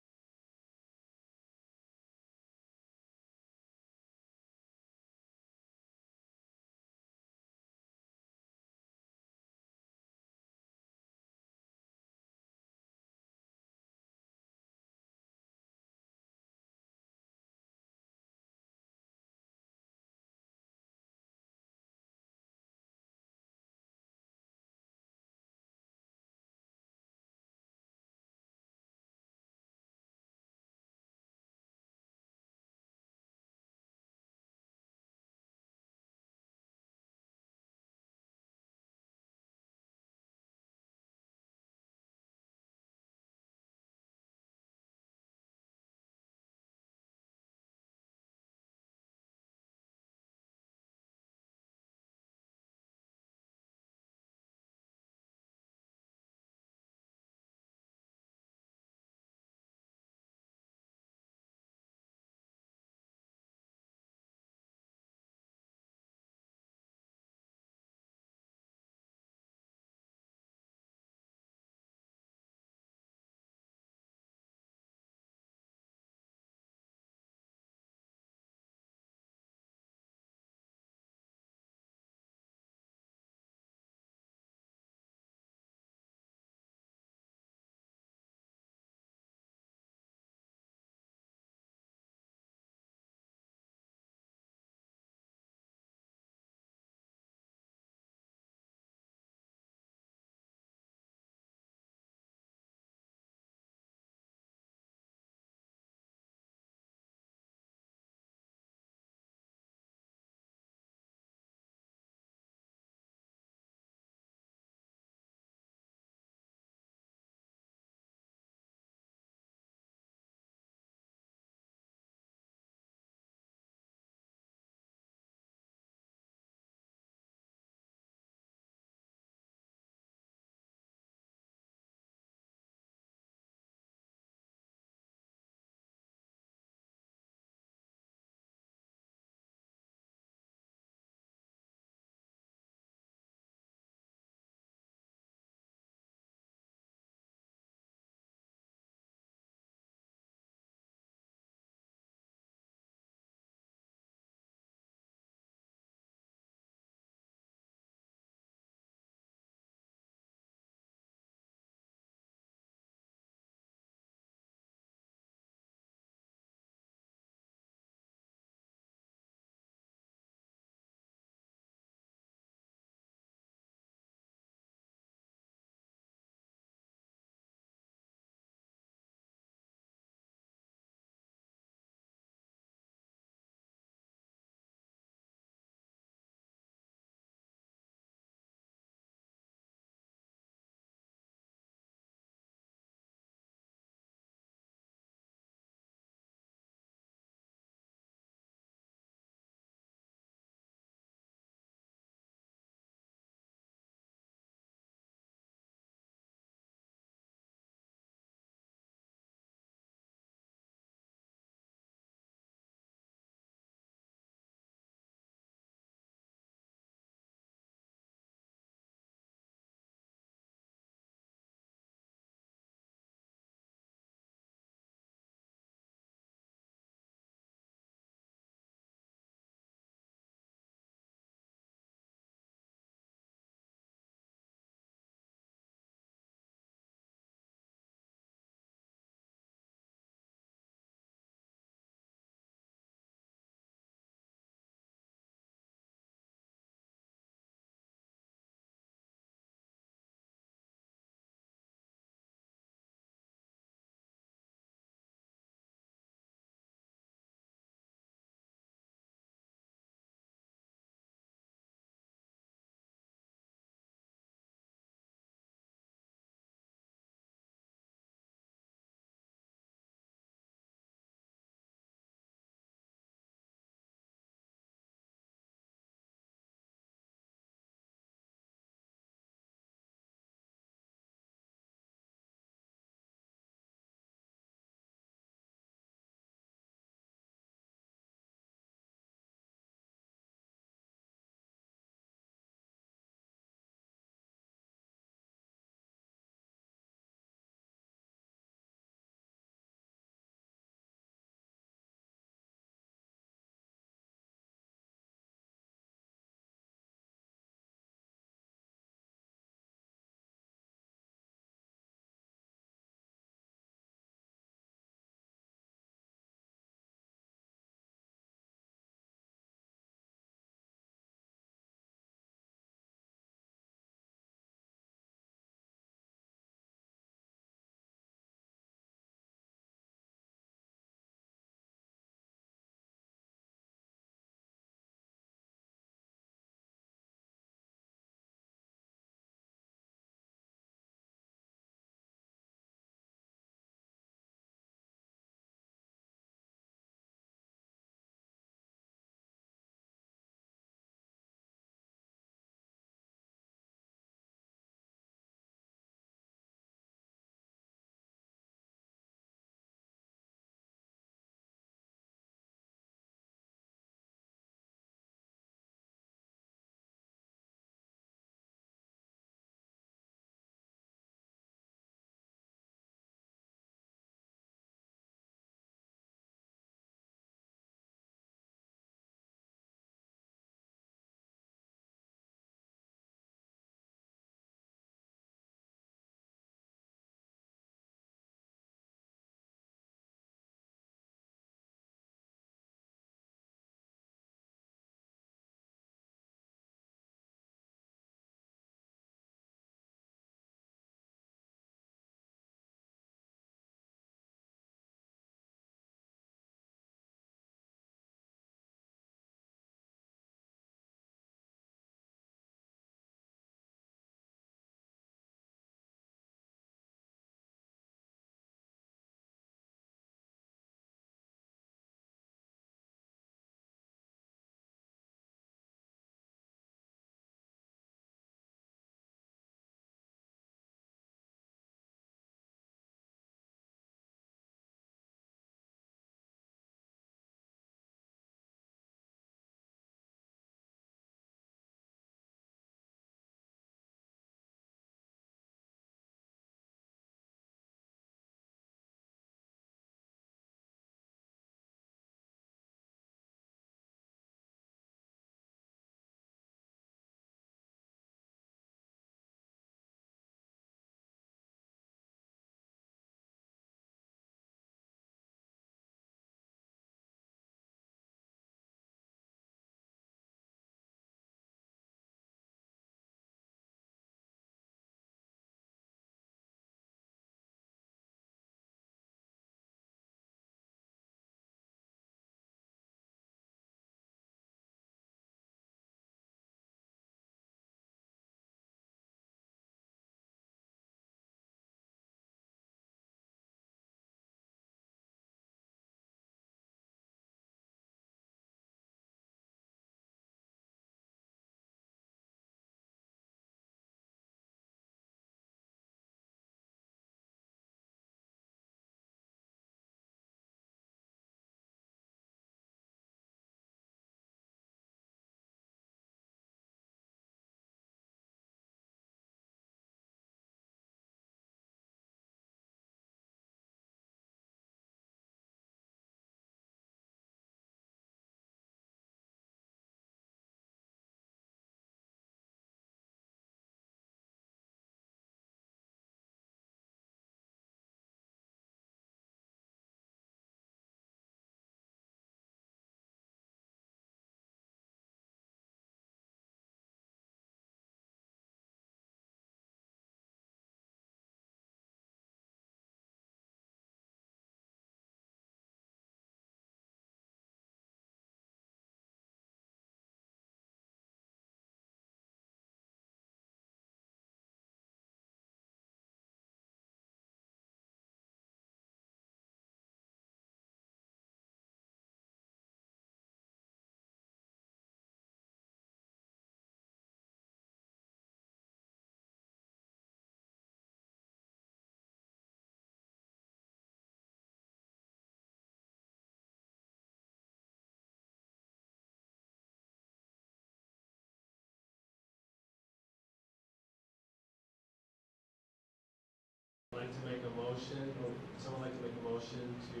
I'd like to make a motion, or would someone like to make a motion to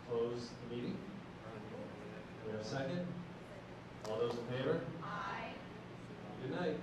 close the meeting? Do we have a second? All those in favor? Aye. Good night.